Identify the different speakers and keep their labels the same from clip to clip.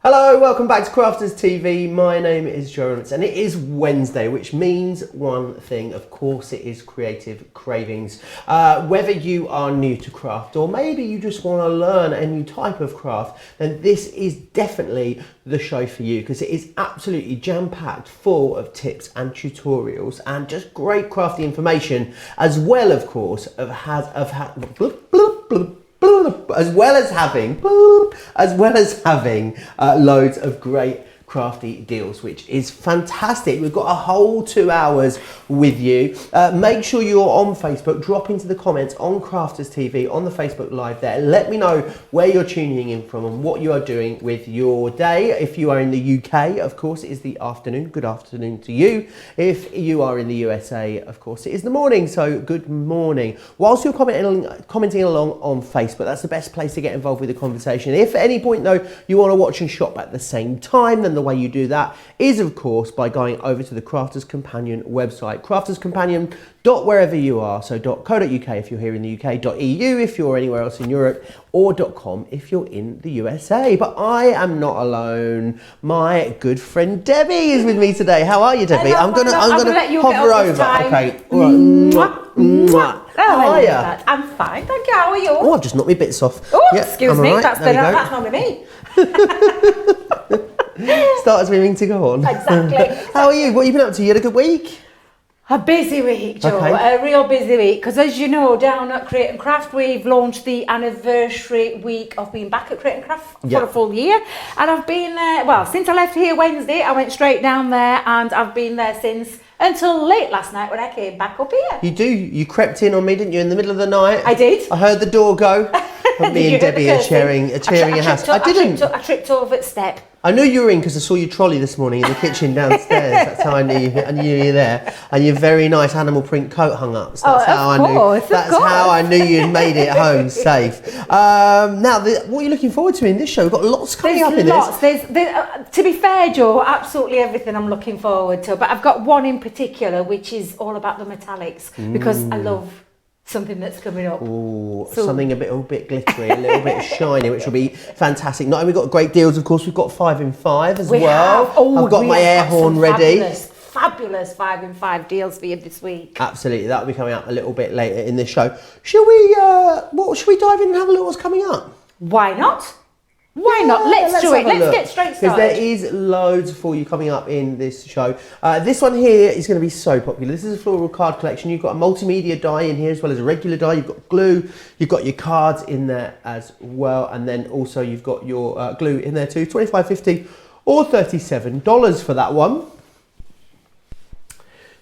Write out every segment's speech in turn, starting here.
Speaker 1: Hello, welcome back to Crafters TV. My name is Joe and it is Wednesday, which means one thing, of course, it is Creative Cravings. Whether you are new to craft or maybe you just want to learn a new type of craft, then this is definitely the show for you because it is absolutely jam-packed full of tips and tutorials and just great crafty information, as well, of course, as well as having loads of great crafty deals, which is fantastic. We've got a whole 2 hours with you. Make sure you're on Facebook. Drop into the comments on Crafters TV on the Facebook Live there. Let me know where you're tuning in from and what you are doing with your day. If you are in the UK, of course, it is the afternoon. Good afternoon to you. If you are in the USA, of course, it is the morning. So good morning. Whilst you're commenting along on Facebook, that's the best place to get involved with the conversation. If at any point, though, you want to watch and shop at the same time, then the way you do that is, of course, by going over to the Crafters Companion website, crafterscompanion.wherever you are, so .co.uk if you're here in the UK, .eu if you're anywhere else in Europe, or .com if you're in the USA. But I am not alone. My good friend Debbie is with me today. How are you, Debbie? I'm gonna
Speaker 2: let you
Speaker 1: hover over. Okay. All right. How are you?
Speaker 2: I'm fine, thank you. How are you?
Speaker 1: Oh, I've just knocked my bits off.
Speaker 2: Oh,
Speaker 1: yeah,
Speaker 2: excuse me.
Speaker 1: Right.
Speaker 2: That's not me.
Speaker 1: Start as we mean to go on.
Speaker 2: Exactly.
Speaker 1: How are you? What have you been up to? You had a good week?
Speaker 2: A busy week, Joe.
Speaker 1: Okay.
Speaker 2: A real busy week. Because as you know, down at Create and Craft, we've launched the anniversary week of being back at Create and Craft for a full year. And I've been there, well, since I left here Wednesday, I went straight down there and I've been there since until late last night when I came back up here.
Speaker 1: You crept in on me, didn't you, in the middle of the night?
Speaker 2: I did.
Speaker 1: I heard the door go. Me and Debbie are sharing a house. I didn't.
Speaker 2: I tripped over the step.
Speaker 1: I knew you were in because I saw your trolley this morning in the kitchen downstairs. That's how I knew you were there. And your very nice animal print coat hung up. So that's how I knew you'd made it home safe. Now, what are you looking forward to in this show? We've got lots coming up in this.
Speaker 2: There's to be fair, Joe, absolutely everything I'm looking forward to. But I've got one in particular, which is all about the metallics, because I love something that's coming up.
Speaker 1: Oh, something a little bit glittery, a little bit shiny, which will be fantastic. Not only we've got great deals, of course, we've got 5 in 5 as well. I've got my air horn ready.
Speaker 2: Fabulous 5 in 5 deals for you this week.
Speaker 1: Absolutely, that'll be coming up a little bit later in this show. Should we dive in and have a look what's coming up?
Speaker 2: Why not? Why not? Let's do it. Let's get straight started.
Speaker 1: Because there is loads for you coming up in this show. This one here is going to be so popular. This is a floral card collection. You've got a multimedia die in here as well as a regular die. You've got glue. You've got your cards in there as well. And then also you've got your glue in there too. $25.50 or $37 for that one.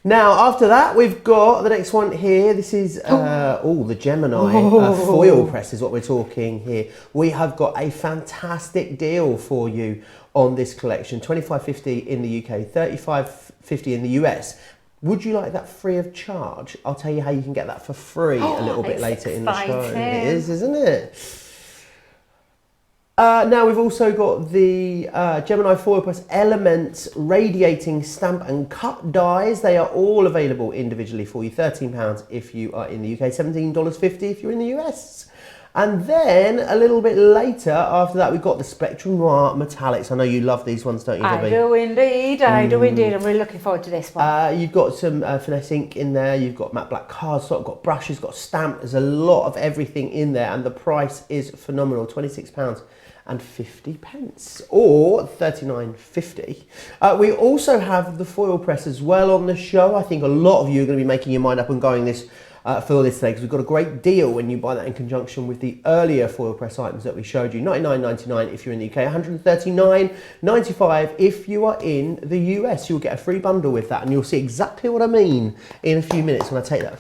Speaker 1: Now, after that, we've got the next one here. This is the Gemini foil press is what we're talking here. We have got a fantastic deal for you on this collection. $25.50 in the UK, $35.50 in the US. Would you like that free of charge? I'll tell you how you can get that for free a little bit later in the show. It is, isn't it? Now we've also got the Gemini Foil Press Elements Radiating Stamp and Cut dies. They are all available individually for you. £13 if you are in the UK, $17.50 if you're in the US. And then a little bit later, after that, we've got the Spectrum Noir Metallics. I know you love these ones, don't you, Debbie?
Speaker 2: I do indeed. I do indeed. I'm really looking forward to this one.
Speaker 1: You've got some finesse ink in there. You've got matte black cardstock, got brushes, got stamp. There's a lot of everything in there, and the price is phenomenal. £26. And 50 pence or $39.50. We also have the foil press as well on the show. I think a lot of you are going to be making your mind up and going this for this today because we've got a great deal when you buy that in conjunction with the earlier foil press items that we showed you. $99.99 if you're in the UK, $139.95 if you are in the US. You'll get a free bundle with that, and you'll see exactly what I mean in a few minutes when I take that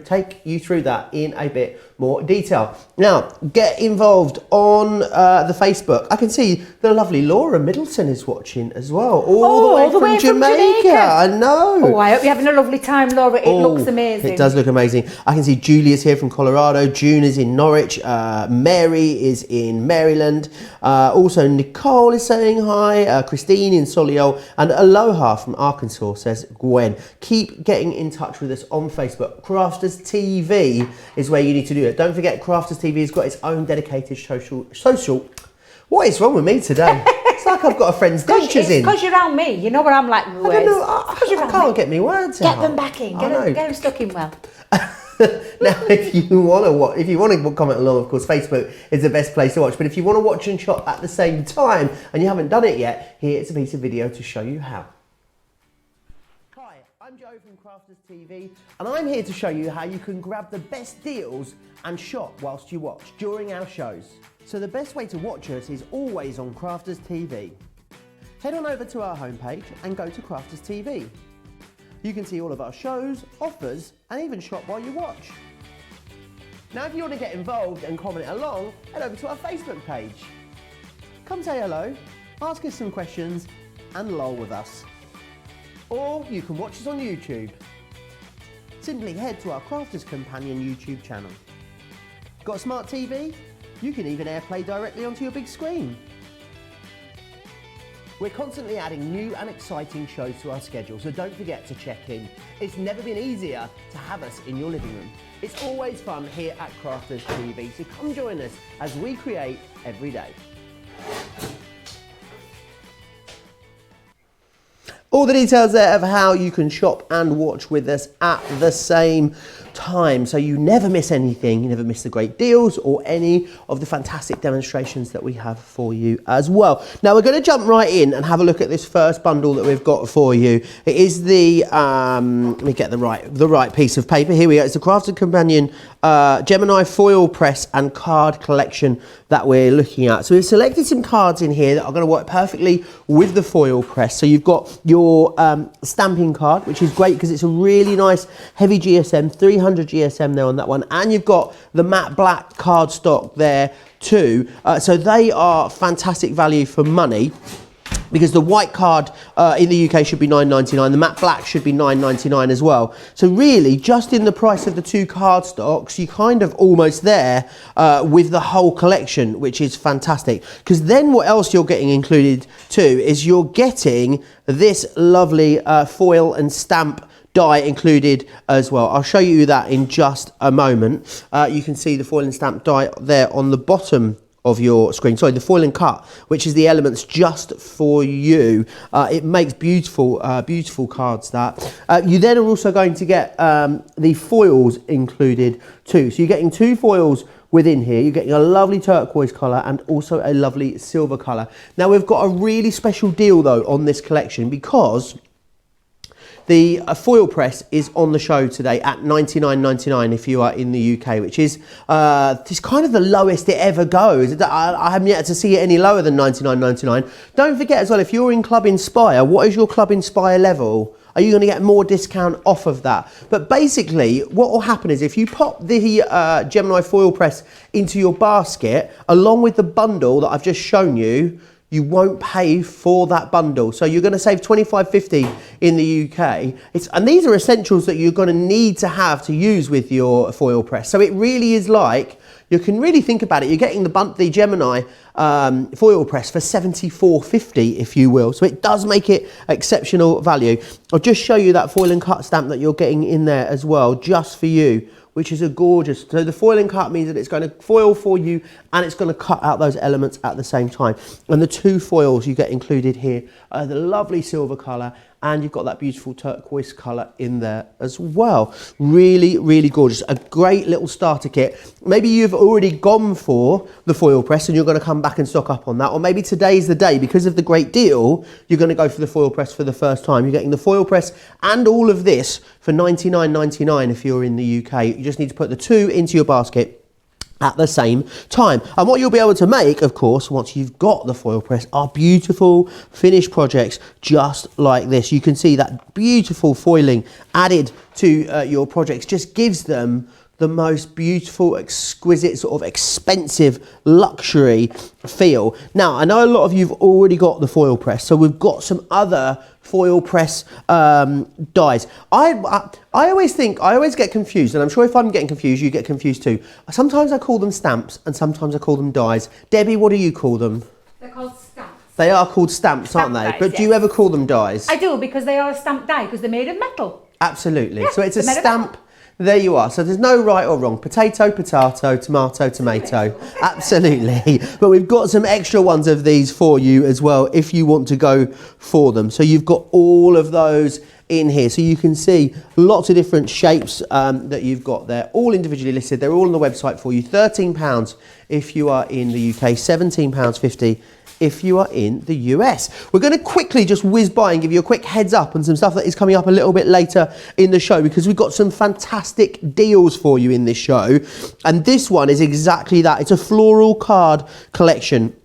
Speaker 1: take you through that in a bit more detail. Now, get involved on the Facebook. I can see the lovely Laura Middleton is watching as well, all the way from Jamaica. I know.
Speaker 2: Oh, I hope you're having a lovely time, Laura. It looks amazing.
Speaker 1: It does look amazing. I can see Julia's here from Colorado. June is in Norwich. Mary is in Maryland. Also, Nicole is saying hi. Christine in Solihull. And Aloha from Arkansas, says Gwen. Keep getting in touch with us on Facebook. Crafters TV is where you need to do it. Don't forget, Crafters TV has got its own dedicated social. What is wrong with me today? It's like I've got a friend's dentures in.
Speaker 2: Because you're around me. You know where I'm like,
Speaker 1: I don't know. I can't get me words out.
Speaker 2: Get them back in. Get them stuck in well.
Speaker 1: Now, if you want to comment along, of course, Facebook is the best place to watch. But if you want to watch and shop at the same time and you haven't done it yet, here's a piece of video to show you how. Hi, I'm Joe from Crafters TV, and I'm here to show you how you can grab the best deals and shop whilst you watch during our shows. So the best way to watch us is always on Crafters TV. Head on over to our homepage and go to Crafters TV. You can see all of our shows, offers, and even shop while you watch. Now, if you want to get involved and comment along, head over to our Facebook page. Come say hello, ask us some questions, and lol with us. Or you can watch us on YouTube. Simply head to our Crafters Companion YouTube channel. Got a smart TV? You can even AirPlay directly onto your big screen. We're constantly adding new and exciting shows to our schedule, so don't forget to check in. It's never been easier to have us in your living room. It's always fun here at Crafters TV, so come join us as we create every day. All the details there of how you can shop and watch with us at the same time, so you never miss anything, you never miss the great deals or any of the fantastic demonstrations that we have for you as well. Now we're going to jump right in and have a look at this first bundle that we've got for you. It is the let me get the right piece of paper. Here we go. It's the Crafted Companion Gemini foil press and card collection that we're looking at. So we've selected some cards in here that are going to work perfectly with the foil press. So you've got your stamping card, which is great because it's a really nice heavy GSM, 300 GSM there on that one, and you've got the matte black cardstock there too. So they are fantastic value for money, because the white card in the UK should be £9.99, the matte black should be £9.99 as well. So really, just in the price of the two card stocks, you're kind of almost there with the whole collection, which is fantastic. Because then what else you're getting included too is you're getting this lovely foil and stamp die included as well. I'll show you that in just a moment. You can see the foil and stamp die there on the bottom of your screen. Sorry, the foil and cut, which is the elements just for you. It makes beautiful, beautiful cards that. You then are also going to get the foils included too. So you're getting two foils within here. You're getting a lovely turquoise colour and also a lovely silver colour. Now we've got a really special deal though on this collection, because the foil press is on the show today at £99.99 if you are in the UK, which is it's kind of the lowest it ever goes. I haven't yet to see it any lower than £99.99. Don't forget as well, if you're in Club Inspire, what is your Club Inspire level? Are you going to get more discount off of that? But basically, what will happen is if you pop the Gemini foil press into your basket, along with the bundle that I've just shown you, you won't pay for that bundle. So you're going to save $25.50 in the UK. And these are essentials that you're going to need to have to use with your foil press. So it really is like, you can really think about it, you're getting the Gemini foil press for $74.50, if you will. So it does make it exceptional value. I'll just show you that foil and cut stamp that you're getting in there as well, just for you, which is a gorgeous. So the foil and cut means that it's going to foil for you and it's going to cut out those elements at the same time. And the two foils you get included here are the lovely silver colour, and you've got that beautiful turquoise colour in there as well. Really, really gorgeous. A great little starter kit. Maybe you've already gone for the foil press and you're going to come back and stock up on that. Or maybe today's the day, because of the great deal, you're going to go for the foil press for the first time. You're getting the foil press and all of this for £99.99 if you're in the UK. You just need to put the two into your basket at the same time. And what you'll be able to make, of course, once you've got the foil press, are beautiful finished projects just like this. You can see that beautiful foiling added to your projects just gives them the most beautiful, exquisite, sort of expensive luxury feel. Now, I know a lot of you've already got the foil press, so we've got some other foil press dies. I always get confused, and I'm sure if I'm getting confused, you get confused too. Sometimes I call them stamps, and sometimes I call them dies. Debbie, what do you call them?
Speaker 2: They're called stamps.
Speaker 1: They are called stamps, aren't they?
Speaker 2: Dies,
Speaker 1: But
Speaker 2: yes.
Speaker 1: do you ever call them dies?
Speaker 2: I do, because they are a stamped die, because they're made of metal.
Speaker 1: Absolutely.
Speaker 2: Yeah,
Speaker 1: so it's a
Speaker 2: they're made of
Speaker 1: stamp.
Speaker 2: metal.
Speaker 1: There you are. So there's no right or wrong. Potato, potato, tomato, tomato. Absolutely. But we've got some extra ones of these for you as well if you want to go for them. So you've got all of those in here. So you can see lots of different shapes that you've got there, all individually listed. They're all on the website for you. £13 if you are in the UK, £17.50 if you are in the US. We're going to quickly just whiz by and give you a quick heads up on some stuff that is coming up a little bit later in the show, because we've got some fantastic deals for you in this show. And this one is exactly that. It's a floral card collection.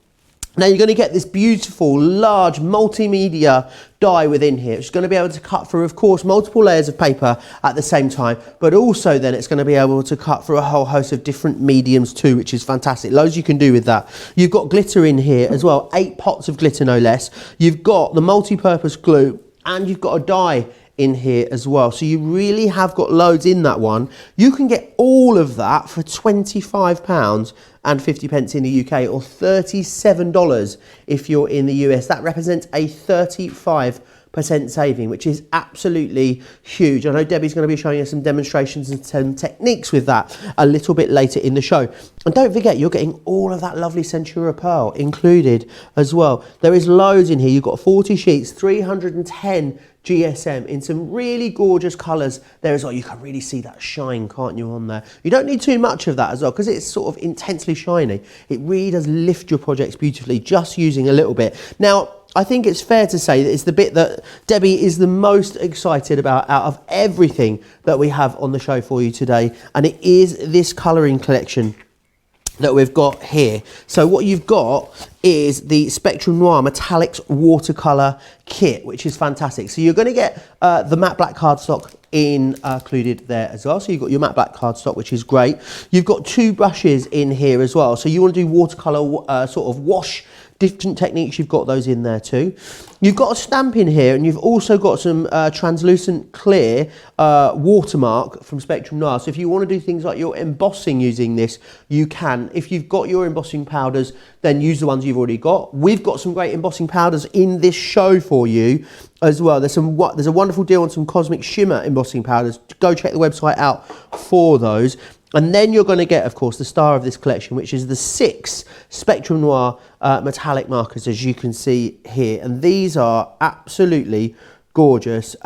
Speaker 1: Now you're going to get this beautiful, large, multimedia die within here. It's going to be able to cut through, of course, multiple layers of paper at the same time, but also then it's going to be able to cut through a whole host of different mediums too, which is fantastic. Loads you can do with that. You've got glitter in here as well, 8 pots of glitter no less. You've got the multi-purpose glue, and you've got a die in here as well. So you really have got loads in that one. You can get all of that for £25.50 in the UK, or $37 if you're in the US. That represents a 35% saving, which is absolutely huge. I know Debbie's going to be showing us some demonstrations and some techniques with that a little bit later in the show. And don't forget, you're getting all of that lovely Centura pearl included as well. There is loads in here. You've got 40 sheets, 310 GSM in some really gorgeous colours there as well. You can really see that shine, can't you, on there? You don't need too much of that as well, because it's sort of intensely shiny. It really does lift your projects beautifully just using a little bit. Now, I think it's fair to say that it's the bit that Debbie is the most excited about out of everything that we have on the show for you today, and it is this colouring collection that we've got here. So what you've got is the Spectrum Noir Metallics watercolour kit, which is fantastic. So you're going to get the matte black cardstock included there as well. So you've got your matte black cardstock, which is great. You've got 2 brushes in here as well. So you want to do watercolour sort of wash, different techniques, you've got those in there too. You've got a stamp in here, and you've also got some translucent clear watermark from Spectrum Noir. So if you want to do things like your embossing using this, you can. If you've got your embossing powders, then use the ones you've already got. We've got some great embossing powders in this show for you as well. There's a wonderful deal on some Cosmic Shimmer embossing powders. Go check the website out for those. And then you're going to get, of course, the star of this collection, which is the 6 Spectrum Noir metallic markers, as you can see here. And these are absolutely gorgeous.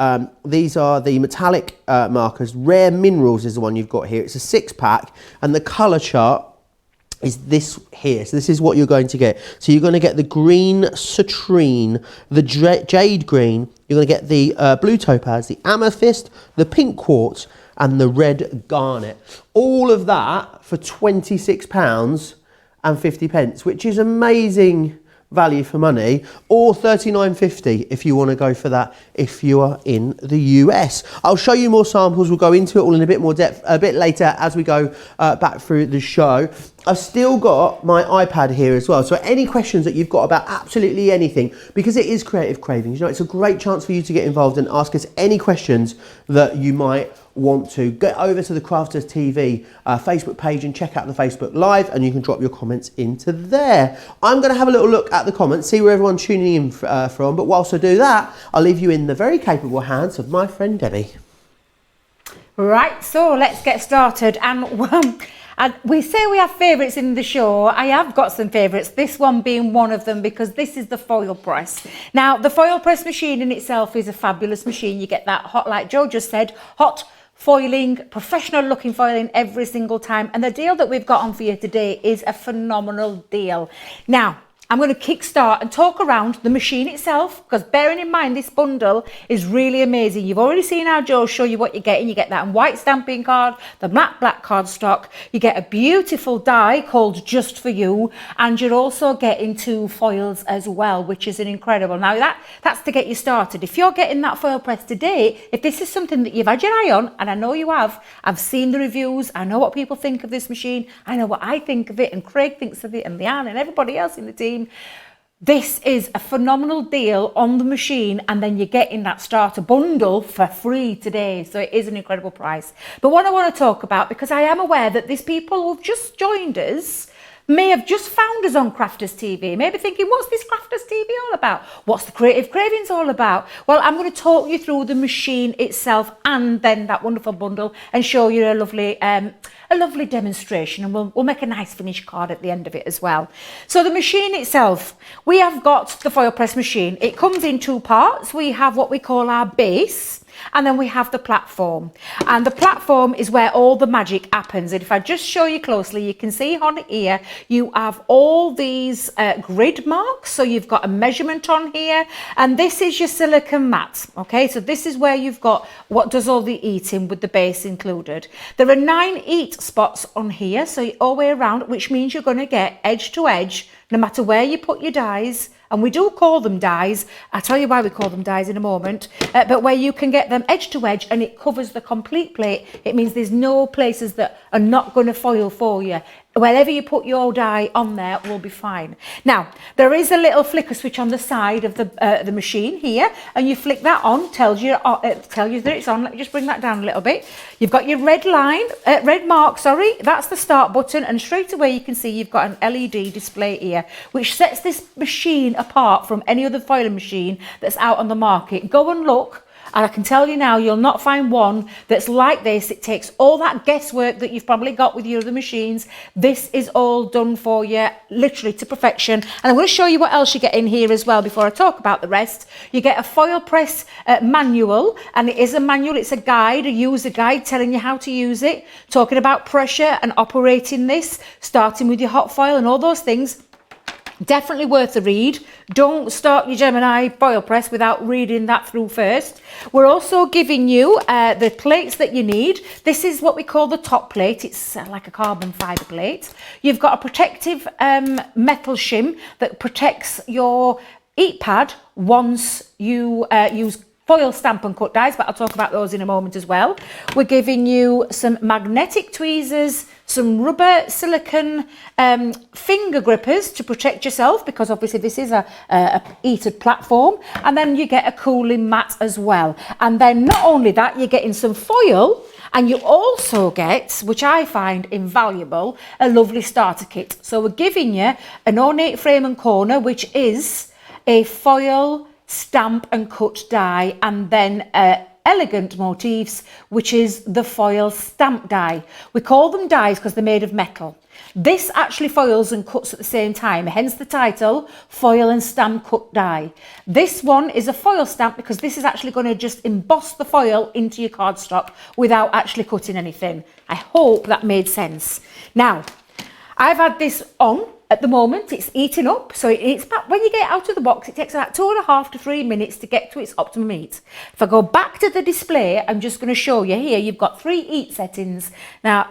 Speaker 1: These are the metallic markers. Rare Minerals is the one you've got here. It's a 6-pack, and the colour chart is this here. So this is what you're going to get. So you're going to get the green citrine, the jade green, you're going to get the blue topaz, the amethyst, the pink quartz, and the red garnet. All of that for £26.50, which is amazing value for money, or $39.50 if you want to go for that if you are in the US. I'll show you more samples. We'll go into it all in a bit more depth a bit later as we go back through the show. I've still got my iPad here as well, so any questions that you've got about absolutely anything, because it is Creative Cravings, you know, it's a great chance for you to get involved and ask us any questions that you might want to. Get over to the Crafters TV Facebook page and check out the Facebook Live, and you can drop your comments into there. I'm going to have a little look at the comments, see where everyone's tuning in from, but whilst I do that, I'll leave you in the very capable hands of my friend Debbie.
Speaker 2: Right, so let's get started. And we say we have favourites in the show. I have got some favourites, this one being one of them, because this is the foil press. Now, the foil press machine in itself is a fabulous machine. You get that hot, like Joe just said, hot foiling, professional looking foiling every single time. And the deal that we've got on for you today is a phenomenal deal. Now, I'm going to kickstart and talk around the machine itself, because bearing in mind this bundle is really amazing. You've already seen how Joe show you what you're getting. You get that white stamping card, the matte black cardstock, you get a beautiful die called Just For You, and you're also getting 2 foils as well, which is an incredible. Now that's to get you started. If you're getting that foil press today, if this is something that you've had your eye on, and I know you have, I've seen the reviews, I know what people think of this machine, I know what I think of it, and Craig thinks of it, and Leanne and everybody else in the team. This is a phenomenal deal on the machine, and then you're getting that starter bundle for free today, so it is an incredible price. But what I want to talk about, because I am aware that there's people who've just joined us may have just found us on Crafters TV, maybe thinking, what's this Crafters TV all about? What's the Creative Cravings all about? Well, I'm going to talk you through the machine itself and then that wonderful bundle and show you a lovely demonstration, and we'll make a nice finished card at the end of it as well. So the machine itself, we have got the foil press machine. It comes in two parts. We have what we call our base, and then we have the platform, and the platform is where all the magic happens. And if I just show you closely, you can see on here you have all these grid marks, so you've got a measurement on here, and this is your silicone mat. Okay, so this is where you've got what does all the eating with the base included. There are 9 eat spots on here, so all the way around, which means you're going to get edge to edge no matter where you put your dies. And we do call them dies. I'll tell you why we call them dies in a moment. But where you can get them edge to edge and it covers the complete plate, it means there's no places that are not going to foil for you. Wherever you put your die on there will be fine. Now, there is a little flicker switch on the side of the machine here, and you flick that on, tells you that it's on. Let me just bring that down a little bit. You've got your red mark, that's the start button, and straight away you can see you've got an LED display here, which sets this machine apart from any other foiling machine that's out on the market. Go and look. And I can tell you now, you'll not find one that's like this. It takes all that guesswork that you've probably got with your other machines. This is all done for you, literally to perfection. And I'm going to show you what else you get in here as well before I talk about the rest. You get a foil press manual, and it is a manual. It's a guide, a user guide telling you how to use it, talking about pressure and operating this, starting with your hot foil and all those things. Definitely worth a read. Don't start your Gemini foil press without reading that through first. We're also giving you the plates that you need. This is what we call the top plate. It's like a carbon fibre plate. You've got a protective metal shim that protects your eat pad once you use foil stamp and cut dies, but I'll talk about those in a moment as well. We're giving you some magnetic tweezers, some rubber silicone finger grippers to protect yourself, because obviously this is a heated platform, and then you get a cooling mat as well. And then not only that, you're getting some foil, and you also get, which I find invaluable, a lovely starter kit. So we're giving you an ornate frame and corner, which is a foil stamp and cut die, and then elegant motifs, which is the foil stamp die. We call them dies because they're made of metal. This actually foils and cuts at the same time, hence the title, foil and stamp cut die. This one is a foil stamp because this is actually going to just emboss the foil into your cardstock without actually cutting anything. I hope that made sense. Now, I've had this on. At the moment, it's eating up, so it's about, when you get out of the box, it takes about 2.5 to 3 minutes to get to its optimum heat. If I go back to the display, I'm just going to show you here, you've got 3 heat settings. Now,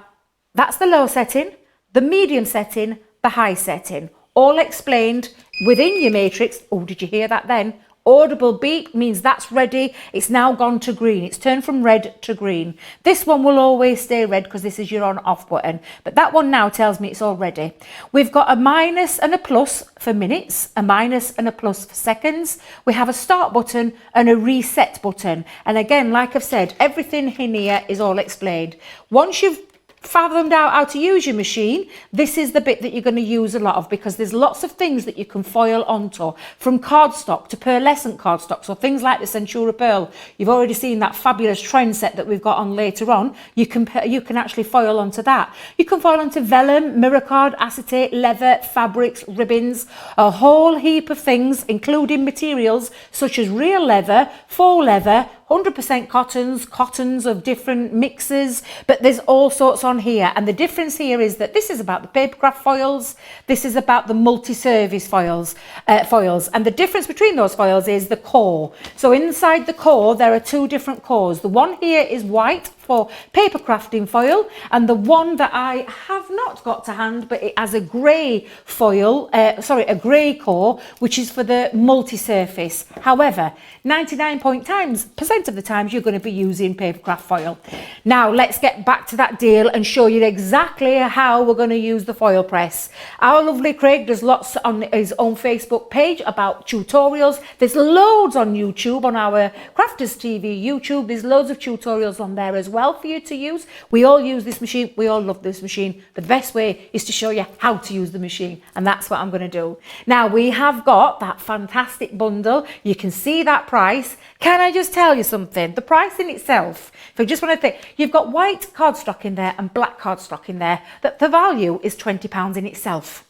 Speaker 2: that's the low setting, the medium setting, the high setting, all explained within your matrix. Oh, did you hear that then? Audible beep means that's ready. It's now gone to green. It's turned from red to green. This one will always stay red because this is your on off button, but that one now tells me it's all ready. We've got a minus and a plus for minutes, a minus and a plus for seconds. We have a start button and a reset button. And again, like I've said, everything in here is all explained. Once you've fathomed out how to use your machine, this is the bit that you're going to use a lot of, because there's lots of things that you can foil onto, from cardstock to pearlescent cardstock. So things like the Centura Pearl, you've already seen that fabulous trend set that we've got on later on. You can actually foil onto that. You can foil onto vellum, mirror card, acetate, leather, fabrics, ribbons, a whole heap of things, including materials such as real leather, faux leather, 100% cottons of different mixes, but there's all sorts on here. And the difference here is that this is about the papercraft foils, this is about the multi-service foils, and the difference between those foils is the core. So inside the core there are 2 different cores. The one here is white for paper crafting foil, and the one that I have not got to hand, but it has a grey foil, a grey core, which is for the multi-surface. However, 99% of the times you're going to be using papercraft foil. Now let's get back to that deal and show you exactly how we're going to use the foil press. Our lovely Craig does lots on his own Facebook page about tutorials. There's loads on YouTube, on our Crafters TV YouTube. There's loads of tutorials on there as well for you to use. We all use this machine. We all love this machine. But the best way is to show you how to use the machine. And that's what I'm going to do. Now, we have got that fantastic bundle. You can see that price. Can I just tell you something? The price in itself, if I just want to think, you've got white cardstock in there and black cardstock in there, that the value is £20 in itself.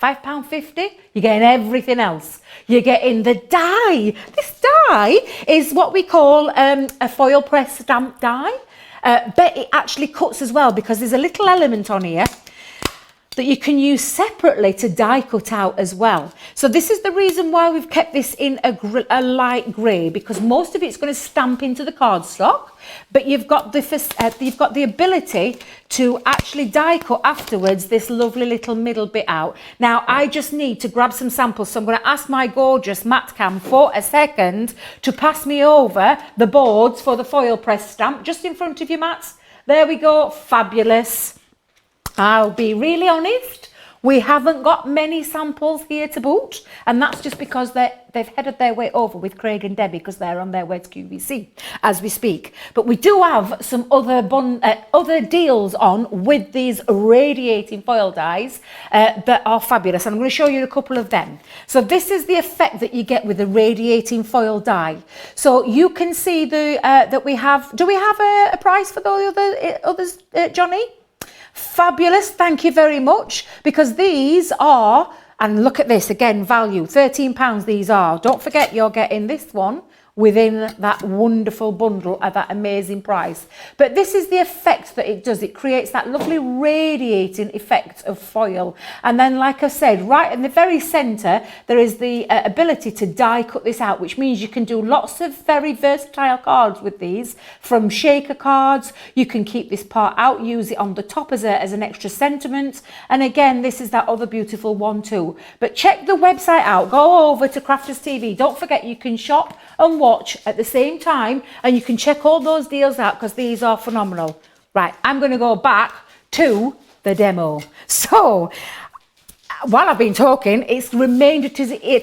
Speaker 2: £5.50, you're getting everything else. You're getting the die. This die is what we call a foil press stamp die, but it actually cuts as well, because there's a little element on here that you can use separately to die cut out as well. So this is the reason why we've kept this in a light grey, because most of it's going to stamp into the cardstock, but you've got the ability to actually die cut afterwards this lovely little middle bit out. Now I just need to grab some samples, so I'm going to ask my gorgeous matte cam for a second to pass me over the boards for the foil press stamp just in front of you, Matt. There we go, fabulous. I'll be really honest, we haven't got many samples here to boot, and that's just because they've headed their way over with Craig and Debbie, because they're on their way to QVC as we speak. But we do have some other deals on with these radiating foil dies that are fabulous, and I'm going to show you a couple of them. So this is the effect that you get with the radiating foil die. So you can see that we have. Do we have a price for the others, Johnny? Fabulous, thank you very much, because these are, and look at this again, value, £13 these are. Don't forget you're getting this one within that wonderful bundle at that amazing price. But this is the effect that it does. It creates that lovely radiating effect of foil. And then, like I said, right in the very centre, there is the ability to die cut this out, which means you can do lots of very versatile cards with these, from shaker cards. You can keep this part out, use it on the top as an extra sentiment. And again, this is that other beautiful one too. But check the website out. Go over to Crafters TV. Don't forget you can shop and watch at the same time, and you can check all those deals out, because these are phenomenal. Right, I'm going to go back to the demo. So while I've been talking, it's remained it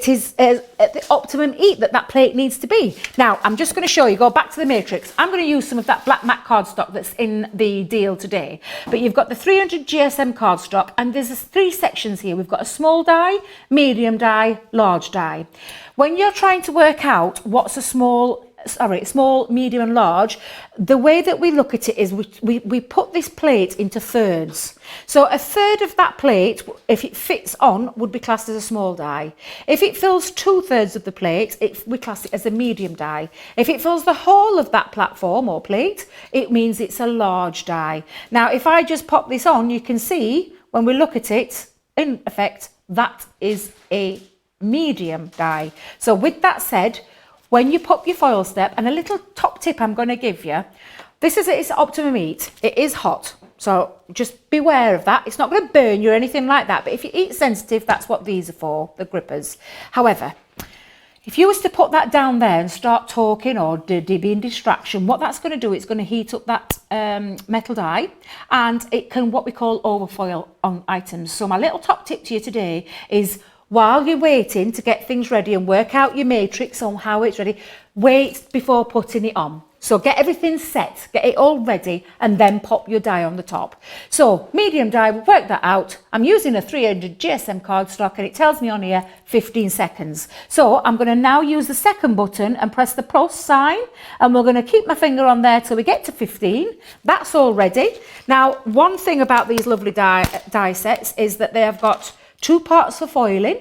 Speaker 2: is at the optimum heat that plate needs to be. Now I'm just going to show you, go back to the matrix. I'm going to use some of that black matte cardstock that's in the deal today, but you've got the 300 GSM cardstock, and there's 3 sections here. We've got a small die, medium die, large die. When you're trying to work out what's a small, medium and large, the way that we look at it is we put this plate into thirds. So a third of that plate, if it fits on, would be classed as a small die. If it fills 2/3 of the plate, we class it as a medium die. If it fills the whole of that platform or plate, it means it's a large die. Now, if I just pop this on, you can see when we look at it, in effect, that is a medium die. So with that said, when you pop your foil step, and a little top tip I'm going to give you, this is its optimum heat. It is hot, so just beware of that. It's not going to burn you or anything like that, but if you're heat sensitive, that's what these are for, the grippers. However, if you was to put that down there and start talking or being distraction, what that's going to do, it's going to heat up that metal die, and it can what we call overfoil on items. So my little top tip to you today is, while you're waiting to get things ready and work out your matrix on how it's ready, wait before putting it on. So get everything set, get it all ready, and then pop your die on the top. So medium die, we'll work that out. I'm using a 300 GSM cardstock, and it tells me on here 15 seconds. So I'm going to now use the second button and press the plus sign, and we're going to keep my finger on there till we get to 15. That's all ready. Now, one thing about these lovely die sets is that they have got 2 parts for foiling,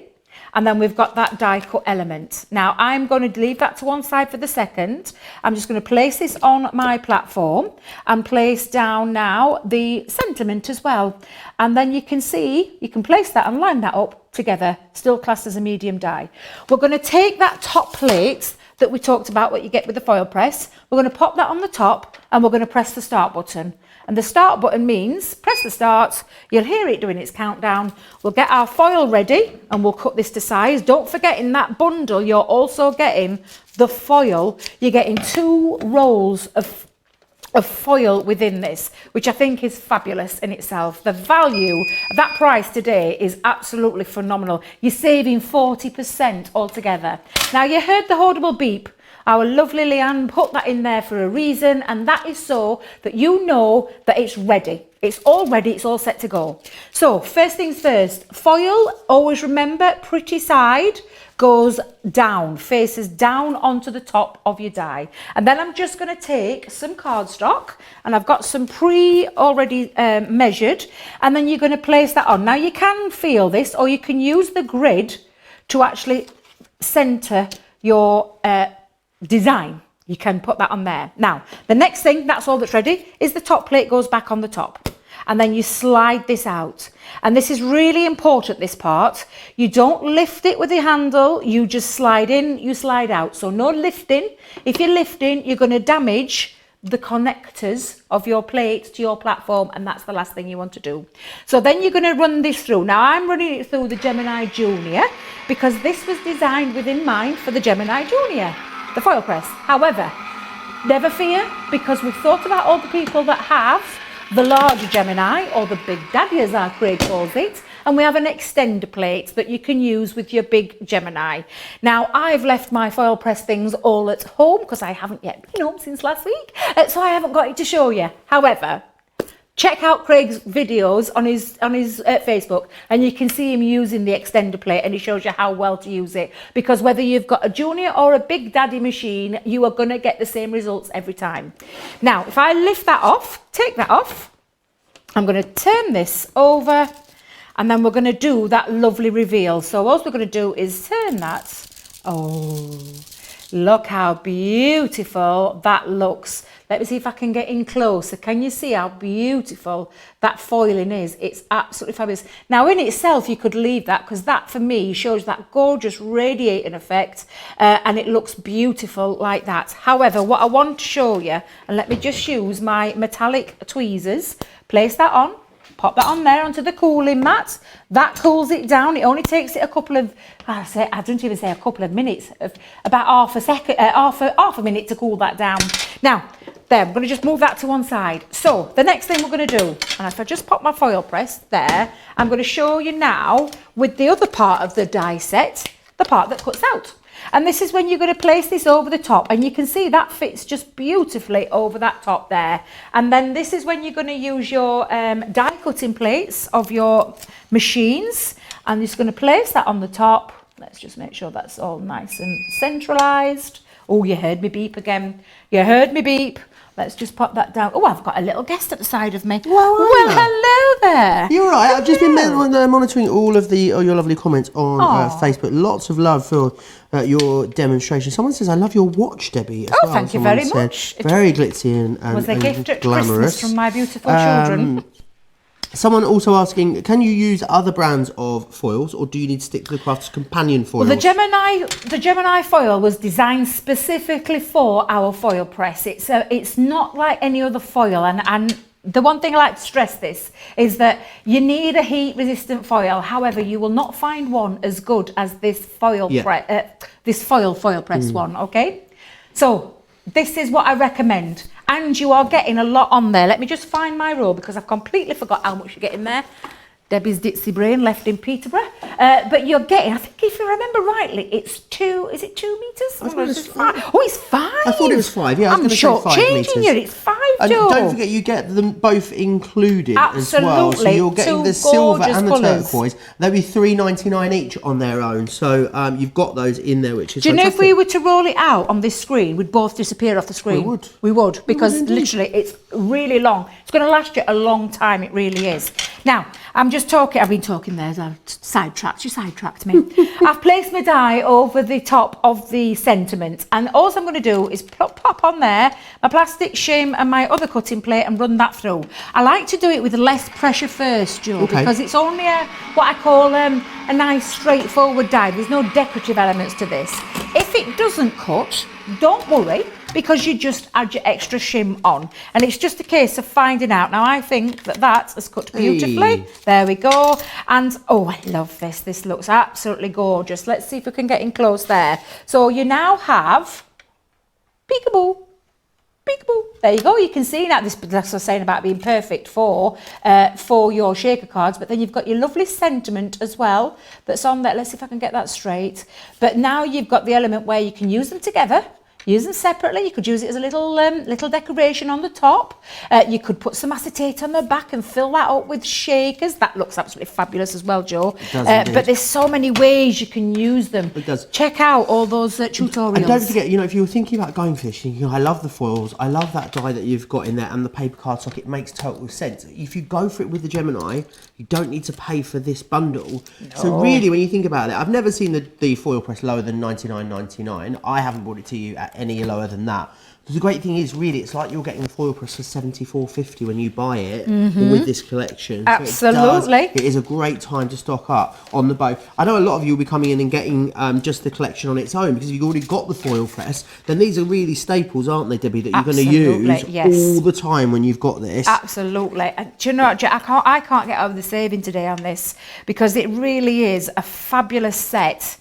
Speaker 2: and then we've got that die cut element. Now I'm going to leave that to one side for the second. I'm just going to place this on my platform and place down now the sentiment as well. And then you can see, you can place that and line that up together, still classed as a medium die. We're going to take that top plate that we talked about, what you get with the foil press. We're going to pop that on the top, and we're going to press the start button. And the start button means press the start, you'll hear it doing its countdown. We'll get our foil ready, and we'll cut this to size. Don't forget, in that bundle, you're also getting the foil. You're getting 2 rolls of foil within this, which I think is fabulous in itself. The value, that price today is absolutely phenomenal. You're saving 40% altogether. Now, you heard the audible beep Our lovely Leanne put that in there for a reason, and that is so that you know that it's ready. It's all ready, it's all set to go. So first things first, foil, always remember, pretty side goes down, faces down onto the top of your die. And then I'm just going to take some cardstock, and I've got some already measured, and then you're going to place that on. Now you can feel this, or you can use the grid to actually center your design. You can put that on there. Now, the next thing, that's all that's ready, is the top plate goes back on the top. And then you slide this out. And this is really important, this part. You don't lift it with the handle, you just slide in, you slide out. So no lifting. If you're lifting, you're going to damage the connectors of your plate to your platform, and that's the last thing you want to do. So then you're going to run this through. Now I'm running it through the Gemini Junior because this was designed with in mind for the Gemini Junior, the foil press. However, never fear, because we've thought about all the people that have the large Gemini, or the Big Daddy as our Craig calls it, and we have an extender plate that you can use with your big Gemini. Now, I've left my foil press things all at home because I haven't yet been home since last week, so I haven't got it to show you. However, check out Craig's videos on his Facebook, and you can see him using the extender plate, and he shows you how well to use it, because whether you've got a Junior or a Big Daddy machine, you are going to get the same results every time. Now, if I lift that off, take that off, I'm going to turn this over, and then we're going to do that lovely reveal. So all we're going to do is turn that. Oh, look how beautiful that looks. Let me see if I can get in closer. Can you see how beautiful that foiling is? It's absolutely fabulous. Now, in itself, you could leave that, because that, for me, shows that gorgeous radiating effect, and it looks beautiful like that. However, what I want to show you, and let me just use my metallic tweezers, place that on, pop that on there onto the cooling mat. That cools it down. It only takes it a couple of, I don't even say a couple of minutes, about half a minute to cool that down. Now, there, I'm going to just move that to one side. So the next thing we're going to do, and if I just pop my foil press there, I'm going to show you now with the other part of the die set, the part that cuts out. And this is when you're going to place this over the top, and you can see that fits just beautifully over that top there. And then this is when you're going to use your die cutting plates of your machines, and you're just going to place that on the top. Let's just make sure that's all nice and centralized. Oh, you heard me beep again. You heard me beep. Let's just pop that down. Oh, I've got a little guest at the side of me. Well, hello there.
Speaker 1: You're right. I've just been monitoring all of your lovely comments on Facebook. Lots of love for your demonstration. Someone says, I love your watch, Debbie. As well.
Speaker 2: Thank you very much.
Speaker 1: Very glitzy and
Speaker 2: was a gift at
Speaker 1: glamorous.
Speaker 2: Christmas from my beautiful children.
Speaker 1: Someone also asking, can you use other brands of foils, or do you need to stick to the Crafters Companion foils?
Speaker 2: Well, the Gemini foil was designed specifically for our foil press. It's not like any other foil, and the one thing I like to stress this is that you need a heat-resistant foil. However, you will not find one as good as this foil press one. Okay, so this is what I recommend. And you are getting a lot on there. Let me just find my roll, because I've completely forgot how much you get in there. Debbie's ditzy brain left in Peterborough. But you're getting, I think if you remember rightly, it's 2, is it 2 metres?
Speaker 1: I thought it was 5.
Speaker 2: Oh, it's 5.
Speaker 1: I thought it was 5, yeah.
Speaker 2: I'm short-changing you, it's 5,
Speaker 1: and
Speaker 2: Joe.
Speaker 1: don't forget, you get them both included as well. So
Speaker 2: Absolutely.
Speaker 1: you're getting the silver and the turquoise. They'll be $3.99 each on their own. So you've got those in there, which is
Speaker 2: Do you
Speaker 1: fantastic.
Speaker 2: know if we were to roll it out on this screen, we'd both disappear off the screen?
Speaker 1: We would.
Speaker 2: We would, because literally it's really long. It's going to last you a long time, it really is. Now, I've been talking there, you sidetracked me. I've placed my die over the top of the sentiment, and all I'm going to do is pop on there my plastic shim and my other cutting plate and run that through. I like to do it with less pressure first, Joe, because it's only what I call a nice straightforward die. There's no decorative elements to this. If it doesn't cut, don't worry, because you just add your extra shim on, and it's just a case of finding out. Now, I think that has cut beautifully. Hey. There we go. And oh, I love this. This looks absolutely gorgeous. Let's see if we can get in close there. So you now have peekaboo. Peekaboo. There you go. You can see that. That's what I was saying about being perfect for your shaker cards. But then you've got your lovely sentiment as well that's on there. Let's see if I can get that straight. But now you've got the element where you can use them together. use them separately. You could use it as a little decoration on the top. You could put some acetate on the back and fill that up with shakers. That looks absolutely fabulous as well, Joe.
Speaker 1: It does
Speaker 2: but there's so many ways you can use them.
Speaker 1: It does.
Speaker 2: Check out all those tutorials.
Speaker 1: And don't forget, if you're thinking about going for this, I love the foils, I love that die that you've got in there, and the paper cardstock. It makes total sense. If you go for it with the Gemini, you don't need to pay for this bundle. No. So really, when you think about it, I've never seen the foil press lower than $99.99. I haven't bought it to you at any lower than that. The great thing is, really, it's like you're getting the foil press for $74.50 when you buy it with this collection.
Speaker 2: Absolutely.
Speaker 1: So it is a great time to stock up on the bow. I know a lot of you will be coming in and getting just the collection on its own, because if you've already got the foil press, then these are really staples, aren't they, Debbie, that you're going to use all the time when you've got this.
Speaker 2: Absolutely. And do you know what, I can't get over the saving today on this, because it really is a fabulous set.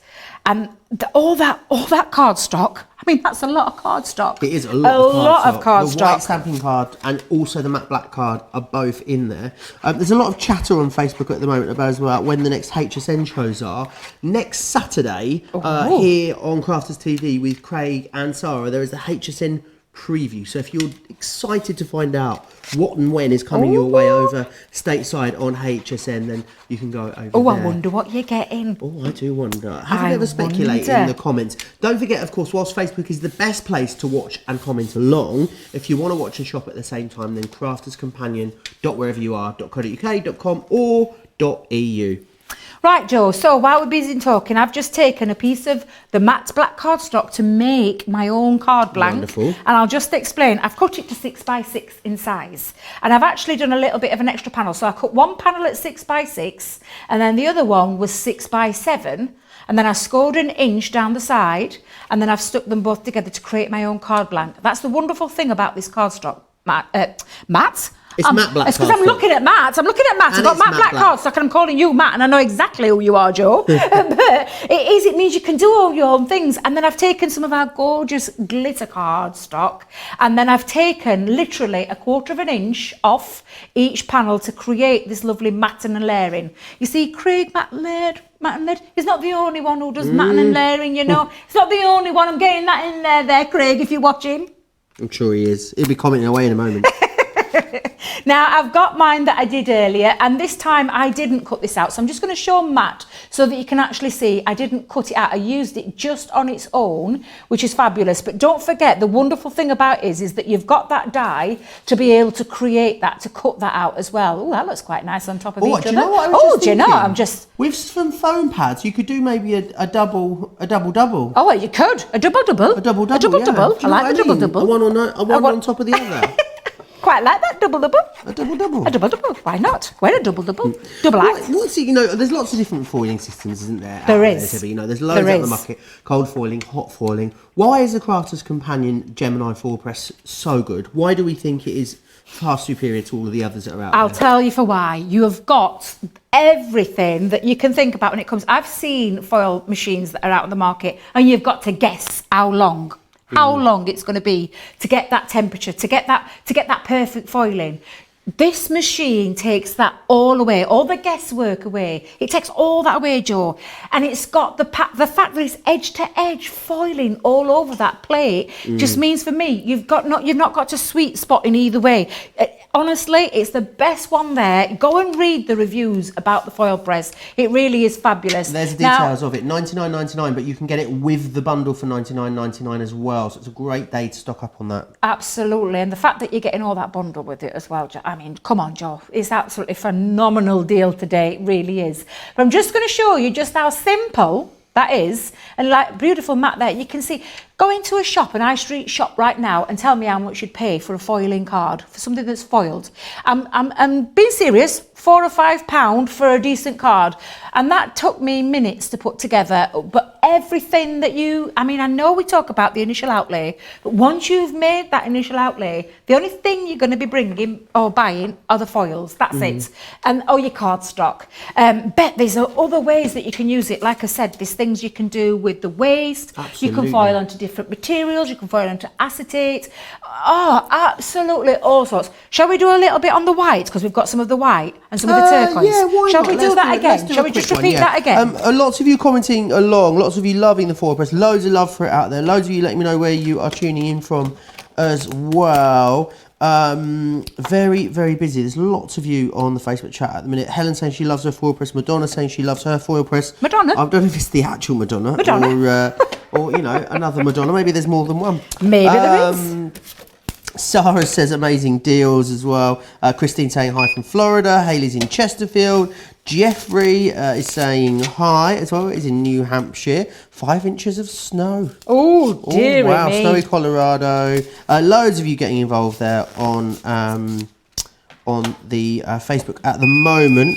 Speaker 2: And all that cardstock, I mean, that's a lot of cardstock.
Speaker 1: It is a lot of cardstock. The white
Speaker 2: cardstock.
Speaker 1: stamping card and also the matte black card are both in there. There's a lot of chatter on Facebook at the moment about when the next HSN shows are. Next Saturday, here on Crafters TV with Craig and Sarah, there is the HSN preview. So if you're excited to find out what and when is coming your way over stateside on HSN, then you can go over there.
Speaker 2: I wonder what you're getting.
Speaker 1: I do wonder. Have you ever speculated in the comments? Don't forget, of course, whilst Facebook is the best place to watch and comment along, if you want to watch and shop at the same time, then crafterscompanion.whereveryoure.co.uk.com or .eu.
Speaker 2: Right, Joe, so while we're busy talking, I've just taken a piece of the matte black cardstock to make my own card blank.
Speaker 1: Wonderful.
Speaker 2: And I'll just explain. I've cut it to 6x6 in size. And I've actually done a little bit of an extra panel. So I cut one panel at 6x6, and then the other one was 6x7. And then I scored an inch down the side, and then I've stuck them both together to create my own card blank. That's the wonderful thing about this cardstock, Matt.
Speaker 1: It's matte black.
Speaker 2: It's because I'm looking at Matt. I've got matte black cardstock, and I'm calling you Matt, and I know exactly who you are, Joe. But it means you can do all your own things. And then I've taken some of our gorgeous glitter cardstock, and then I've taken literally 1/4 of an inch off each panel to create this lovely matting and layering. You see, Craig Matt and Laird, he's not the only one who does matting and layering, He's not the only one. I'm getting that in there, Craig, if you're watching.
Speaker 1: I'm sure he is. He'll be commenting away in a moment.
Speaker 2: Now, I've got mine that I did earlier, and this time I didn't cut this out. So I'm just going to show Matt so that you can actually see I didn't cut it out. I used it just on its own, which is fabulous. But don't forget, the wonderful thing about it is that you've got that die to be able to create that, to cut that out as well. Oh, that looks quite nice on top of each other.
Speaker 1: Do you know what I was just thinking?
Speaker 2: I'm just...
Speaker 1: With some foam pads, you could do maybe a double-double.
Speaker 2: Oh, well, you could. A double-double.
Speaker 1: A double-double,
Speaker 2: A double-double.
Speaker 1: Yeah.
Speaker 2: I like the double-double.
Speaker 1: A one on top of the other.
Speaker 2: Quite like that double-double.
Speaker 1: A double-double.
Speaker 2: A double-double. Why not? We're a double-double. Double act.
Speaker 1: There's lots of different foiling systems, isn't there?
Speaker 2: There is.
Speaker 1: There's loads out the market. Cold foiling, hot foiling. Why is the Crafter's Companion Gemini foil press so good? Why do we think it is far superior to all of the others that are out there?
Speaker 2: I'll tell you for why. You have got everything that you can think about when it comes. I've seen foil machines that are out on the market, and you've got to guess how long it's going to be to get that temperature, to get that perfect foiling. This machine takes that all away, all the guesswork away. It takes all that away, Joe. And it's got the fact that it's edge to edge foiling all over that plate. Just means for me, you've not got to sweet spot in either way. Honestly, it's the best one there. Go and read the reviews about the foil press. It really is fabulous.
Speaker 1: There's the details of it. $99.99, but you can get it with the bundle for $99.99 as well. So it's a great day to stock up on that.
Speaker 2: Absolutely. And the fact that you're getting all that bundle with it as well, I mean, come on, Joe. It's absolutely a phenomenal deal today. It really is. But I'm just going to show you just how simple that is. And like beautiful Matt there, you can see, go into a shop, an high street shop right now, and tell me how much you'd pay for a foiling card, for something that's foiled. I'm being serious, £4 or £5 for a decent card. And that took me minutes to put together. But everything that I know we talk about the initial outlay, but once you've made that initial outlay, the only thing you're going to be bringing or buying are the foils. That's it. And your cardstock. But there's other ways that you can use it. Like I said, there's things you can do with the waste.
Speaker 1: Absolutely.
Speaker 2: You can foil onto different materials. You can foil onto acetate. Oh, absolutely all sorts. Shall we do a little bit on the white? Because we've got some of the white and some of the turquoise.
Speaker 1: Yeah, why
Speaker 2: Shall
Speaker 1: not?
Speaker 2: we do that again? Shall we just repeat that again?
Speaker 1: Lots of you commenting along, lots lots of you loving the foil press. Loads of love for it out there. Loads of you letting me know where you are tuning in from as well. Very, very busy. There's lots of you on the Facebook chat at the minute. Helen saying she loves her foil press. Madonna saying she loves her foil press.
Speaker 2: Madonna?
Speaker 1: I don't know if it's the actual Madonna. Or you know, another Madonna. Maybe there's more than one.
Speaker 2: Maybe there is.
Speaker 1: Sarah says amazing deals as well. Christine saying hi from Florida. Hayley's in Chesterfield. Jeffrey is saying hi as well. He's in New Hampshire. 5 inches of snow.
Speaker 2: Oh, dear
Speaker 1: wow,
Speaker 2: me.
Speaker 1: snowy Colorado. Loads of you getting involved there on the Facebook at the moment.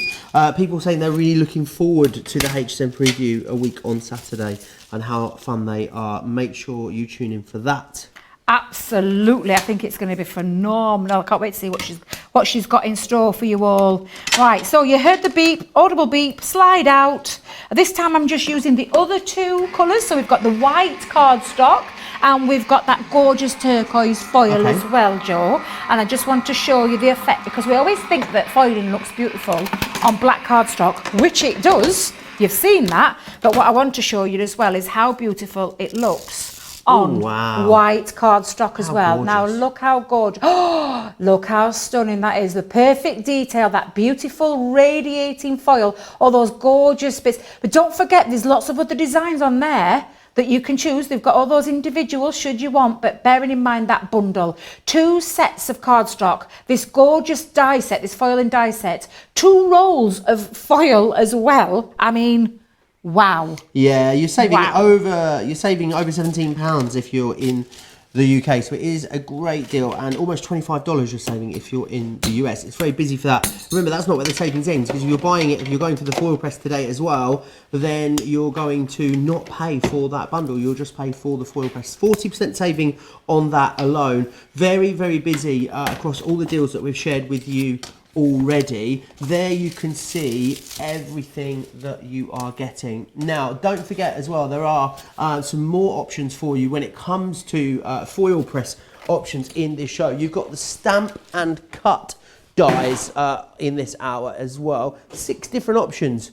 Speaker 1: People saying they're really looking forward to the HSM preview a week on Saturday and how fun they are. Make sure you tune in for that.
Speaker 2: Absolutely, I think it's going to be phenomenal. I can't wait to see what she's got in store for you all. Right, so you heard the beep, audible beep, slide out. This time I'm just using the other 2 colours. So we've got the white cardstock and we've got that gorgeous turquoise foil as well, Joe. And I just want to show you the effect because we always think that foiling looks beautiful on black cardstock, which it does. You've seen that. But what I want to show you as well is how beautiful it looks on white cardstock as well. Gorgeous. Now look how gorgeous. Oh, look how stunning that is. The perfect detail, that beautiful radiating foil, all those gorgeous bits. But don't forget, there's lots of other designs on there that you can choose. They've got all those individuals should you want, but bearing in mind that bundle. 2 sets of cardstock, this gorgeous die set, this foil and die set, 2 rolls of foil as well. I mean, wow. Yeah,
Speaker 1: you're saving over £17 if you're in the UK, so it is a great deal, and almost $25 you're saving if you're in the US. It's very busy for that. Remember, that's not where the savings ends, because if you're buying it, if you're going for the foil press today as well, then you're going to not pay for that bundle. You'll just pay for the foil press. 40% saving on that alone. Very, very busy across all the deals that we've shared with you already. There you can see everything that you are getting. Now, don't forget as well, there are some more options for you when it comes to foil press options in this show. You've got the stamp and cut dies in this hour as well. 6 different options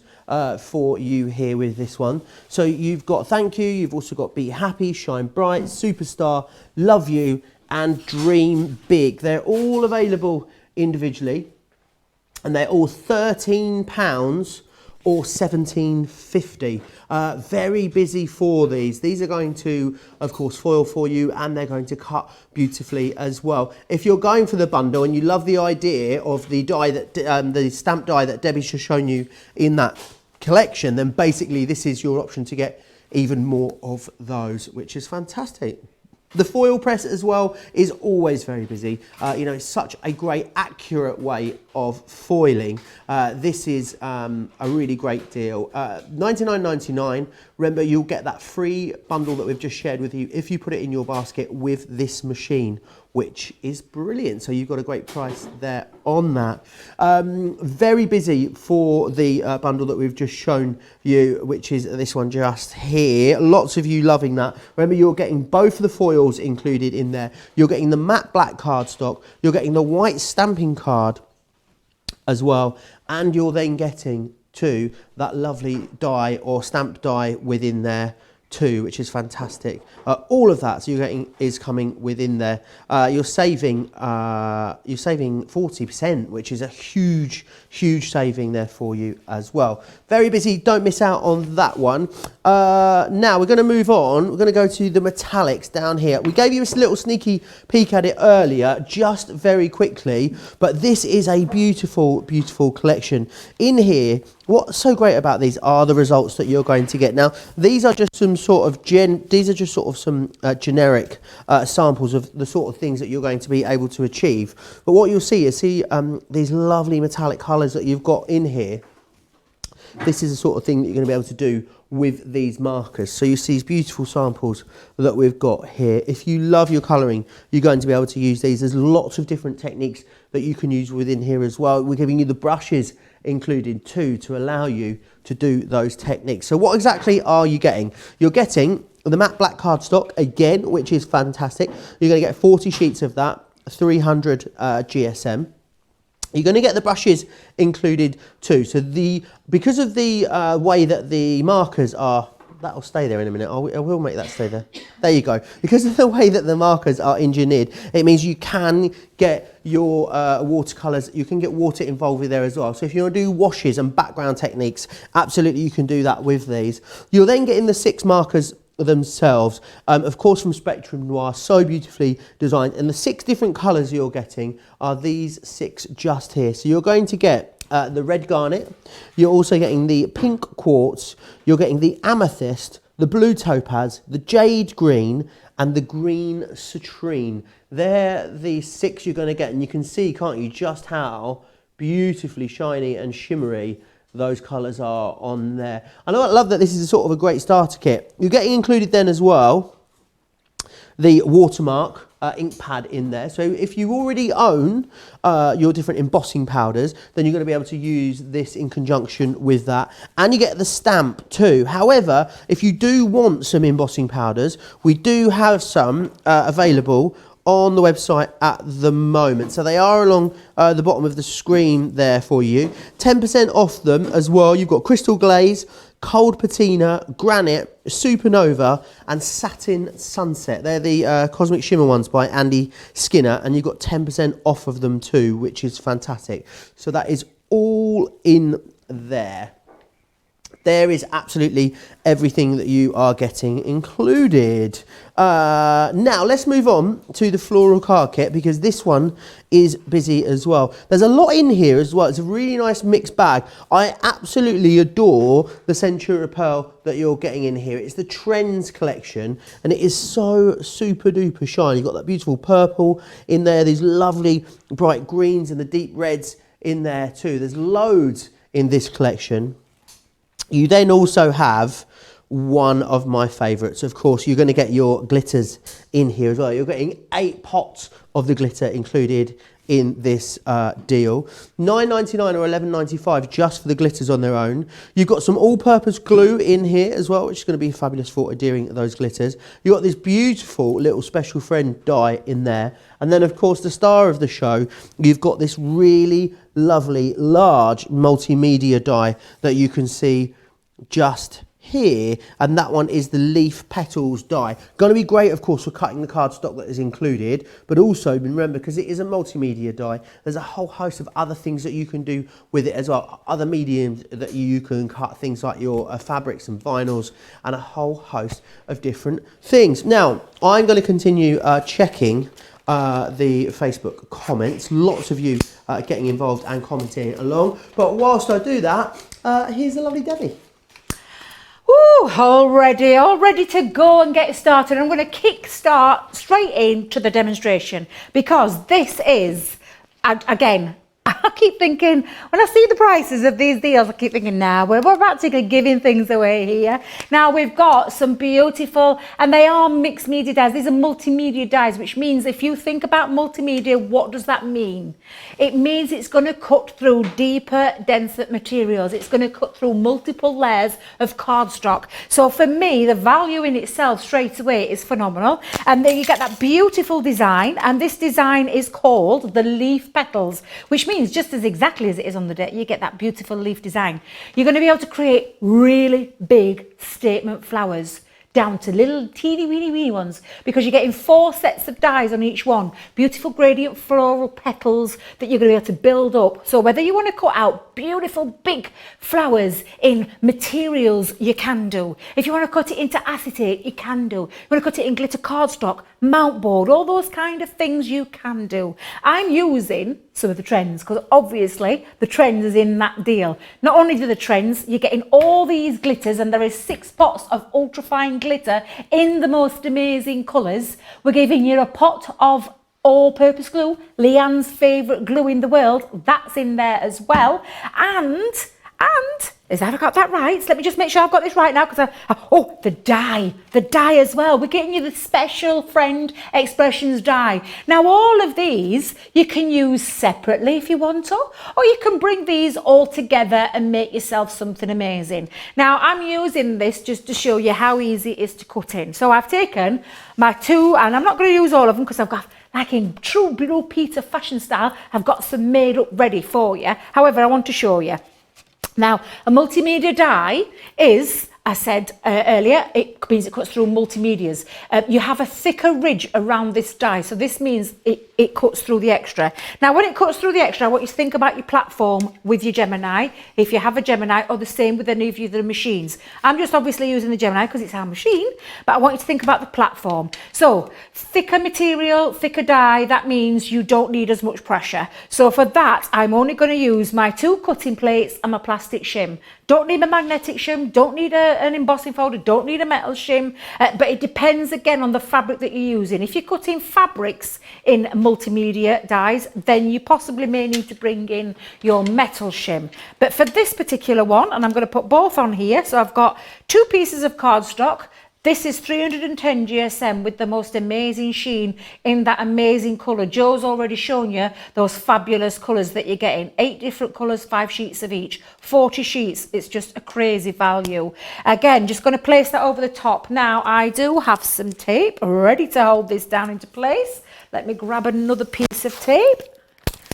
Speaker 1: for you here with this one. So you've got Thank You, you've also got Be Happy, Shine Bright, Superstar, Love You, and Dream Big. They're all available individually, and they're all £13 or $17.50. Very busy for these. These are going to, of course, foil for you, and they're going to cut beautifully as well. If you're going for the bundle and you love the idea of the die that the stamp die that Debbie's just shown you in that collection, then basically this is your option to get even more of those, which is fantastic. The foil press as well is always very busy. You know, it's such a great, accurate way of foiling. This is a really great deal. $99.99. Remember, you'll get that free bundle that we've just shared with you if you put it in your basket with this machine, which is brilliant. So you've got a great price there on that. Very busy for the bundle that we've just shown you, which is this one just here. Lots of you loving that. Remember, you're getting both of the foils included in there. You're getting the matte black cardstock. You're getting the white stamping card as well. And you're then getting too that lovely die or stamp die within there too, which is fantastic. All of that, so you're getting, is coming within there. You're saving 40%, which is a huge saving there for you as well. Very busy. Don't miss out on that one. Now we're going to move on. We're going to go to the metallics down here. We gave you a little sneaky peek at it earlier, just very quickly, but this is a beautiful collection in here. What's so great about these are the results that you're going to get. Now, these are just some sort of some generic samples of the sort of things that you're going to be able to achieve. But what you'll see is these lovely metallic colours that you've got in here. This is the sort of thing that you're going to be able to do with these markers. So you see these beautiful samples that we've got here. If you love your colouring, you're going to be able to use these. There's lots of different techniques that you can use within here as well. We're giving you the brushes included too to allow you to do those techniques. So what exactly are you getting? You're getting the matte black cardstock again, which is fantastic. You're going to get 40 sheets of that, 300 GSM. You're going to get the brushes included too. So because of the way that the markers are that'll stay there in a minute. I will make that stay there. There you go. Because of the way that the markers are engineered, it means you can get your watercolours, you can get water involved with there as well. So if you want to do washes and background techniques, absolutely you can do that with these. You'll then get in the 6 markers themselves, of course from Spectrum Noir, so beautifully designed, and the 6 different colours you're getting are these 6 just here. So you're going to get the red garnet, you're also getting the pink quartz, you're getting the amethyst, the blue topaz, the jade green, and the green citrine. They're the 6 you're going to get, and you can see, can't you, just how beautifully shiny and shimmery those colours are on there. And I love that this is a sort of a great starter kit. You're getting included then as well the watermark ink pad in there. So if you already own your different embossing powders, then you're going to be able to use this in conjunction with that. And you get the stamp too. However, if you do want some embossing powders, we do have some available on the website at the moment. So they are along the bottom of the screen there for you. 10% off them as well. You've got Crystal Glaze, Cold Patina, Granite, Supernova, and Satin Sunset. They're the Cosmic Shimmer ones by Andy Skinner, and you've got 10% off of them too, which is fantastic. So that is all in there. There is absolutely everything that you are getting included. Now, let's move on to the floral card kit, because this one is busy as well. There's a lot in here as well. It's a really nice mixed bag. I absolutely adore the Centura Pearl that you're getting in here. It's the Trends collection, and it is so super duper shiny. You've got that beautiful purple in there, these lovely bright greens and the deep reds in there too. There's loads in this collection. You then also have one of my favourites. Of course, you're going to get your glitters in here as well. You're getting 8 pots of the glitter included in this deal. $9.99 or $11.95 just for the glitters on their own. You've got some all-purpose glue in here as well, which is going to be fabulous for adhering those glitters. You've got this beautiful little special friend die in there. And then, of course, the star of the show, you've got this really lovely, large multimedia die that you can see just here, and that one is the leaf petals die. Going to be great, of course, for cutting the cardstock that is included, but also remember, because it is a multimedia die, there's a whole host of other things that you can do with it as well. Other mediums that you can cut, things like your fabrics and vinyls, and a whole host of different things. Now, I'm going to continue checking the Facebook comments. Lots of you getting involved and commenting along. But whilst I do that, here's the lovely Debbie.
Speaker 2: Woo, all ready to go and get started. I'm going to kick start straight into the demonstration, because this is, again, I keep thinking, when I see the prices of these deals, I keep thinking, nah, we're practically giving things away here. Now, we've got some beautiful, and they are mixed media dyes. These are multimedia dyes, which means if you think about multimedia, what does that mean? It means it's going to cut through deeper, denser materials. It's going to cut through multiple layers of cardstock. So for me, the value in itself straight away is phenomenal. And then you get that beautiful design, and this design is called the leaf petals, which means just as exactly as it is on the deck, you get that beautiful leaf design. You're going to be able to create really big statement flowers down to little teeny weeny ones, because you're getting 4 sets of dies on each one. Beautiful gradient floral petals that you're going to be able to build up. So whether you want to cut out beautiful big flowers in materials, you can do. If you want to cut it into acetate, you can do. You want to cut it in glitter cardstock, mount board, all those kind of things you can do. I'm using some of the Trends, because obviously the Trends is in that deal. Not only do the Trends, you're getting all these glitters, and there is 6 pots of ultrafine glitter in the most amazing colours. We're giving you a pot of all-purpose glue, Leanne's favourite glue in the world. That's in there as well. And have I got that right? So let me just make sure I've got this right now, because oh, the die as well. We're getting you the Special Friend Expressions die. Now, all of these you can use separately if you want to, or you can bring these all together and make yourself something amazing. Now, I'm using this just to show you how easy it is to cut in. So I've taken my 2, and I'm not going to use all of them, because I've got, like in true Blue Peter fashion style, I've got some made up ready for you. However, I want to show you. Now, a multimedia die is I said earlier, it means it cuts through multimedias. You have a thicker ridge around this die, so this means it cuts through the extra. Now, when it cuts through the extra, I want you to think about your platform with your Gemini, if you have a Gemini, or the same with any of your other machines. I'm just obviously using the Gemini because it's our machine, but I want you to think about the platform. So, thicker material, thicker die, that means you don't need as much pressure. So for that, I'm only going to use my 2 cutting plates and my plastic shim. Don't need a magnetic shim, don't need an embossing folder, don't need a metal shim, but it depends again on the fabric that you're using. If you're cutting fabrics in multimedia dies, then you possibly may need to bring in your metal shim. But for this particular one, and I'm going to put both on here, so I've got 2 pieces of cardstock. This is 310 GSM with the most amazing sheen in that amazing colour. Joe's already shown you those fabulous colours that you're getting. 8 different colours, 5 sheets of each. 40 sheets, it's just a crazy value. Again, just going to place that over the top. Now, I do have some tape ready to hold this down into place. Let me grab another piece of tape.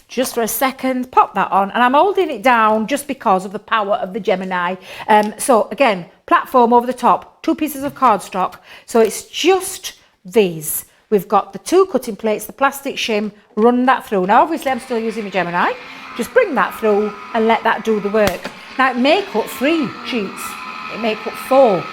Speaker 2: Just for a second, pop that on, and I'm holding it down just because of the power of the Gemini. So again, platform over the top, 2 pieces of cardstock. So it's just these. We've got the 2 cutting plates, the plastic shim, run that through. Now obviously I'm still using my Gemini. Just bring that through and let that do the work. Now it may cut 3 sheets, it may cut 4.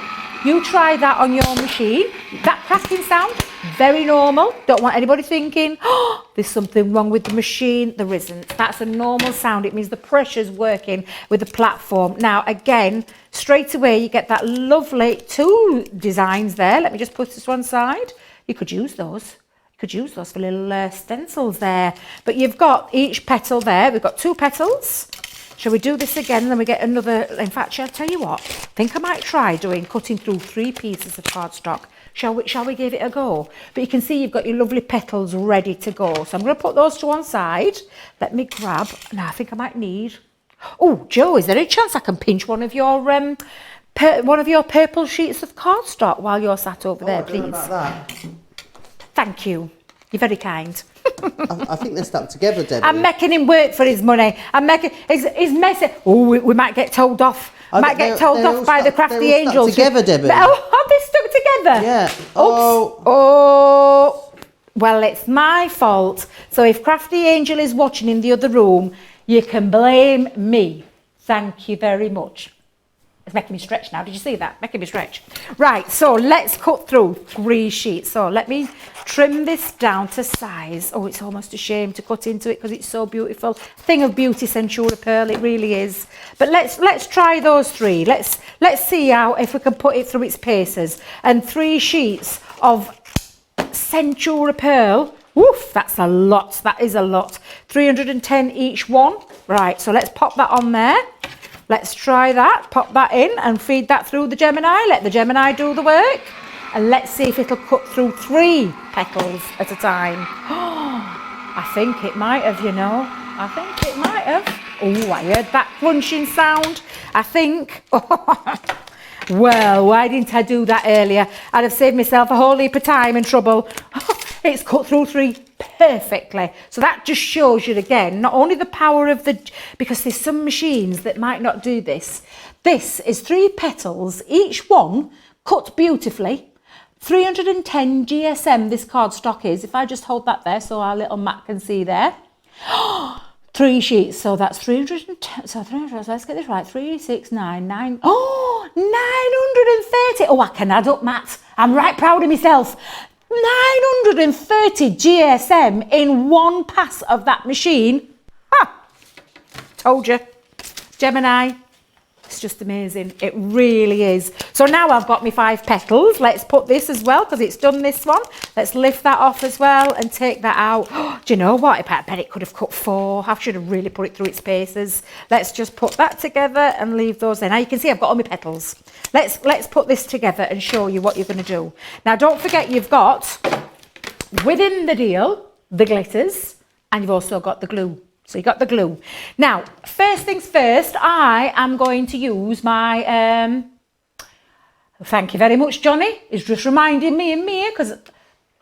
Speaker 2: You try that on your machine. That cracking sound, very normal. Don't want anybody thinking, oh, there's something wrong with the machine. There isn't. That's a normal sound. It means the pressure's working with the platform. Now, again, straight away, you get that lovely 2 designs there. Let me just put this one side. You could use those. You could use those for little stencils there. But you've got each petal there. We've got 2 petals. Shall we do this again? Then we get another. In fact, shall I tell you what? I think I might try cutting through 3 pieces of cardstock. Shall we give it a go? But you can see you've got your lovely petals ready to go. So I'm going to put those to one side. Let me grab. Now I think I might need. Oh, Joe, is there any chance I can pinch one of your purple sheets of cardstock while you're sat over there, please?
Speaker 1: About that.
Speaker 2: Thank you. You're very kind.
Speaker 1: I think they're stuck together, Debbie.
Speaker 2: I'm making him work for his money. I'm making he's messy. Oh, we might get told off. Might get told off by the crafty angels.
Speaker 1: Stuck together, Debbie.
Speaker 2: Oh, are they stuck together?
Speaker 1: Yeah.
Speaker 2: Oops. Oh. Well, it's my fault. So if Crafty Angel is watching in the other room, you can blame me. Thank you very much. It's making me stretch now. Did you see that? Making me stretch. Right, so let's cut through 3 sheets. So let me trim this down to size. Oh, it's almost a shame to cut into it because it's so beautiful. Thing of beauty, Centura Pearl, it really is. But let's try those 3. Let's see if we can put it through its paces. And 3 sheets of Centura Pearl. Woof, that's a lot. That is a lot. 310 each one. Right, so let's pop that on there. Let's try that, pop that in and feed that through the Gemini. Let the Gemini do the work. And let's see if it'll cut through 3 petals at a time. Oh, I think it might have, you know. I think it might have. Oh, I heard that crunching sound. I think. Well, why didn't I do that earlier? I'd have saved myself a whole heap of time and trouble. It's cut through 3 perfectly. So that just shows you again, not only the power of because there's some machines that might not do this. This is 3 petals, each one cut beautifully. 310 GSM this cardstock is. If I just hold that there so our little Matt can see there. 3 sheets, so that's 310, so 300, let's get this right, 3, 6, 9, 9, oh, 930. Oh, I can add up, Matt. I'm right proud of myself. 930 GSM in one pass of that machine. Ha! Told you. Gemini. It's just amazing. It really is. So now I've got my 5 petals. Let's put this as well because it's done this one. Let's lift that off as well and take that out. Oh, do you know what? I bet it could have cut 4. I should have really put it through its paces. Let's just put that together and leave those there. Now you can see I've got all my petals. Let's put this together and show you what you're going to do. Now don't forget you've got within the deal the glitters and you've also got the glue. So you got the glue. Now, first things first, I am going to use my, thank you very much, Johnny. It's just reminding me and Mia, because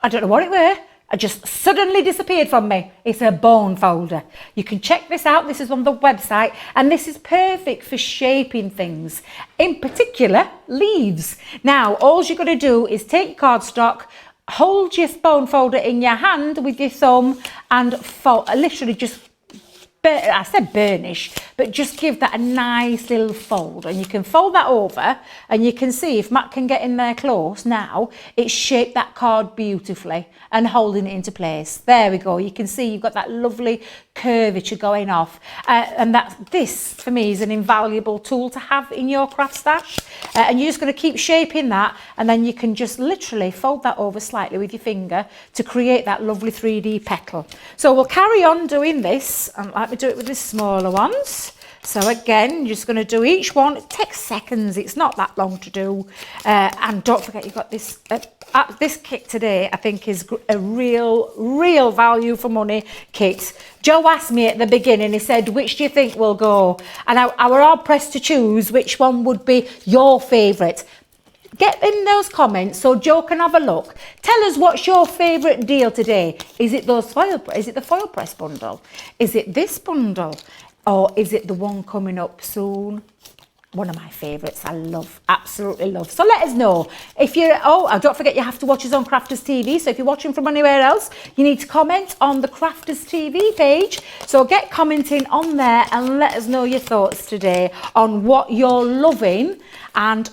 Speaker 2: I don't know what it were. just suddenly disappeared from me. It's a bone folder. You can check this out. This is on the website, and this is perfect for shaping things, in particular leaves. Now, all you're going to do is take your cardstock, hold your bone folder in your hand with your thumb, and literally just, I said burnish, but just give that a nice little fold, and you can fold that over, and you can see, if Matt can get in there close now, it's shaped that card beautifully and holding it into place. There we go. You can see you've got that lovely curvature going off, and this for me is an invaluable tool to have in your craft stash, and you're just going to keep shaping that, and then you can just literally fold that over slightly with your finger to create that lovely 3D petal. So we'll carry on doing this, and let me do it with the smaller ones. So again, you're just going to do each one. It takes seconds. It's not that long to do. And don't forget, you've got this this kit today. I think is a real value for money kit. Joe asked me at the beginning. He said, "Which do you think will go?" And I were all pressed to choose which one would be your favourite. Get in those comments so Joe can have a look. Tell us what's your favourite deal today. Is it the foil press bundle? Is it this bundle? Or is it the one coming up soon? One of my favourites. I love, absolutely love. So let us know. If you're, don't forget you have to watch us on Crafters TV. So if you're watching from anywhere else, you need to comment on the Crafters TV page. So get commenting on there and let us know your thoughts today on what you're loving, and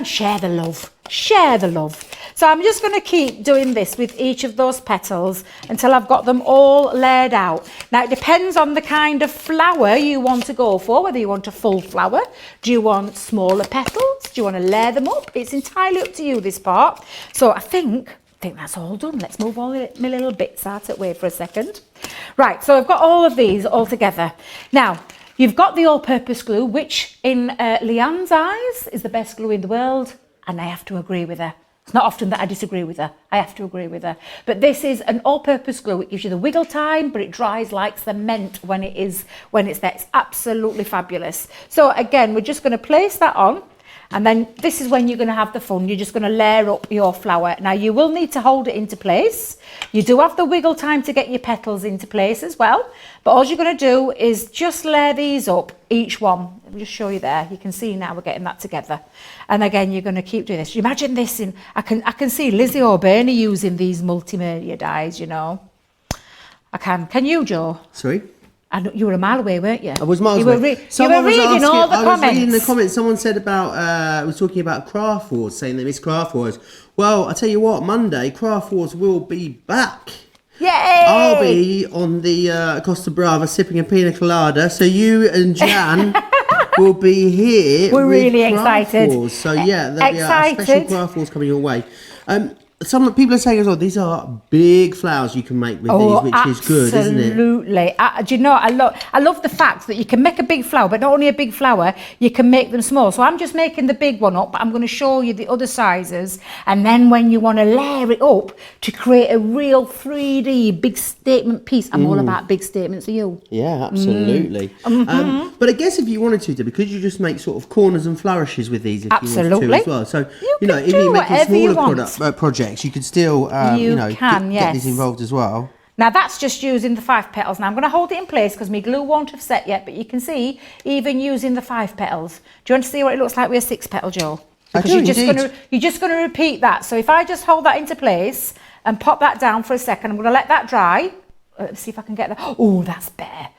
Speaker 2: share the love. Share the love. So I'm just going to keep doing this with each of those petals until I've got them all laid out. Now, it depends on the kind of flower you want to go for, whether you want a full flower, do you want smaller petals, do you want to layer them up? It's entirely up to you, this part. So I think that's all done. Let's move all my little bits out of the way for a second. Right, so I've got all of these all together. Now, you've got the all-purpose glue, which in Leanne's eyes is the best glue in the world, and I have to agree with her. It's not often that I disagree with her. I have to agree with her. But this is an all-purpose glue. It gives you the wiggle time, but it dries like cement when it's there. It's absolutely fabulous. So again, we're just going to place that on. And then this is when you're going to have the fun. You're just going to layer up your flower. Now, you will need to hold it into place. You do have the wiggle time to get your petals into place as well. But all you're going to do is just layer these up, each one. Let me just show you there. You can see now we're getting that together. And again, you're going to keep doing this. Imagine this in, I can see Lizzie O'Byrne using these multimedia dyes, you know. I can. Can you, Joe?
Speaker 1: Sorry?
Speaker 2: You were a mile away, weren't you?
Speaker 1: I was miles
Speaker 2: away.
Speaker 1: You were
Speaker 2: reading all the comments.
Speaker 1: I was reading the comments. Someone said was talking about Craft Wars, saying they miss Craft Wars. Well, I tell you what, Monday, Craft Wars will be back.
Speaker 2: Yay!
Speaker 1: I'll be on the Costa Brava sipping a pina colada, so you and Jan will be here.
Speaker 2: We're really
Speaker 1: Craft
Speaker 2: excited.
Speaker 1: Wars. So yeah, there'll be a special Craft Wars coming your way. Some people are saying as well, these are big flowers you can make with these, which is good, isn't it?
Speaker 2: Absolutely. Do you know, I love the fact that you can make a big flower, but not only a big flower, you can make them small. So I'm just making the big one up, but I'm going to show you the other sizes. And then when you want to layer it up to create a real 3D big statement piece, I'm all about big statements, are you?
Speaker 1: Yeah, absolutely. But I guess if you wanted to, because you just make sort of corners and flourishes with these, if you want to as well. So, you know, if you're making smaller projects, you could still, get these involved as well.
Speaker 2: Now that's just using the 5 petals. Now I'm going to hold it in place because my glue won't have set yet, but you can see even using the 5 petals. Do you want to see what it looks like with a 6 petal, Joe? Because you're just going to repeat that. So if I just hold that into place and pop that down for a second, I'm going to let that dry. Let's see if I can get that. Oh, that's better.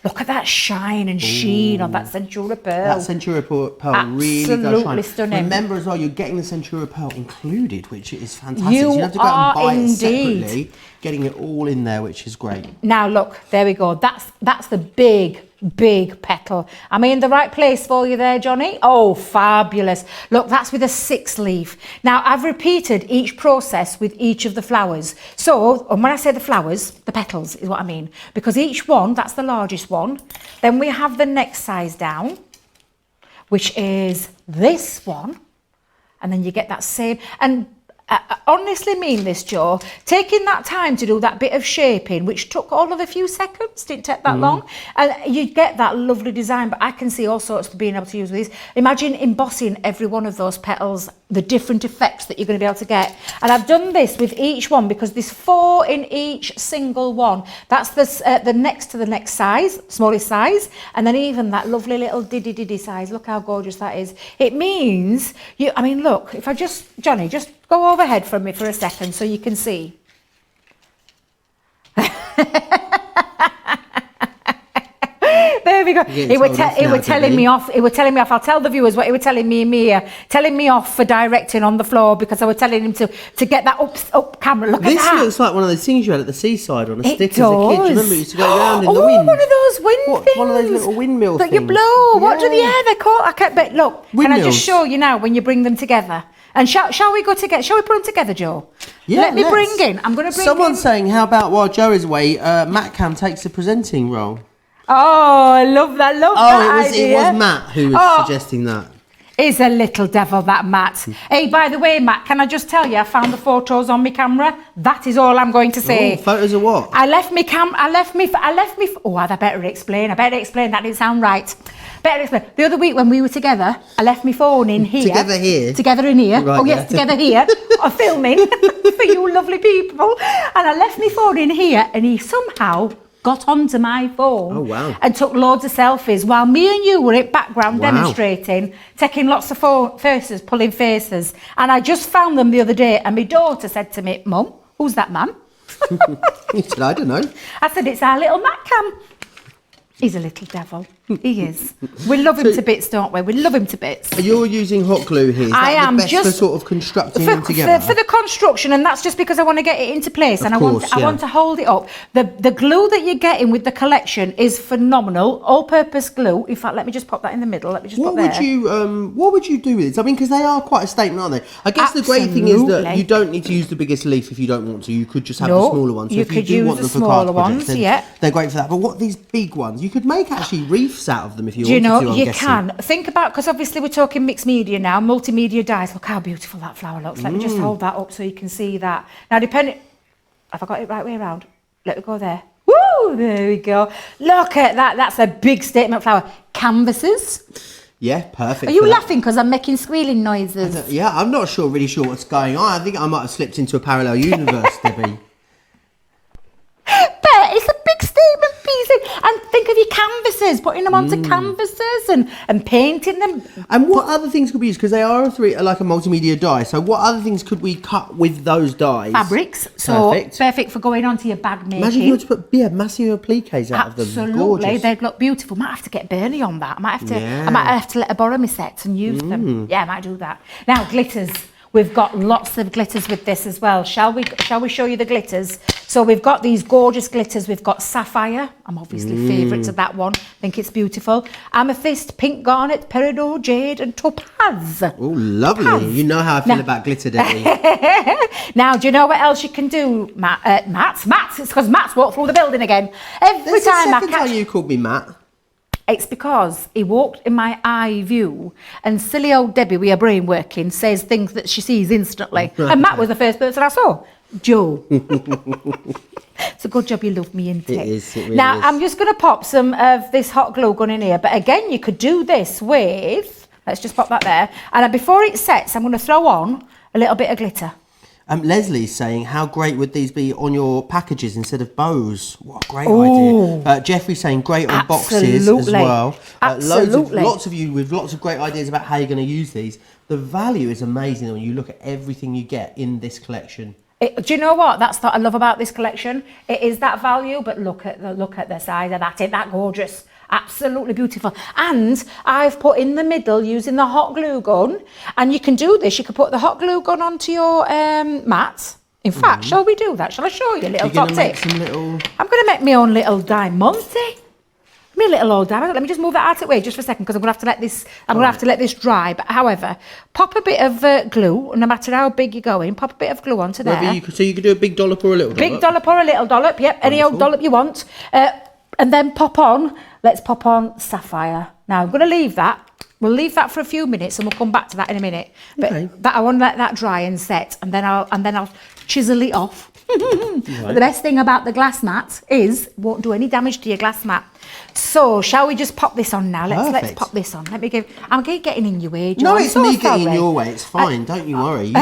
Speaker 2: Look at that shine and sheen on that Centura pearl.
Speaker 1: That Centura pearl really does shine.
Speaker 2: Absolutely stunning.
Speaker 1: Remember as well, you're getting the Centura pearl included, which is fantastic. You don't have to go out and buy it separately, getting it all in there, which is great.
Speaker 2: Now look, there we go. That's the big petal. Am I in the right place for you there, Johnny? Oh, fabulous. Look, that's with a 6 leaf. Now, I've repeated each process with each of the flowers. So, and when I say the flowers, the petals is what I mean. Because each one, that's the largest one. Then we have the next size down, which is this one. And then you get that same... And I honestly mean this, Joe. Taking that time to do that bit of shaping, which took all of a few seconds, didn't take that long, and you get that lovely design. But I can see all sorts of being able to use with these. Imagine embossing every one of those petals the different effects that you're going to be able to get. And I've done this with each one because there's 4 in each single one. That's the next to the next size, smallest size, and then even that lovely little diddy size. Look how gorgeous that is. It means I mean, look, if I Johnny, just go overhead from me for a second so you can see. There we go. It were telling me off. I'll tell the viewers what it were telling me in here. Telling me off for directing on the floor because I was telling him to get that up camera. Look at that.
Speaker 1: This looks like one of those things you had at the seaside on a stick as a kid.
Speaker 2: Does.
Speaker 1: Do you remember it used to go around in the wind?
Speaker 2: One of those wind things.
Speaker 1: One of those little windmill
Speaker 2: that
Speaker 1: things.
Speaker 2: you blow. What do they're called? I can't. But look,
Speaker 1: Windmills.
Speaker 2: Can I just show you now when you bring them together? And shall we go together? Shall we put them together, Joe?
Speaker 1: Yeah,
Speaker 2: Let me bring in. I'm going to bring
Speaker 1: Someone's saying, how about while Joe is away, Matt Cam takes the presenting role?
Speaker 2: Oh, I love that.
Speaker 1: It was Matt who was suggesting that.
Speaker 2: Is a little devil, that Matt. Hey, by the way, Matt, can I just tell you, I found the photos on my camera. That is all I'm going to say.
Speaker 1: Oh, photos of what?
Speaker 2: I left me. Oh, I better explain. That didn't sound right. Better explain. The other week when we were together, I left my phone in here.
Speaker 1: Together here?
Speaker 2: Together in here.
Speaker 1: Right,
Speaker 2: oh, yes, together here. I'm filming for you lovely people. And I left my phone in here, and he somehow got onto my phone.
Speaker 1: Oh, wow.
Speaker 2: And took loads of selfies while me and you were in background demonstrating, taking lots of faces, pulling faces. And I just found them the other day, and my daughter said to me, Mum, who's that man?
Speaker 1: You said, I don't know.
Speaker 2: I said, it's our little Matt Cam. He's a little devil. He is. We love him to bits, don't we? We love him to bits.
Speaker 1: You're using hot glue here. Is that the best for sort of constructing them together?
Speaker 2: For the construction, and that's just because I want to get it into place, and I want to hold it up. The glue that you're getting with the collection is phenomenal. All-purpose glue. In fact, let me just pop that in the middle. Let me just pop there.
Speaker 1: What would you do with it? I mean, because they are quite a statement, aren't they? I guess the great thing is that you don't need to use the biggest leaf if you don't want to. You could just have the smaller ones. So
Speaker 2: you could use the smaller ones. Yeah,
Speaker 1: they're great for that. But what these big ones? You could make actually reefs out of them if you
Speaker 2: wanted
Speaker 1: to.
Speaker 2: You can think about, because obviously we're talking mixed media now, multimedia dyes. Look how beautiful that flower looks. Let me just hold that up so you can see that. Now, depending, have I got it right way around? Let me go there. Woo! There we go. Look at that. That's a big statement flower. Canvases.
Speaker 1: Yeah, perfect.
Speaker 2: Are you laughing because I'm making squealing noises?
Speaker 1: Yeah, I'm not really sure what's going on. I think I might have slipped into a parallel universe, Debbie.
Speaker 2: But it's a big statement piece. And think of your canvases, putting them onto canvases and painting them.
Speaker 1: And what other things could we use? Because they are like a multimedia dye. So what other things could we cut with those dyes?
Speaker 2: Fabrics. So perfect for going onto your bag making.
Speaker 1: Imagine you were to put massive appliques out of them.
Speaker 2: Absolutely, they'd look beautiful. Might have to get Bernie on that. I might have to let her borrow my sets and use them. Yeah, I might do that. Now, glitters. We've got lots of glitters with this as well. Shall we show you the glitters? So we've got these gorgeous glitters. We've got sapphire. I'm obviously favourite to that one. I think it's beautiful. Amethyst, pink garnet, peridot, jade and topaz.
Speaker 1: Oh, lovely. Topaz. You know how I feel about glitter, don't you?
Speaker 2: Now, do you know what else you can do, Matt? Matt's. It's because Matt's walked through the building again. Every time I catch...
Speaker 1: you called me Matt.
Speaker 2: It's because he walked in my eye view, and silly old Debbie, with her brain working, says things that she sees instantly. And Matt was the first person I saw. Joe. It's a good job you love me, isn't it?
Speaker 1: It is. It really
Speaker 2: now,
Speaker 1: is.
Speaker 2: I'm just going to pop some of this hot glue gun in here. But again, you could do this with... Let's just pop that there. And before it sets, I'm going to throw on a little bit of glitter.
Speaker 1: Leslie's saying, how great would these be on your packages instead of bows? What a great idea. Jeffrey's saying, great on boxes as well. Lots of you with lots of great ideas about how you're going to use these. The value is amazing when you look at everything you get in this collection.
Speaker 2: Do you know what? That's what I love about this collection. It is that value, but look at the size of that. Isn't that gorgeous? Absolutely beautiful. And I've put in the middle using the hot glue gun, and you can do this. You can put the hot glue gun onto your mat. In fact, shall we do that? Shall I show you a little top tip? I'm going to make my own little diamante. My little old diamond. Let me just move that out of the way just for a second, because I'm going to have to let this. I'm going to have to let this dry. But however, pop a bit of glue, no matter how big you're going. Pop a bit of glue onto there.
Speaker 1: So you could do a big dollop or a little dollop.
Speaker 2: Big dollop or a little dollop. Yep, any old dollop you want. And then pop on. Let's pop on sapphire. Now I'm going to leave that. We'll leave that for a few minutes, and we'll come back to that in a minute. But I want to let that dry and set, and then I'll chisel it off. But the best thing about the glass mat is it won't do any damage to your glass mat. So shall we just pop this on now? Let's pop this on. I'm getting in your way, John.
Speaker 1: No, it's me getting in your way. It's fine. Don't you worry.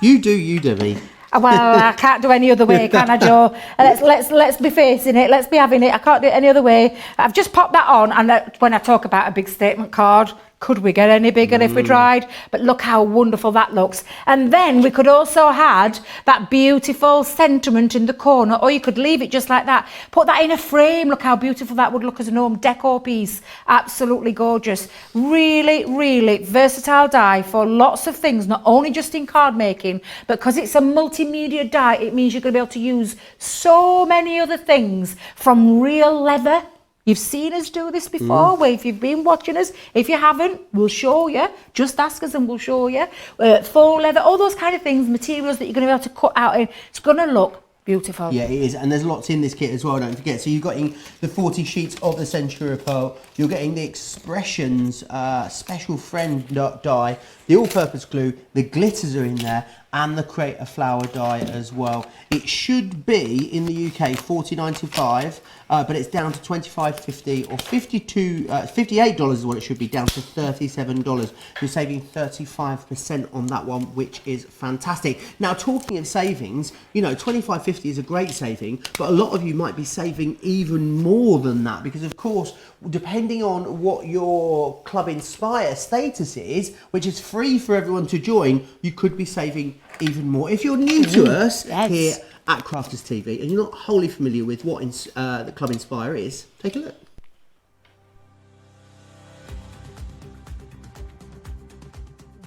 Speaker 1: You do you, Debbie.
Speaker 2: Well, I can't do any other way, can I, Joe? Let's be facing it. Let's be having it. I can't do it any other way. I've just popped that on, and when I talk about a big statement card, could we get any bigger if we tried? But look how wonderful that looks. And then we could also add that beautiful sentiment in the corner, or you could leave it just like that. Put that in a frame. Look how beautiful that would look as an home decor piece. Absolutely gorgeous. Really, really versatile die for lots of things, not only just in card making, but because it's a multimedia die, it means you're going to be able to use so many other things, from real leather. You've seen us do this before, where if you've been watching us, if you haven't, we'll show you. Just ask us and we'll show you. Faux leather, all those kind of things, materials that you're going to be able to cut out in. It's going to look beautiful.
Speaker 1: Yeah, it is. And there's lots in this kit as well, don't forget. So you've got the 40 sheets of the Century of Pearl. You're getting the Expressions Special Friend die, the all-purpose glue, the glitters are in there, and the Creative Flower die as well. It should be in the UK $40.95, but it's down to $25.50 or $58 is what it should be, down to $37. You're saving 35% on that one, which is fantastic. Now, talking of savings, you know, $25.50 is a great saving, but a lot of you might be saving even more than that, because of course, depending on what your Club Inspire status is, which is free for everyone to join, you could be saving even more. If you're new to us here at Crafters TV and you're not wholly familiar with what the Club Inspire is, take a look.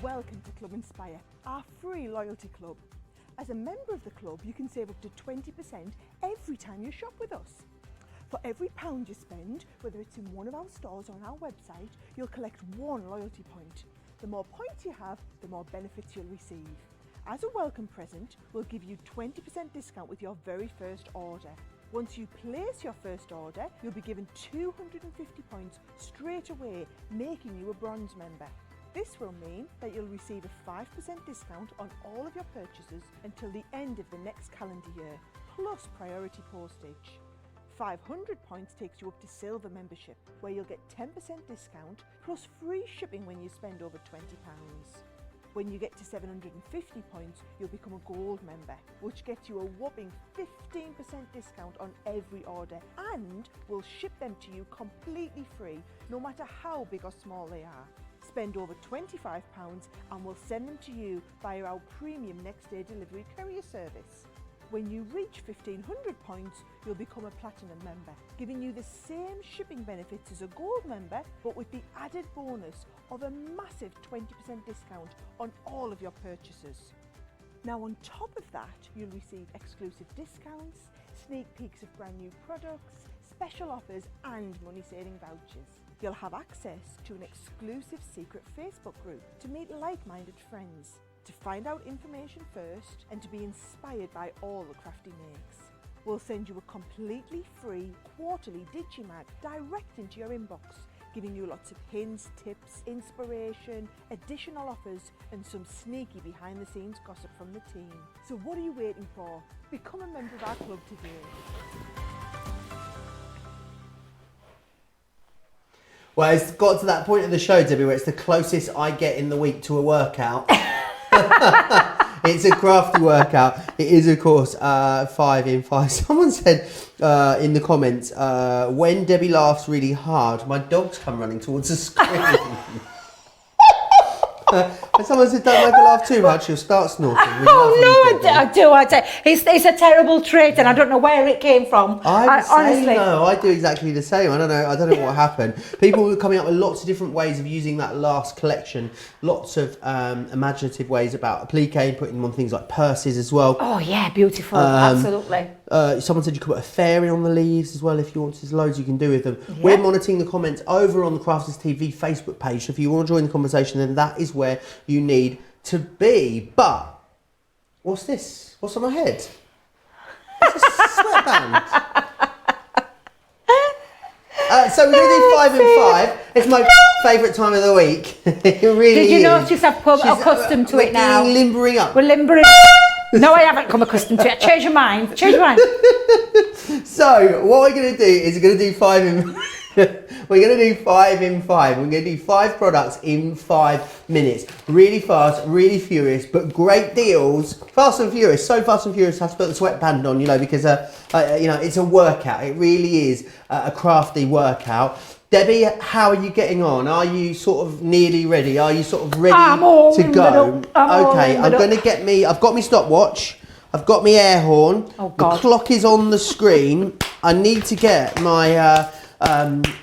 Speaker 3: Welcome to Club Inspire, our free loyalty club. As a member of the club, you can save up to 20% every time you shop with us. For every £1 you spend, whether it's in one of our stores or on our website, you'll collect one loyalty point. The more points you have, the more benefits you'll receive. As a welcome present, we'll give you 20% discount with your very first order. Once you place your first order, you'll be given 250 points straight away, making you a bronze member. This will mean that you'll receive a 5% discount on all of your purchases until the end of the next calendar year, plus priority postage. 500 points takes you up to silver membership, where you'll get 10% discount plus free shipping when you spend over £20. When you get to 750 points, you'll become a gold member, which gets you a whopping 15% discount on every order, and we'll ship them to you completely free, no matter how big or small they are. Spend over £25 and we'll send them to you via our premium next day delivery courier service. When you reach 1500 points, you'll become a platinum member, giving you the same shipping benefits as a gold member, but with the added bonus of a massive 20% discount on all of your purchases. Now, on top of that, you'll receive exclusive discounts, sneak peeks of brand new products, special offers and money-saving vouchers. You'll have access to an exclusive secret Facebook group to meet like-minded friends, to find out information first and to be inspired by all the Crafty makes. We'll send you a completely free quarterly Digimag direct into your inbox, giving you lots of hints, tips, inspiration, additional offers and some sneaky behind the scenes gossip from the team. So what are you waiting for? Become a member of our club today.
Speaker 1: Well, it's got to that point of the show, Debbie, where it's the closest I get in the week to a workout. It's a crafty workout. It is, of course, 5 in 5. Someone said in the comments, when Debbie laughs really hard, my dogs come running towards the screen. And someone said, don't make her laugh too much, she'll start snorting.
Speaker 2: I do. It's a terrible trait and I don't know where it came from.
Speaker 1: Honestly, no, I do exactly the same. I don't know what happened. People were coming up with lots of different ways of using that last collection. Lots of imaginative ways about applique, putting them on things like purses as well.
Speaker 2: Oh yeah, beautiful, absolutely.
Speaker 1: Someone said you could put a fairy on the leaves as well if you want. There's loads you can do with them. Yeah. We're monitoring the comments over on the Crafters TV Facebook page. So if you want to join the conversation, then that is where you need to be. But what's this? What's on my head? It's a sweatband. So we're going to do 5 and 5. It's my favourite time of the week. It really is.
Speaker 2: Did you notice I've become accustomed to it now?
Speaker 1: We're limbering up.
Speaker 2: We're limbering. No, I haven't come accustomed to it. Change your mind. Change your mind.
Speaker 1: So what we're going to do is we're going to do 5 in... We're going to do 5 in 5. We're going to do 5 products in 5 minutes. Really fast, really furious, but great deals. Fast and furious. So fast and furious. I have to put the sweatband on, because it's a workout. It really is a crafty workout. Debbie, how are you getting on? Are you sort of nearly ready? Are you sort of ready to go? Okay, I've got my stopwatch. I've got my air horn.
Speaker 2: Oh, God.
Speaker 1: The clock is on the screen. I need to get my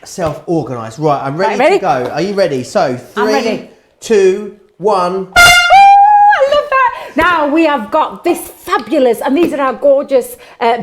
Speaker 1: self-organised. Right, I'm ready to go. Are you ready? So 3, 2, 1.
Speaker 2: I love that. Now we have got this fabulous, and these are our gorgeous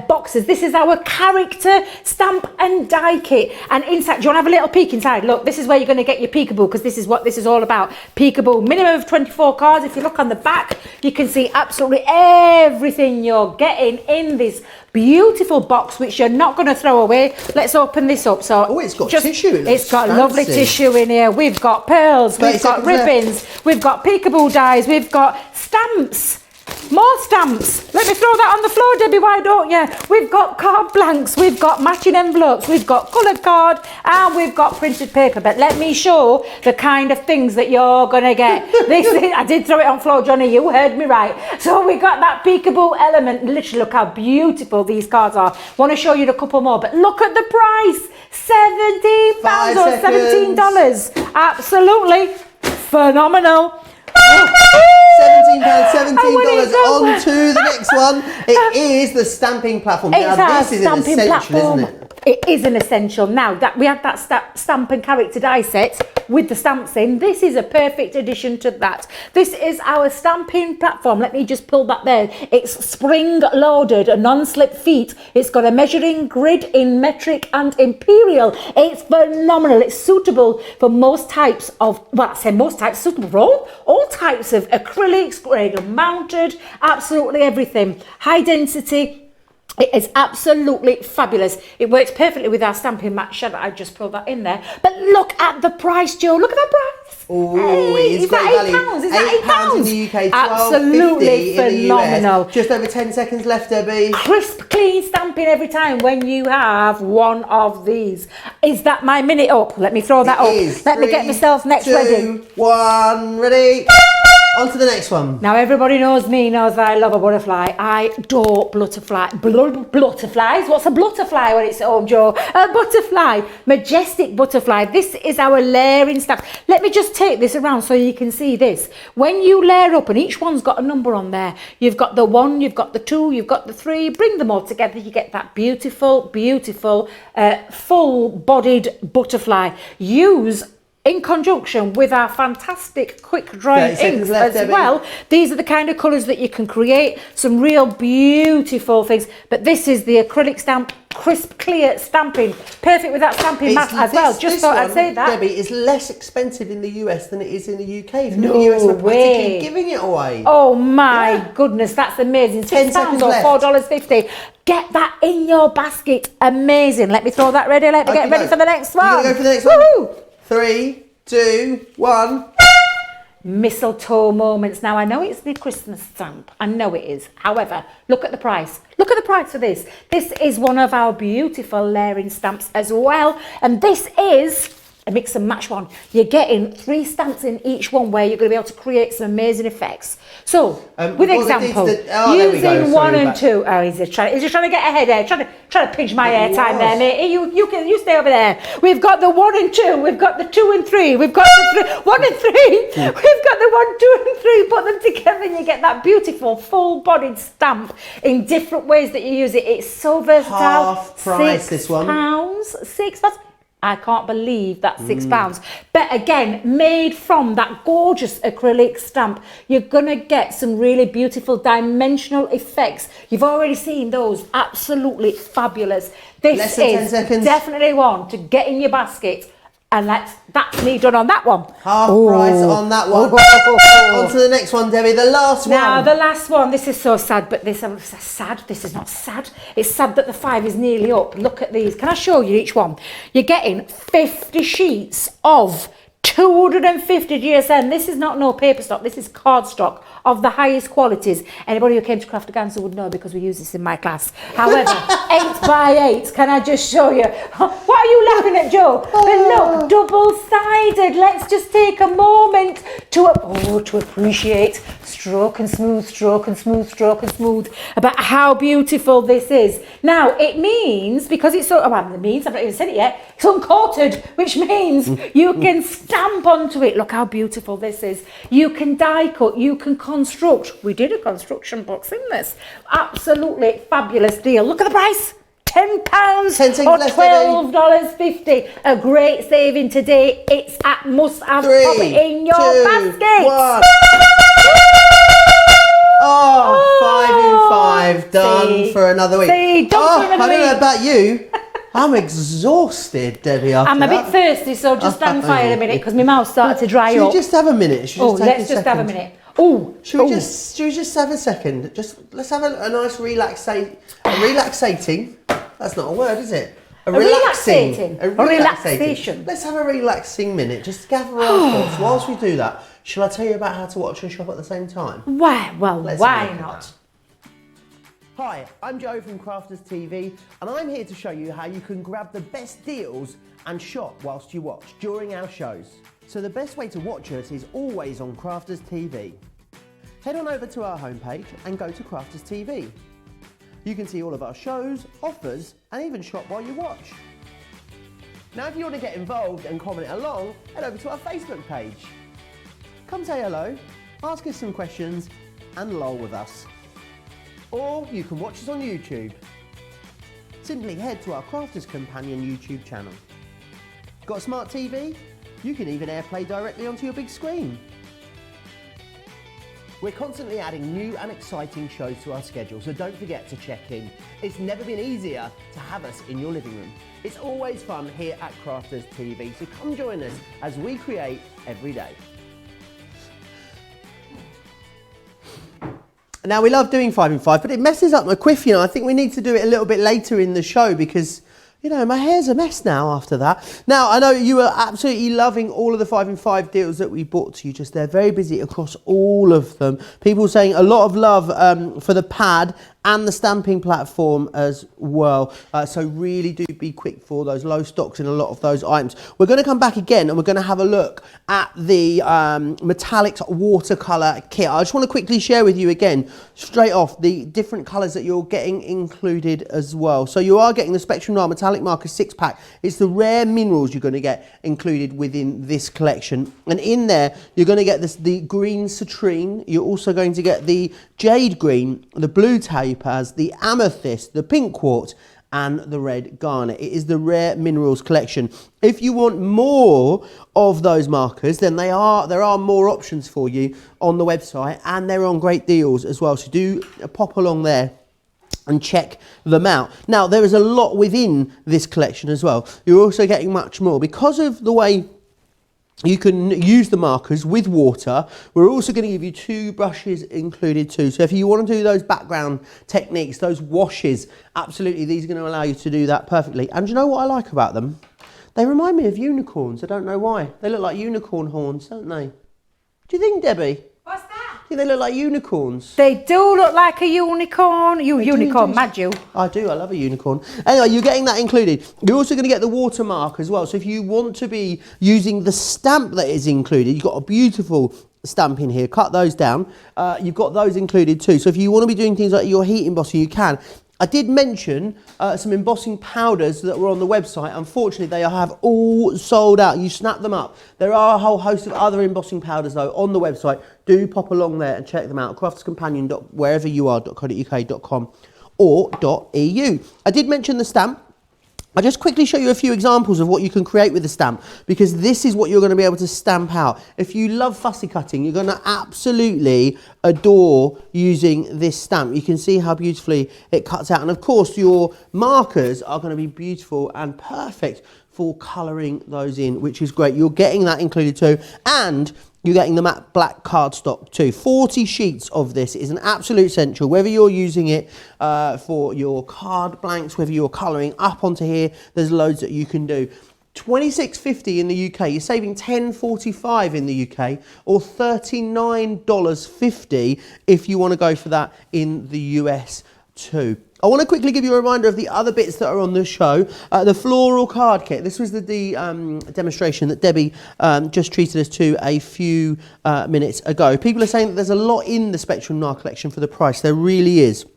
Speaker 2: boxes. This is our character stamp and die kit. And inside, do you want to have a little peek inside? Look, this is where you're going to get your peekaboo, because this is what this is all about. Peekaboo, minimum of 24 cards. If you look on the back, you can see absolutely everything you're getting in this beautiful box, which you're not going to throw away. Let's open this up. So
Speaker 1: it's got tissue.
Speaker 2: It's got lovely tissue in here. We've got pearls, we've got ribbons, we've got peekaboo dies, we've got stamps. More stamps. Let me throw that on the floor, Debbie, why don't you? We've got card blanks, we've got matching envelopes, we've got coloured card, and we've got printed paper. But let me show the kind of things that you're going to get. I did throw it on floor, Johnny, you heard me right. So we got that peekaboo element. Literally, look how beautiful these cards are. Want to show you a couple more, but look at the price. £17 or $17. Absolutely phenomenal.
Speaker 1: £17 on to the next one. It is the stamping platform. Now, this is an essential, isn't it?
Speaker 2: It is an essential. Now that we have that stamp and character die set with the stamps in, this is a perfect addition to that. This is our stamping platform. Let me just pull that there. It's spring loaded, non-slip feet. It's got a measuring grid in metric and imperial. It's phenomenal. It's suitable for most types of, well, I say most types, suitable for all types of acrylics, graded, mounted, absolutely everything. High density. It is absolutely fabulous. It works perfectly with our stamping mat shed. I just pulled that in there. But look at the price, Joe. Look at that price.
Speaker 1: Oh, it is great value.
Speaker 2: Is that £8?
Speaker 1: In the UK,
Speaker 2: absolutely phenomenal.
Speaker 1: Just over 10 seconds left, Debbie.
Speaker 2: Crisp, clean stamping every time when you have one of these. Is that my minute up? Let me throw that up. Let me get myself next ready.
Speaker 1: 3, 2, 1, ready. On to the next one.
Speaker 2: Now everybody knows that I love a butterfly. I adore butterflies. What's a butterfly when it's at home, Joe? A butterfly. Majestic butterfly. This is our layering stamp. Let me just take this around so you can see this. When you layer up, and each one's got a number on there. You've got the 1, you've got the 2, you've got the 3. Bring them all together. You get that beautiful, beautiful, full-bodied butterfly. Use in conjunction with our fantastic quick drying inks as well. These are the kind of colours that you can create some real beautiful things. But this is the acrylic stamp, crisp, clear stamping. Perfect with that stamping mat as well. Just thought I'd say that.
Speaker 1: Debbie, is less expensive in the US than it is in the UK. If no the US are practically giving it away.
Speaker 2: Oh my goodness, that's amazing. £10 or $4.50. Get that in your basket. Amazing. Let me throw that ready. Let me get ready for the next one.
Speaker 1: You're going to go for the next one? 3, 2, 1.
Speaker 2: Mistletoe moments. Now I know it's the Christmas stamp. I know it is. However, look at the price. Look at the price for this. This is one of our beautiful layering stamps as well. And this is a mix and match one. You're getting 3 stamps in each one where you're going to be able to create some amazing effects. So, with example, using 1 and 2. Oh, he's just trying to get ahead there. Trying to pinch my air time there, mate. You stay over there. We've got the 1 and 2. We've got the 2 and 3. We've got the 1 and 3. We've got the 1, 2 and 3. Put them together and you get that beautiful full-bodied stamp in different ways that you use it. It's so versatile.
Speaker 1: Half price this one.
Speaker 2: £6. I can't believe that's £6. But again, made from that gorgeous acrylic stamp, you're going to get some really beautiful dimensional effects. You've already seen those. Absolutely fabulous. This is definitely one to get in your basket. And that's me done on that one.
Speaker 1: Half price on that one. On to the next one, Debbie, the last one.
Speaker 2: Now, the last one, this is so sad, but this is sad. This is not sad. It's sad that the 5 is nearly up. Look at these. Can I show you each one? You're getting 50 sheets of 250 GSM. This is not no paper stock, this is cardstock of the highest qualities. Anybody who came to Craft Ganser would know because we use this in my class. However, 8x8, can I just show you? What are you laughing at, Joe? But look, double-sided. Let's just take a moment to appreciate stroke and smooth, stroke and smooth, stroke and smooth, about how beautiful this is. Now, it means, because it's so, well, it means, I've not even said it yet, it's uncoated, which means you can stamp onto it. Look how beautiful this is. You can die cut, you can construct. We did a construction box in this. Absolutely fabulous deal. Look at the price. £10 or $12.50. A great saving today. It's at must have. Pop it in your basket.
Speaker 1: 1. Oh, 5 in 5. Done for another week.
Speaker 2: I don't
Speaker 1: know about you. I'm exhausted, Debbie.
Speaker 2: I'm a bit thirsty, so just stand fire a minute because my mouth started to dry up.
Speaker 1: Should we just have a minute?
Speaker 2: Let's just have a minute. Oh,
Speaker 1: should we just have a second? Let's have a nice relaxating. That's not a word, is it?
Speaker 2: A relaxation.
Speaker 1: Let's have a relaxing minute. Just gather our thoughts. Whilst we do that, shall I tell you about how to watch and shop at the same time?
Speaker 2: Why? Well, why not?
Speaker 1: Hi, I'm Joe from Crafters TV, and I'm here to show you how you can grab the best deals and shop whilst you watch during our shows. So the best way to watch us is always on Crafters TV. Head on over to our homepage and go to Crafters TV. You can see all of our shows, offers, and even shop while you watch. Now if you want to get involved and comment along, head over to our Facebook page. Come say hello, ask us some questions, and lol with us. Or you can watch us on YouTube. Simply head to our Crafters Companion YouTube channel. Got a smart TV? You can even AirPlay directly onto your big screen. We're constantly adding new and exciting shows to our schedule, so don't forget to check in. It's never been easier to have us in your living room. It's always fun here at Crafters TV, so come join us as we create every day. Now, we love doing 5 in 5, but it messes up my quiff, you know. I think we need to do it a little bit later in the show because, you know, my hair's a mess now after that. Now, I know you were absolutely loving all of the 5 in 5 deals that we brought to you just there. Very busy across all of them. People saying a lot of love for the pad and the stamping platform as well. So really do be quick for those low stocks in a lot of those items. We're going to come back again and we're going to have a look at the metallics watercolour kit. I just want to quickly share with you again, straight off, the different colours that you're getting included as well. So you are getting the Spectrum Noir Metallic Marker 6-pack. It's the rare minerals you're going to get included within this collection. And in there, you're going to get the green citrine. You're also going to get the jade green, the blue topaz, the amethyst, the pink quartz, and the red garnet. It is the rare minerals collection. If you want more of those markers, then there are more options for you on the website, and they're on great deals as well. So do pop along there and check them out. Now, there is a lot within this collection as well. You're also getting much more because of the way you can use the markers with water. We're also going to give you 2 brushes included too. So if you want to do those background techniques, those washes, absolutely, these are going to allow you to do that perfectly. And you know what I like about them? They remind me of unicorns. I don't know why. They look like unicorn horns, don't they? Do you think, Debbie?
Speaker 2: What's that?
Speaker 1: They look like unicorns.
Speaker 2: They do look like a unicorn. Unicorn, mad you.
Speaker 1: I do, I love a unicorn. Anyway, you're getting that included. You're also going to get the watermark as well. So if you want to be using the stamp that is included, you've got a beautiful stamp in here. Cut those down. You've got those included too. So if you want to be doing things like your heat embossing, you can. I did mention some embossing powders that were on the website. Unfortunately, they have all sold out. You snap them up. There are a whole host of other embossing powders, though, on the website. Do pop along there and check them out. Crafterscompanion, wherever you are, .co.uk.com or .eu. I did mention the stamp. I'll just quickly show you a few examples of what you can create with the stamp, because this is what you're going to be able to stamp out. If you love fussy cutting, you're going to absolutely adore using this stamp. You can see how beautifully it cuts out. And of course, your markers are going to be beautiful and perfect for colouring those in, which is great. You're getting that included too. And you're getting the matte black cardstock too. 40 sheets of this is an absolute essential, whether you're using it for your card blanks, whether you're colouring up onto here, there's loads that you can do. $26.50 in the UK. You're saving $10.45 in the UK, or $39.50 if you want to go for that in the US too. I want to quickly give you a reminder of the other bits that are on the show. The Floral card kit. This was the demonstration that Debbie just treated us to a few minutes ago. People are saying that there's a lot in the Spectrum Noir collection for the price. There really is.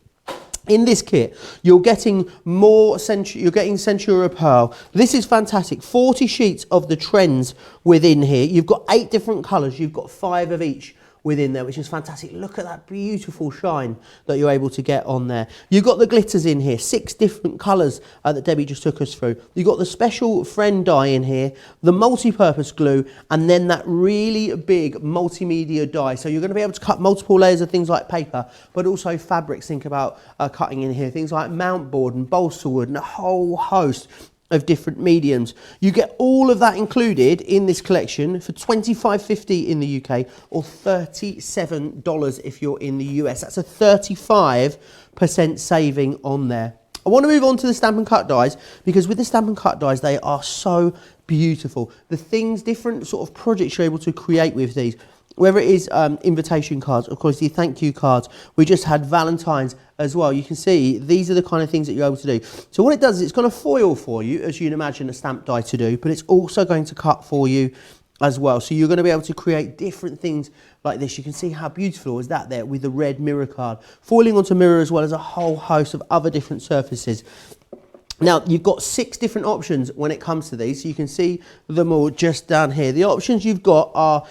Speaker 1: In this kit, you're getting Centura Pearl. This is fantastic. 40 sheets of the trends within here. You've got 8 different colours. You've got 5 of each within there, which is fantastic. Look at that beautiful shine that you're able to get on there. You've got the glitters in here, 6 different colours that Debbie just took us through. You've got the special friend die in here, the multi-purpose glue, and then that really big multimedia die. So you're going to be able to cut multiple layers of things like paper, but also fabrics. Think about cutting in here, things like mount board and balsa wood and a whole host of different mediums. You get all of that included in this collection for $25.50 in the UK, or $37 if you're in the US. That's a 35% saving on there. I want to move on to the Stampin' Cut dies, because with the Stampin' Cut dies, they are so beautiful. The things, different sort of projects you're able to create with these, whether it is invitation cards, of course, the thank you cards. We just had Valentine's as well. You can see these are the kind of things that you're able to do. So what it does is it's going to foil for you, as you'd imagine a stamp die to do, but it's also going to cut for you as well. So you're going to be able to create different things like this. You can see how beautiful is that there with the red mirror card. Foiling onto mirror, as well as a whole host of other different surfaces. Now, you've got 6 different options when it comes to these. So you can see them all just down here. The options you've got are,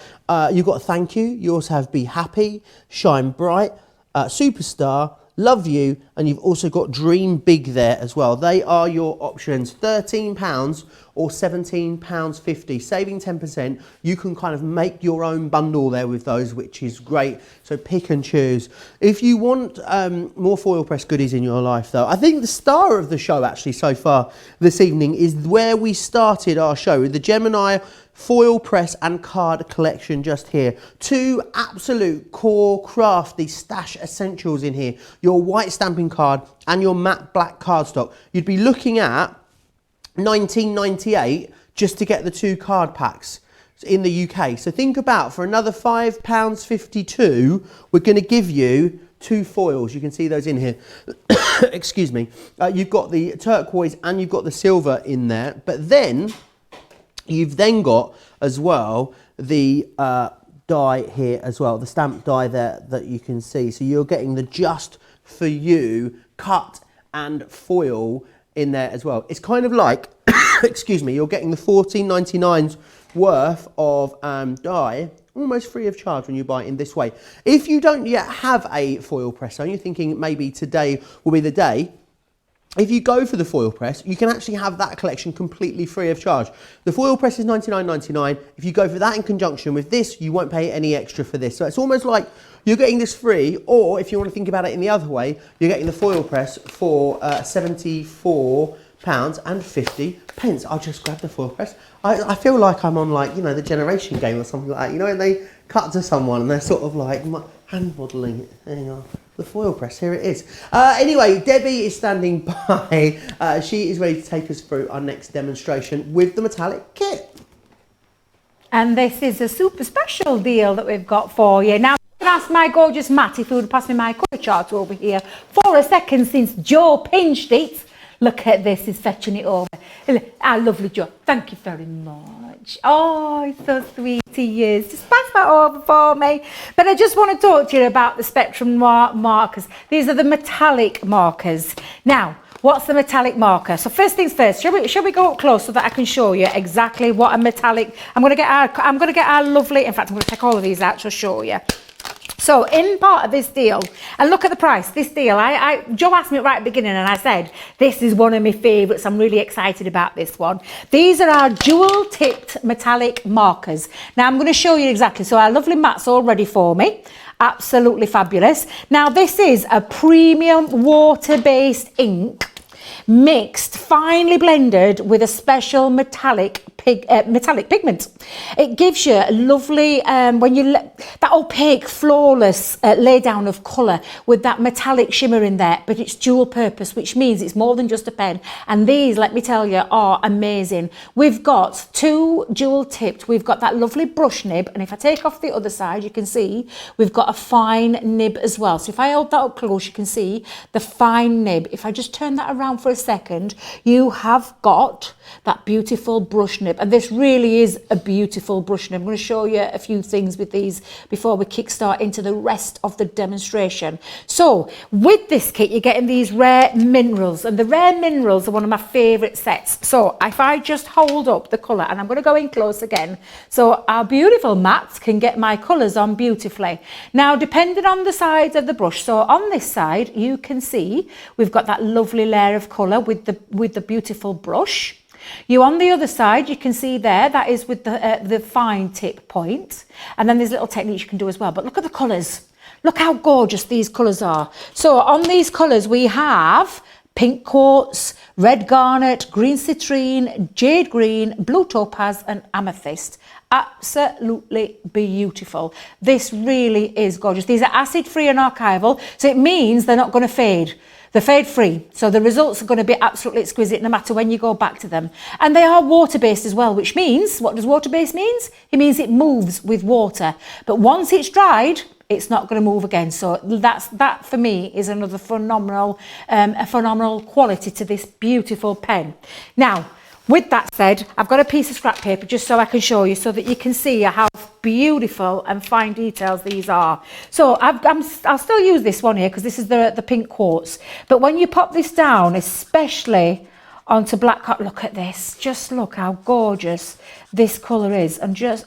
Speaker 1: you've got thank you. You also have be happy, shine bright, superstar, love you, and you've also got dream big there as well. They are your options. £13 or £17.50, saving 10%. You can kind of make your own bundle there with those, which is great. So pick and choose. If you want more foil press goodies in your life though, I think the star of the show actually so far this evening is where we started our show, with the Gemini foil press and card collection just here. 2 absolute core crafty stash essentials in here. Your white stamping card and your matte black cardstock. You'd be looking at $19.98 just to get the 2 card packs in the UK. So think about, for another £5.52, we're going to give you 2 foils. You can see those in here. Excuse me. You've got the turquoise and you've got the silver in there, but then you've then got as well the die here as well, the stamp die there that you can see. So you're getting the just for you cut and foil in there as well. It's kind of like, excuse me, you're getting the $14.99's worth of die almost free of charge when you buy it in this way. If you don't yet have a foil press, and you're thinking maybe today will be the day, if you go for the foil press, you can actually have that collection completely free of charge. The foil press is $99.99. If you go for that in conjunction with this, you won't pay any extra for this. So it's almost like you're getting this free, or if you want to think about it in the other way, you're getting the foil press for £74.50. I'll just grab the foil press. I feel like I'm on, like, you know, the generation game or something like that. You know, when they cut to someone and they're sort of like hand modelling it. There you are. The foil press, here it is. Anyway, Debbie is standing by. She is ready to take us through our next demonstration with the metallic kit.
Speaker 2: And this is a super special deal that we've got for you. Now, I'm going to ask my gorgeous Matt if he would pass me my colour chart over here for a second, since Joe pinched it. Look at this, he's fetching it over. Our lovely Joe, thank you very much. Oh, it's so sweet he is. Just pass that over for me. But I just want to talk to you about the Spectrum Noir markers. These are the metallic markers. Now, what's the metallic marker? So first things first, shall we go up close so that I can show you exactly what a metallic... I'm going to get our lovely... In fact, I'm going to take all of these out to show you. So in part of this deal, and look at the price, this deal, Joe asked me right at the beginning and I said, this is one of my favourites, I'm really excited about this one. These are our dual tipped metallic markers. Now I'm going to show you exactly, so our lovely Matt's all ready for me. Absolutely fabulous. Now this is a premium water-based ink. mixed, finely blended with a special metallic pigment. It gives you a lovely, that opaque, flawless lay down of colour with that metallic shimmer in there, but it's dual purpose, which means it's more than just a pen. And these, let me tell you, are amazing. We've got 2 dual tipped, we've got that lovely brush nib, and if I take off the other side, you can see we've got a fine nib as well. So if I hold that up close, you can see the fine nib. If I just turn that around for a second, you have got that beautiful brush nib, and this really is a beautiful brush nib. I'm going to show you a few things with these before we kickstart into the rest of the demonstration. So with this kit, you're getting these rare minerals, and the rare minerals are one of my favourite sets. So if I just hold up the colour, and I'm going to go in close again, so our beautiful mats can get my colours on beautifully. Now, depending on the size of the brush, so on this side, you can see we've got that lovely layer of colour with the beautiful brush. You on the other side, you can see there, that is with the fine tip point. And then there's little techniques you can do as well. But look at the colours. Look how gorgeous these colours are. So on these colours, we have pink quartz, red garnet, green citrine, jade green, blue topaz and amethyst. Absolutely beautiful. This really is gorgeous. These are acid free and archival, so it means they're not going to fade. They're fade free, so the results are going to be absolutely exquisite no matter when you go back to them. And they are water based as well, which means, what does water based means? It means it moves with water, but once it's dried, it's not going to move again. So that for me is another phenomenal quality to this beautiful pen. Now, with that said, I've got a piece of scrap paper just so I can show you, so that you can see how beautiful and fine details these are. So I'll still use this one here because this is the pink quartz. But when you pop this down, especially onto black cotton, look at this. Just look how gorgeous this colour is, and just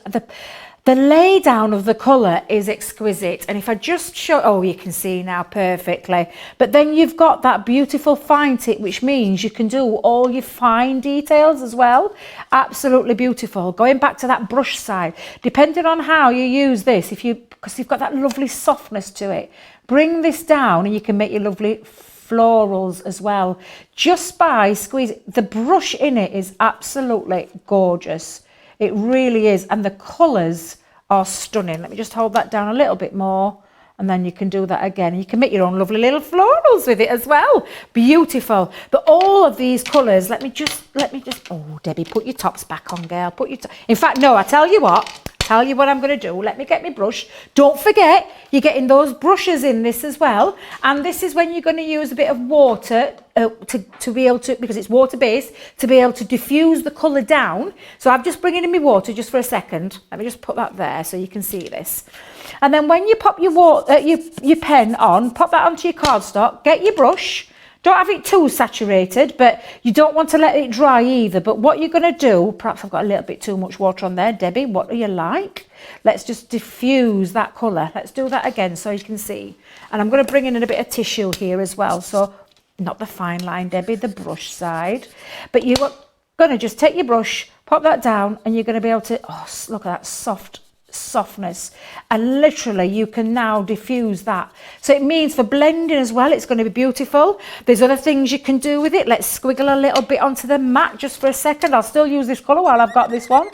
Speaker 2: the lay down of the colour is exquisite. And if I just show, oh, you can see now perfectly. But then you've got that beautiful fine tip, which means you can do all your fine details as well. Absolutely beautiful. Going back to that brush side, depending on how you use this, because you've got that lovely softness to it, bring this down and you can make your lovely florals as well. Just by squeezing, the brush in it is absolutely gorgeous. It really is, and the colours are stunning. Let me just hold that down a little bit more, and then you can do that again. You can make your own lovely little florals with it as well. Beautiful. But all of these colours, let me just, oh, Debbie, put your tops back on, girl. In fact, no, I tell you what I'm going to do. Let me get my brush. Don't forget, you're getting those brushes in this as well. And this is when you're going to use a bit of water to be able to, because it's water based, to be able to diffuse the colour down. So I'm just bringing in my water just for a second. Let me just put that there so you can see this. And then when you pop your pen on, pop that onto your cardstock, get your brush. Don't have it too saturated, but you don't want to let it dry either. But what you're going to do, perhaps I've got a little bit too much water on there. Debbie, what do you like? Let's just diffuse that colour. Let's do that again so you can see. And I'm going to bring in a bit of tissue here as well. So not the fine line, Debbie, the brush side. But you're going to just take your brush, pop that down, and you're going to be able to, oh, look at that softness, and literally you can now diffuse that. So it means for blending as well, it's going to be beautiful. There's other things you can do with it. Let's squiggle a little bit onto the mat just for a second. I'll still use this colour while I've got this one.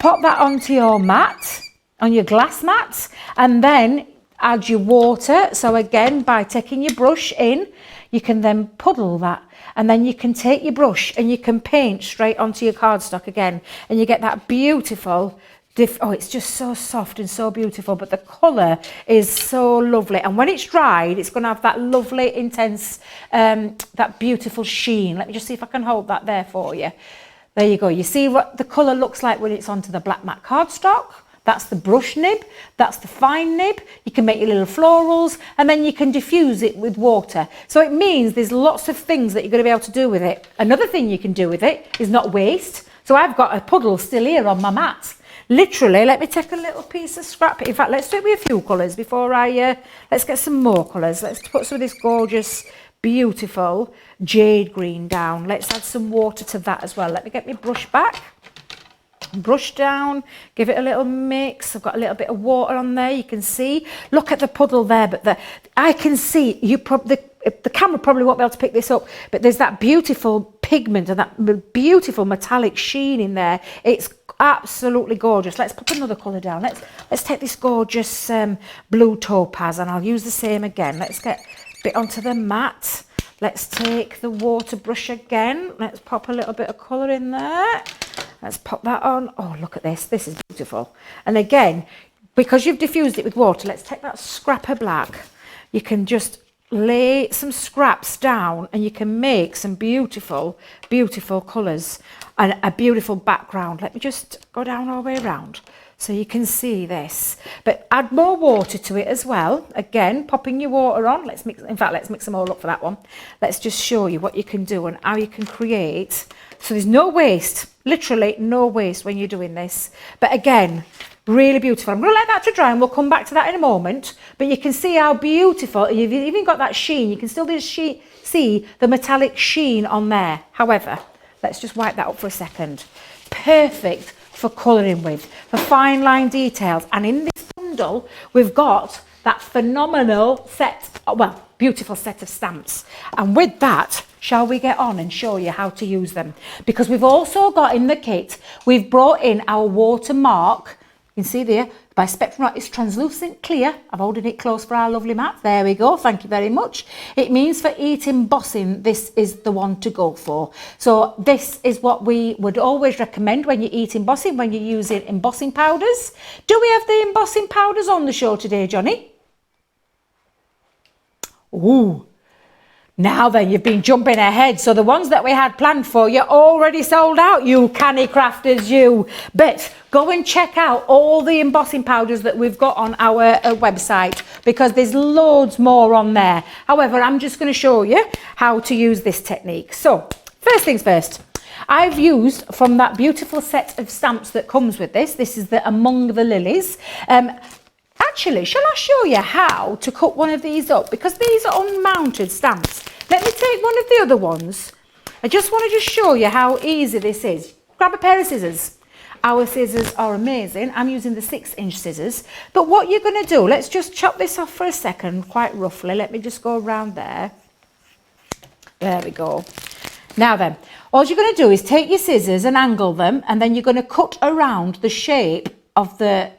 Speaker 2: Pop that onto your mat, on your glass mat, and then add your water. So again, by taking your brush in, you can then puddle that, and then you can take your brush and you can paint straight onto your cardstock again, and you get that beautiful oh, it's just so soft and so beautiful, but the colour is so lovely. And when it's dried, it's going to have that lovely, intense, that beautiful sheen. Let me just see if I can hold that there for you. There you go. You see what the colour looks like when it's onto the black matte cardstock? That's the brush nib, that's the fine nib. You can make your little florals, and then you can diffuse it with water. So it means there's lots of things that you're going to be able to do with it. Another thing you can do with it is not waste. So I've got a puddle still here on my mat. Literally, let me take a little piece of scrap. In fact, let's do it with a few colours before let's get some more colours. Let's put some of this gorgeous, beautiful jade green down. Let's add some water to that as well. Let me get my brush back. Brush down, give it a little mix. I've got a little bit of water on there, you can see. Look at the puddle there, but I can see the camera probably won't be able to pick this up, but there's that beautiful pigment and that beautiful metallic sheen in there. It's absolutely gorgeous. Let's pop another colour down. Let's take this gorgeous blue topaz, and I'll use the same again. Let's get a bit onto the mat. Let's take the water brush again. Let's pop a little bit of colour in there. Let's pop that on. Oh, look at this. This is beautiful. And again, because you've diffused it with water, let's take that scrap of black. You can just lay some scraps down and you can make some beautiful, beautiful colours and a beautiful background. Let me just go down all the way around so you can see this. But add more water to it as well. Again, popping your water on. Let's mix them all up for that one. Let's just show you what you can do and how you can create. So there's no waste, literally no waste when you're doing this. But again, really beautiful. I'm going to let that to dry and we'll come back to that in a moment. But you can see how beautiful, you've even got that sheen. You can still just see the metallic sheen on there. However, let's just wipe that up for a second. Perfect for colouring with, for fine line details. And in this bundle, we've got that phenomenal set, well, beautiful set of stamps. And with that, shall we get on and show you how to use them? Because we've also got in the kit, we've brought in our watermark. You can see there, by Spectrum, it's translucent clear. I'm holding it close for our lovely mat. There we go. Thank you very much. It means for heat embossing, this is the one to go for. So this is what we would always recommend when you're heat embossing, when you're using embossing powders. Do we have the embossing powders on the show today, Johnny? Ooh. Now then, you've been jumping ahead. So the ones that we had planned for you already sold out, you canny crafters, you. But go and check out all the embossing powders that we've got on our website, because there's loads more on there. However, I'm just going to show you how to use this technique. So first things first, I've used from that beautiful set of stamps that comes with this. This is the Among the Lilies. Actually, shall I show you how to cut one of these up? Because these are unmounted stamps. Let me take one of the other ones. I just want to just show you how easy this is. Grab a pair of scissors. Our scissors are amazing. I'm using the 6-inch scissors. But what you're going to do, let's just chop this off for a second, quite roughly. Let me just go around there. There we go. Now then, all you're going to do is take your scissors and angle them, and then you're going to cut around the shape of the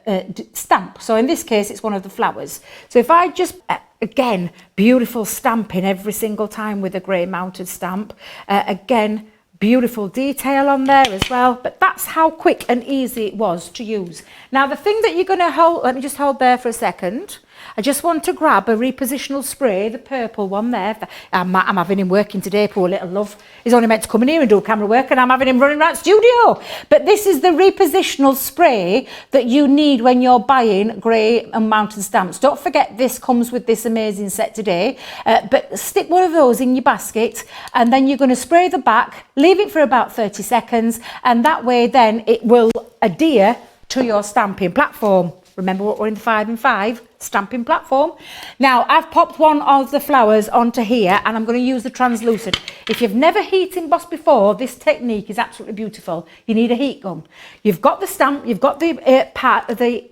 Speaker 2: stamp. So in this case, it's one of the flowers. So if I just, again, beautiful stamping every single time with a grey mounted stamp. Again, beautiful detail on there as well. But that's how quick and easy it was to use. Now the thing that you're going to hold, let me just hold there for a second. I just want to grab a repositional spray, the purple one there. I'm having him working today, poor little love. He's only meant to come in here and do camera work, and I'm having him running around studio. But this is the repositional spray that you need when you're buying grey and mountain stamps. Don't forget, this comes with this amazing set today. But stick one of those in your basket, and then you're going to spray the back, leave it for about 30 seconds, and that way then it will adhere to your stamping platform. Remember what we're in the 5 and 5 stamping platform. Now I've popped one of the flowers onto here, and I'm going to use the translucent. If you've never heat embossed before, this technique is absolutely beautiful. You need a heat gun. You've got the stamp, you've got the get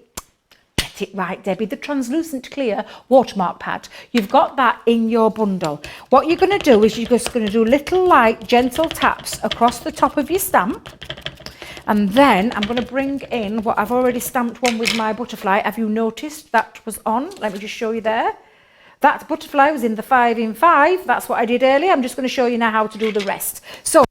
Speaker 2: it right, Debbie, the translucent clear watermark pad. You've got that in your bundle. What you're going to do is you're just going to do little light gentle taps across the top of your stamp. And then I'm going to bring in what I've already stamped one with my butterfly. Have you noticed that was on? Let me just show you there. That butterfly was in the 5 in 5. That's what I did earlier. I'm just going to show you now how to do the rest. So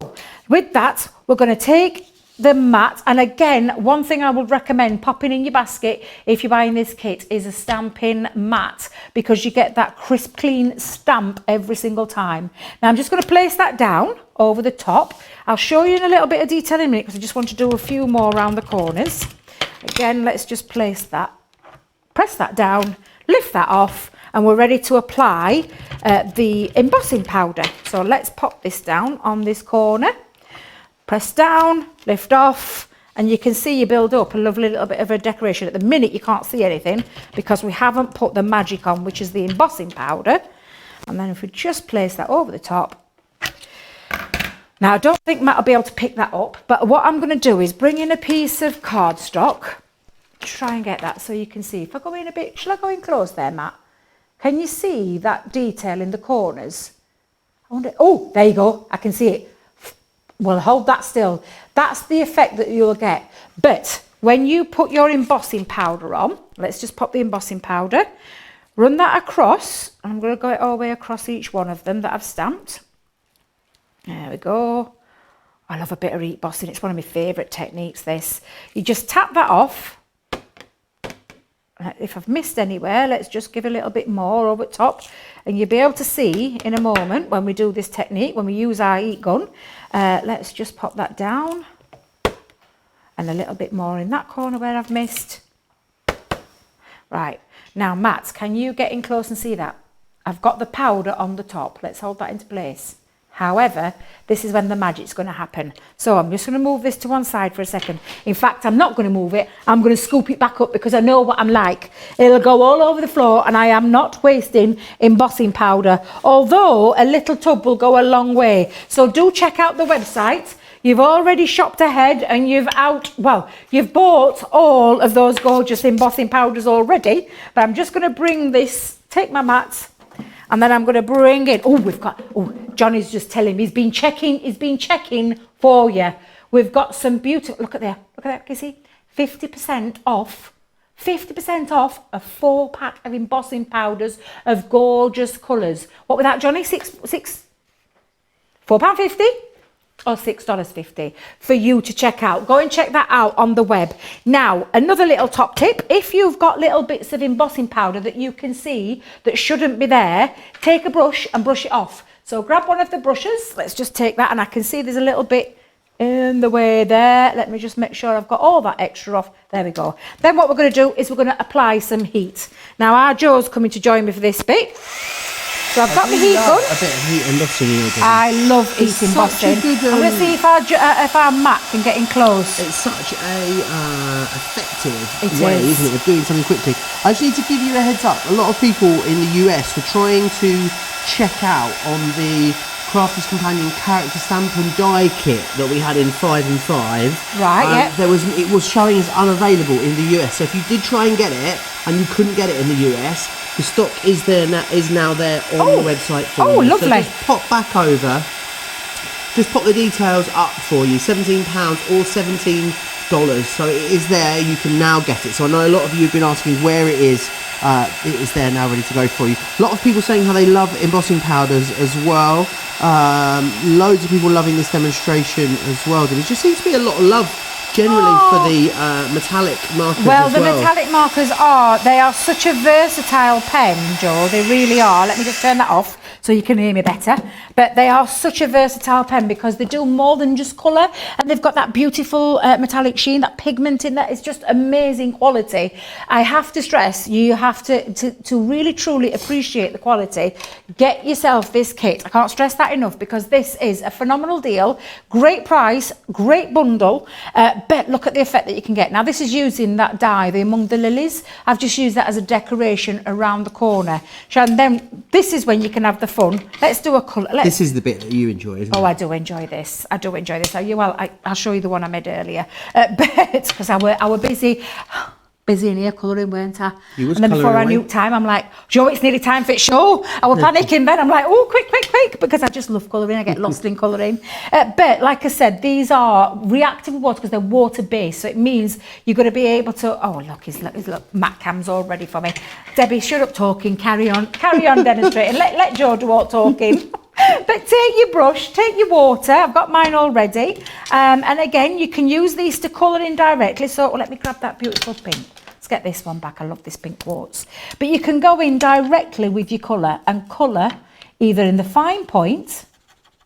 Speaker 2: with that, we're going to take the mat. And again, one thing I would recommend popping in your basket if you're buying this kit is a stamping mat, because you get that crisp, clean stamp every single time. Now I'm just going to place that down over the top. I'll show you in a little bit of detail in a minute, because I just want to do a few more around the corners. Again, let's just place that, press that down, lift that off, and we're ready to apply the embossing powder. So let's pop this down on this corner, press down, lift off, and you can see you build up a lovely little bit of a decoration. At the minute you can't see anything because we haven't put the magic on, which is the embossing powder. And then if we just place that over the top. Now I don't think Matt will be able to pick that up, but what I'm going to do is bring in a piece of cardstock. Try and get that so you can see. If I go in a bit, shall I go in close there, Matt? Can you see that detail in the corners? I wonder, oh, there you go. I can see it. Well, hold that still. That's the effect that you'll get. But when you put your embossing powder on, let's just pop the embossing powder, run that across. I'm going to go it all the way across each one of them that I've stamped. There we go. I love a bit of embossing. It's one of my favourite techniques, this. You just tap that off. If I've missed anywhere, let's just give a little bit more over the top, and you'll be able to see in a moment when we do this technique, when we use our heat gun. Let's just pop that down, and a little bit more in that corner where I've missed. Right, now Matt, can you get in close and see that? I've got the powder on the top. Let's hold that into place. However, this is when the magic's going to happen. So I'm just going to move this to one side for a second. In fact, I'm not going to move it. I'm going to scoop it back up because I know what I'm like. It'll go all over the floor, and I am not wasting embossing powder. Although a little tub will go a long way. So do check out the website. You've already shopped ahead and you've bought all of those gorgeous embossing powders already. But I'm just going to bring this, take my mats, and then I'm going to bring in, Johnny's just telling me, he's been checking for you. We've got some beautiful, look at that, can you see? 50% off a 4-pack of embossing powders of gorgeous colours. What was that, Johnny? £4.50? Or $6.50 for you to check out. Go and check that out on the web. Now, another little top tip. If you've got little bits of embossing powder that you can see that shouldn't be there, take a brush and brush it off. So grab one of the brushes. Let's just take that, and I can see there's a little bit in the way there. Let me just make sure I've got all that extra off. There we go. Then what we're going to do is we're going to apply some heat. Now, our Joe's coming to join me for this bit. So I've got my heat gun.
Speaker 1: A bit of heat embossing.
Speaker 2: I love heat embossing. I'm going to see if our Matt can get in close.
Speaker 1: It's such a effective way, isn't it, of doing something quickly. I just need to give you a heads up. A lot of people in the US were trying to check out on the Crafters Companion character stamp and die kit that we had in 5 and 5.
Speaker 2: Right, yeah.
Speaker 1: It was showing as unavailable in the US. So if you did try and get it and you couldn't get it in the US, the stock is now there on the website for you.
Speaker 2: Oh, lovely.
Speaker 1: So just pop back over. Just pop the details up for you. £17 or $17. So it is there. You can now get it. So I know a lot of you have been asking where it is. It is there now, ready to go for you. A lot of people saying how they love embossing powders as well. Loads of people loving this demonstration as well. There just seems to be a lot of love generally for the metallic markers.
Speaker 2: Well, the metallic markers they are such a versatile pen, Joe. They really are. Let me just turn that off so you can hear me better. But they are such a versatile pen because they do more than just colour, and they've got that beautiful metallic sheen, that pigment in that. It's just amazing quality. I have to stress, you have to really truly appreciate the quality. Get yourself this kit. I can't stress that enough because this is a phenomenal deal. Great price, great bundle. But look at the effect that you can get. Now, this is using that die, the Among the Lilies. I've just used that as a decoration around the corner. And then this is when you can have the fun. Let's do a colour.
Speaker 1: This is the bit that you enjoy, isn't it?
Speaker 2: Oh, I do enjoy this. I'll show you the one I made earlier. But because I were busy in here colouring, weren't I?
Speaker 1: You was
Speaker 2: and then before I
Speaker 1: away.
Speaker 2: knew time, I'm like, Joe, it's nearly time for it show. I was panicking then. I'm like, oh, quick, because I just love colouring. I get lost in colouring. But like I said, these are reactive water because they're water-based. So it means you're going to be able to, oh, look, Matt Cam's all ready for me. Debbie, shut up talking. Carry on demonstrating. Let Joe do all talking. But take your brush, take your water. I've got mine already. And again, you can use these to colour in directly. So let me grab that beautiful pink. Let's get this one back. I love this pink quartz. But you can go in directly with your colour and colour either in the fine point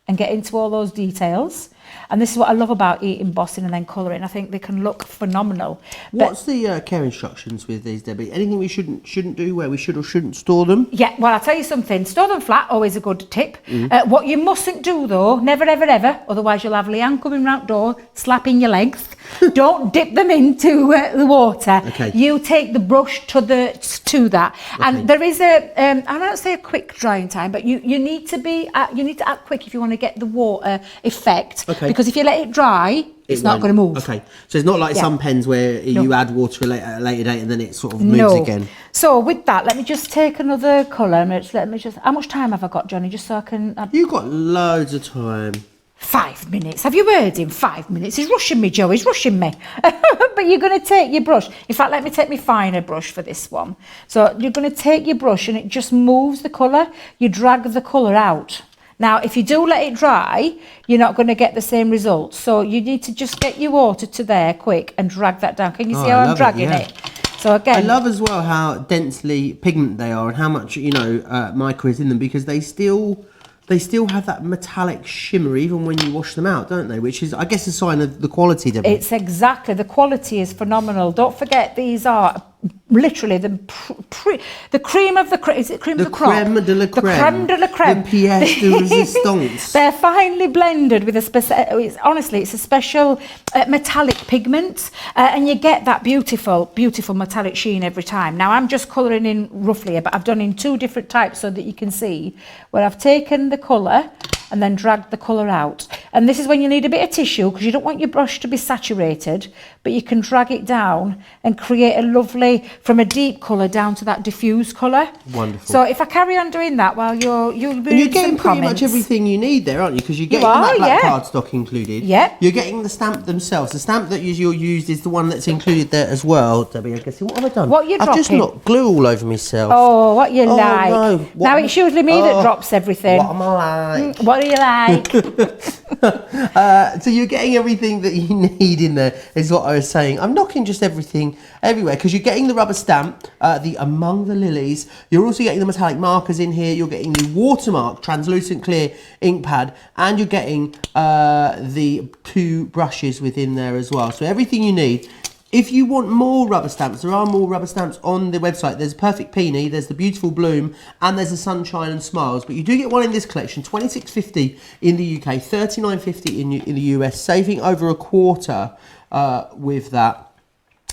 Speaker 2: and get into all those details. And this is what I love about embossing and then colouring. I think they can look phenomenal.
Speaker 1: What's the care instructions with these, Debbie? Anything we shouldn't do, where we should or shouldn't store them?
Speaker 2: Yeah, well, I'll tell you something. Store them flat, always a good tip. What you mustn't do, though, never, ever, ever, otherwise you'll have Leanne coming round door, slapping your legs. Don't dip them into the water.
Speaker 1: Okay.
Speaker 2: You take the brush to that. Okay. And there is I don't say a quick drying time, but you need to act quick if you want to get the water effect.
Speaker 1: Okay.
Speaker 2: Because if you let it dry, it's not
Speaker 1: won't.
Speaker 2: going to move.
Speaker 1: Okay, so it's not like some pens where you add water at a later date and then it sort of moves again.
Speaker 2: So with that, let me just take another colour. Let me just. How much time have I got, Johnny? Just so I can.
Speaker 1: You've got loads of time.
Speaker 2: 5 minutes. Have you heard him? 5 minutes. He's rushing me, Joe. He's rushing me. But you're going to take your brush. In fact, let me take my finer brush for this one. So you're going to take your brush and it just moves the colour. You drag the colour out. Now, if you do let it dry, you're not going to get the same results. So you need to just get your water to there quick and drag that down. Can you see how I'm dragging it? So again,
Speaker 1: I love as well how densely pigment they are and how much, mica is in them, because they still have that metallic shimmer even when you wash them out, don't they? Which is, I guess, a sign of the quality, Debbie.
Speaker 2: It's exactly, the quality is phenomenal. Don't forget, these are literally the cream of the creme. Is it cream of the crop?
Speaker 1: Creme de la creme.
Speaker 2: The creme de la creme.
Speaker 1: The pièce de résistance.
Speaker 2: They're finely blended with a it's a special metallic pigment, and you get that beautiful metallic sheen every time. Now I'm just colouring in roughly, but I've done in 2 different types so that you can see where I've taken the colour and then dragged the colour out. And this is when you need a bit of tissue, because you don't want your brush to be saturated, but you can drag it down and create a lovely, from a deep colour down to that diffuse colour.
Speaker 1: Wonderful.
Speaker 2: So if I carry on doing that while you're
Speaker 1: getting pretty much everything you need there, aren't you? Because you're getting that black cardstock included.
Speaker 2: Yeah.
Speaker 1: You're getting the stamp themselves. The stamp that you're used is the one that's included there as well. Debbie, I guess. What have I done?
Speaker 2: What you dropping?
Speaker 1: I've just knocked glue all over myself.
Speaker 2: Oh, what you like.
Speaker 1: No.
Speaker 2: Now it's usually me that drops everything.
Speaker 1: What am I like?
Speaker 2: What do you like?
Speaker 1: So you're getting everything that you need in there, is what I was saying. I'm knocking just everything everywhere, because you're getting the rubber stamp, the Among the Lilies. You're also getting the metallic markers in here. You're getting the watermark translucent clear ink pad, and you're getting the 2 brushes within there as well. So everything you need. If you want more rubber stamps, there are more rubber stamps on the website. There's Perfect Peony, there's the Beautiful Bloom, and there's the Sunshine and Smiles. But you do get one in this collection, $26.50 in the UK, $39.50 in the US, saving over a quarter with that.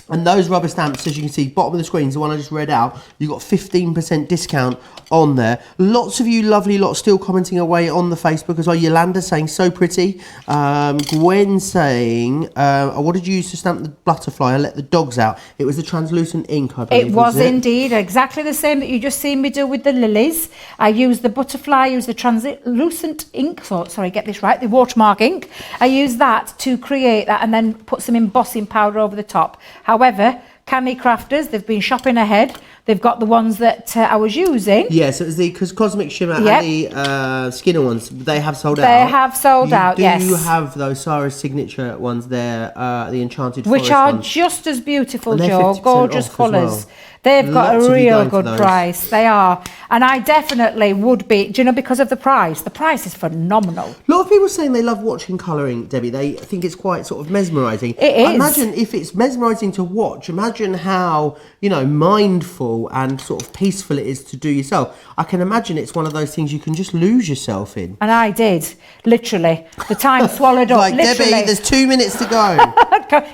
Speaker 1: And those rubber stamps, as you can see, bottom of the screen is the one I just read out. You've got 15% discount on there. Lots of you lovely lots still commenting away on the Facebook as well. Yolanda saying, so pretty. Gwen saying, what did you use to stamp the butterfly? I let the dogs out. It was the translucent ink, I believe.
Speaker 2: It was indeed exactly the same that you just seen me do with the lilies. I used the butterfly, I used the translucent ink, get this right, the watermark ink. I used that to create that and then put some embossing powder over the top. However, Candy Crafters, they've been shopping ahead. They've got the ones that I was using.
Speaker 1: Yes, it was the Cosmic Shimmer and the Skinner ones. They have sold out.
Speaker 2: They have sold out, yes.
Speaker 1: You have those Sarah's signature ones there, the Enchanted Forest
Speaker 2: which are
Speaker 1: ones.
Speaker 2: just as beautiful,
Speaker 1: And
Speaker 2: Joe. Gorgeous colours.
Speaker 1: Well.
Speaker 2: They've got
Speaker 1: Lots
Speaker 2: a
Speaker 1: of you
Speaker 2: real
Speaker 1: going for
Speaker 2: good
Speaker 1: those.
Speaker 2: price. They are. And I definitely would be, do you know, because of the price. The price is phenomenal.
Speaker 1: A lot of people saying they love watching colouring, Debbie. They think it's quite sort of mesmerising.
Speaker 2: It is.
Speaker 1: Imagine if it's mesmerising to watch. Imagine how, mindful and sort of peaceful it is to do yourself. I can imagine it's one of those things you can just lose yourself in.
Speaker 2: And I did, literally. The time swallowed up,
Speaker 1: like,
Speaker 2: literally.
Speaker 1: Debbie, there's 2 minutes to go.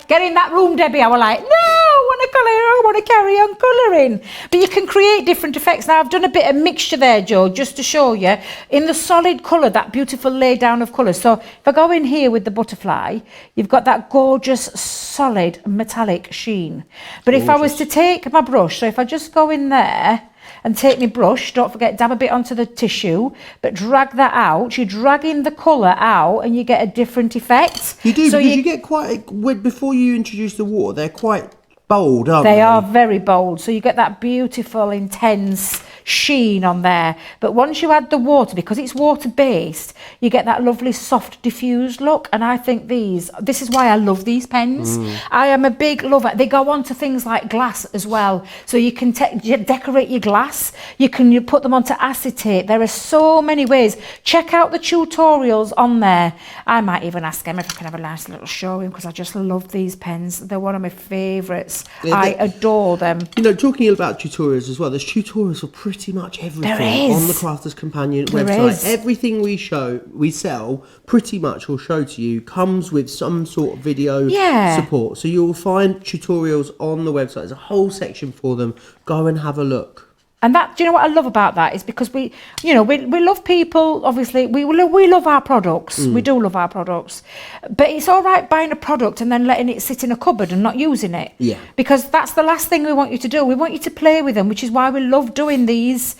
Speaker 2: Get in that room, Debbie. I was like, no, I want to carry on colouring. But you can create different effects. Now, I've done a bit of mixture there, Joe, just to show you. In the solid colour, that beautiful lay down of colour. So if I go in here with the butterfly, you've got that gorgeous, solid, metallic sheen. But if I was to take my brush, so if I just go in there and take my brush, don't forget, dab a bit onto the tissue, but drag that out. You're dragging the colour out and you get a different effect.
Speaker 1: You do,
Speaker 2: so
Speaker 1: because you get quite, before you introduce the water, they're quite bold, aren't they?
Speaker 2: They are very bold. So you get that beautiful, intense sheen on there. But once you add the water, because it's water-based, you get that lovely, soft, diffused look. And I think this is why I love these pens. I am a big lover. They go on to things like glass as well. So you can decorate your glass. You put them onto acetate. There are so many ways. Check out the tutorials on there. I might even ask them if I can have a nice little showing, because I just love these pens. They're one of my favourites. I adore them.
Speaker 1: Talking about tutorials as well, there's tutorials for pretty much everything on the Crafters Companion website. Everything we sell, pretty much will show to you, comes with some sort of video support. So you'll find tutorials on the website. There's a whole section for them. Go and have a look.
Speaker 2: And that, do you know what I love about that is because we love people, obviously, we love our products. We do love our products. But it's all right buying a product and then letting it sit in a cupboard and not using it.
Speaker 1: Yeah.
Speaker 2: Because that's the last thing we want you to do. We want you to play with them, which is why we love doing these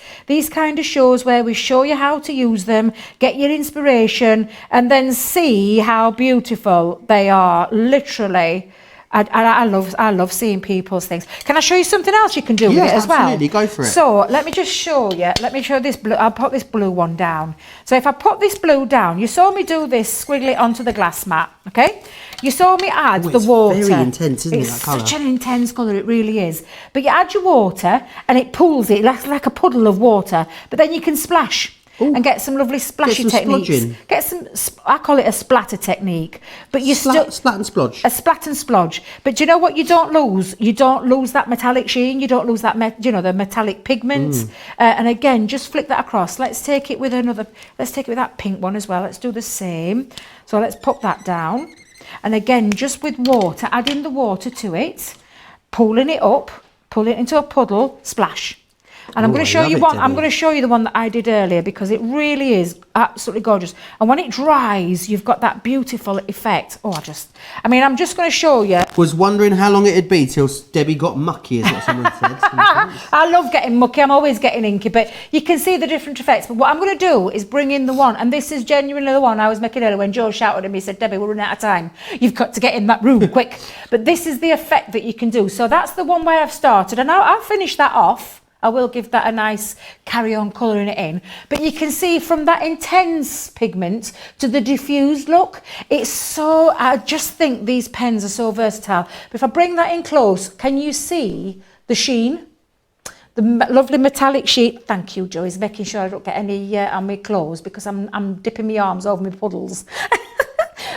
Speaker 2: kind of shows where we show you how to use them, get your inspiration, and then see how beautiful they are, literally. I love seeing people's things. Can I show you something else you can do with it as well?
Speaker 1: Absolutely, go for it.
Speaker 2: So let me just show you. Let me show this blue. I'll put this blue one down. So if I put this blue down, you saw me do this, squiggle it onto the glass mat, okay? You saw me add the water.
Speaker 1: It's very intense, isn't it,
Speaker 2: It's
Speaker 1: that colour?
Speaker 2: such an intense colour, it really is. But you add your water and it pools it like a puddle of water. But then you can splash.
Speaker 1: Ooh.
Speaker 2: And get some lovely splashy
Speaker 1: Get some
Speaker 2: techniques.
Speaker 1: splodging.
Speaker 2: Get some, I call it a splatter technique. But you still
Speaker 1: Splat and splodge.
Speaker 2: a splat and splodge. But do you know what you don't lose? You don't lose that metallic sheen. You don't lose that, the metallic pigment. And again, just flick that across. Let's take it with that pink one as well. Let's do the same. So let's pop that down. And again, just with water, adding the water to it, pulling it up, pull it into a puddle, splash. And I'm going to show you one. I'm going to show you the one that I did earlier because it really is absolutely gorgeous. And when it dries, you've got that beautiful effect. I'm just going to show you.
Speaker 1: Was wondering how long it'd be till Debbie got mucky, is what someone said.
Speaker 2: I love getting mucky. I'm always getting inky, but you can see the different effects. But what I'm going to do is bring in the one, and this is genuinely the one I was making earlier when Joe shouted at me, said, "Debbie, we're running out of time. You've got to get in that room quick." But this is the effect that you can do. So that's the one where I've started, and I'll finish that off. I will give that a nice carry-on colouring it in. But you can see from that intense pigment to the diffused look, it's so, I just think these pens are so versatile. But if I bring that in close, can you see the sheen? The lovely metallic sheen. Thank you, Joe. He's making sure I don't get any on my clothes because I'm dipping my arms over my puddles.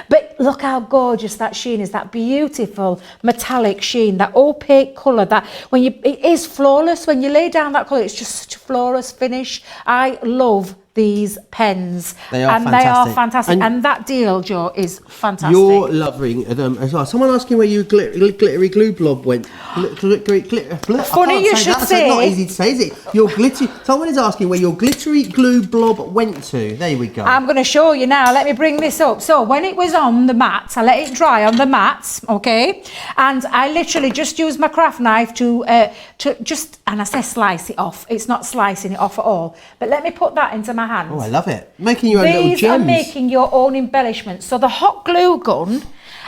Speaker 2: But look how gorgeous that sheen is, that beautiful metallic sheen, that opaque colour, it is flawless. When you lay down that colour, it's just such a flawless finish. I love these pens.
Speaker 1: They are fantastic.
Speaker 2: And that deal, Joe, is fantastic.
Speaker 1: You're loving them as well. Someone asking where your glittery glue blob went.
Speaker 2: Funny you should say.
Speaker 1: It's not easy to say, is it? Someone is asking where your glittery glue blob went to. There we go.
Speaker 2: I'm going to show you now. Let me bring this up. So when it was on the mat, I let it dry on the mat, okay? And I literally just used my craft knife to and I say slice it off. It's not slicing it off at all. But let me put that into my hands.
Speaker 1: Oh, I love it. Making your own little gems.
Speaker 2: These are making your own embellishments. So the hot glue gun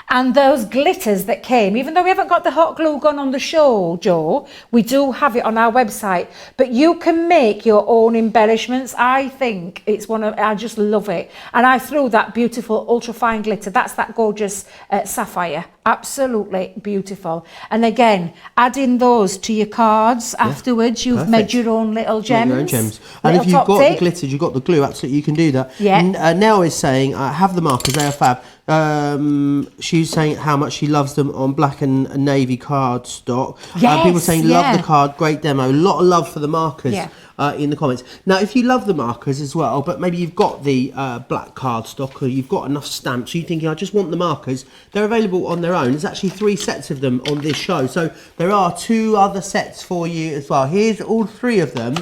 Speaker 2: and those glitters that came, even though we haven't got the hot glue gun on the show, Joe, we do have it on our website. But you can make your own embellishments. I think I just love it. And I threw that beautiful ultra-fine glitter. That's that gorgeous sapphire. Absolutely beautiful. And again, adding those to your cards afterwards, you've made your own little gems.
Speaker 1: Your own gems. And if you've got the glitters, you've got the glue, absolutely, you can do that.
Speaker 2: Yeah.
Speaker 1: Nell is saying, have the markers, they are fab. She's saying how much she loves them on black and navy card stock.
Speaker 2: Yes,
Speaker 1: people saying, love the card, great demo. A lot of love for the markers.
Speaker 2: Yeah.
Speaker 1: In the comments. Now, if you love the markers as well, but maybe you've got the black cardstock or you've got enough stamps, so you're thinking, I just want the markers, they're available on their own. There's actually 3 sets of them on this show. So there are 2 other sets for you as well. Here's all 3 of them.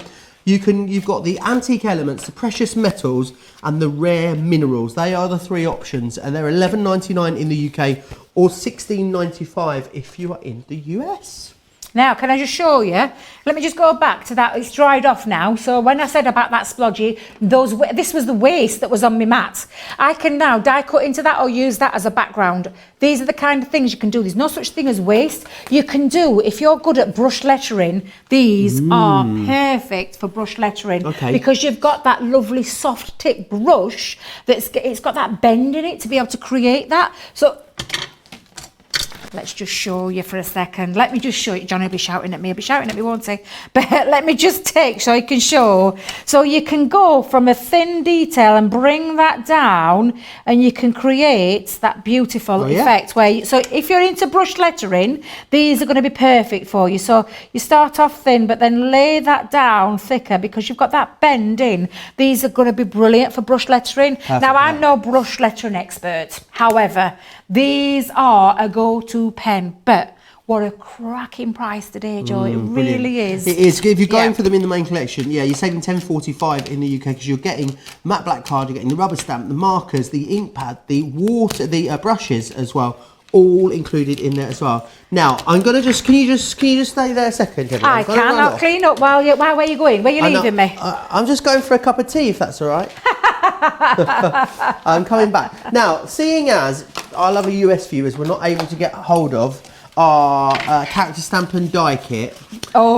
Speaker 1: You've got the antique elements, the precious metals, and the rare minerals. They are the 3 options, and they're $11.99 in the UK or $16.95 if you are in the US.
Speaker 2: Now, can I just show you? Let me just go back to that. It's dried off now. So when I said about that splodgy, this was the waste that was on my mat. I can now die cut into that or use that as a background. These are the kind of things you can do. There's no such thing as waste. You can do, if you're good at brush lettering, these are perfect for brush lettering.
Speaker 1: Okay.
Speaker 2: Because you've got that lovely soft tip brush it's got that bend in it to be able to create that. So let's just show you for a second. Let me just show you. John will be shouting at me. He'll be shouting at me, won't he? But let me just take so I can show. So you can go from a thin detail and bring that down and you can create that beautiful effect. So if you're into brush lettering, these are going to be perfect for you. So you start off thin, but then lay that down thicker because you've got that bend in. These are going to be brilliant for brush lettering.
Speaker 1: Perfect,
Speaker 2: now, I'm no brush lettering expert. However, these are a go-to pen, but What a cracking price today, Joe. It really is.
Speaker 1: It is. If you're going for them in the main collection, you're saving $10.45 in the UK because you're getting matte black card, you're getting the rubber stamp, the markers, the ink pad, the water, the brushes as well, all included in there as well. Now, I'm gonna can you just stay there a second, Debbie?
Speaker 2: I can. I'll clean up while where are you going? Where are you leaving me?
Speaker 1: I'm just going for a cup of tea, if that's all right. I'm coming back. Now, seeing as our lovely US viewers were not able to get hold of our character stamp and die kit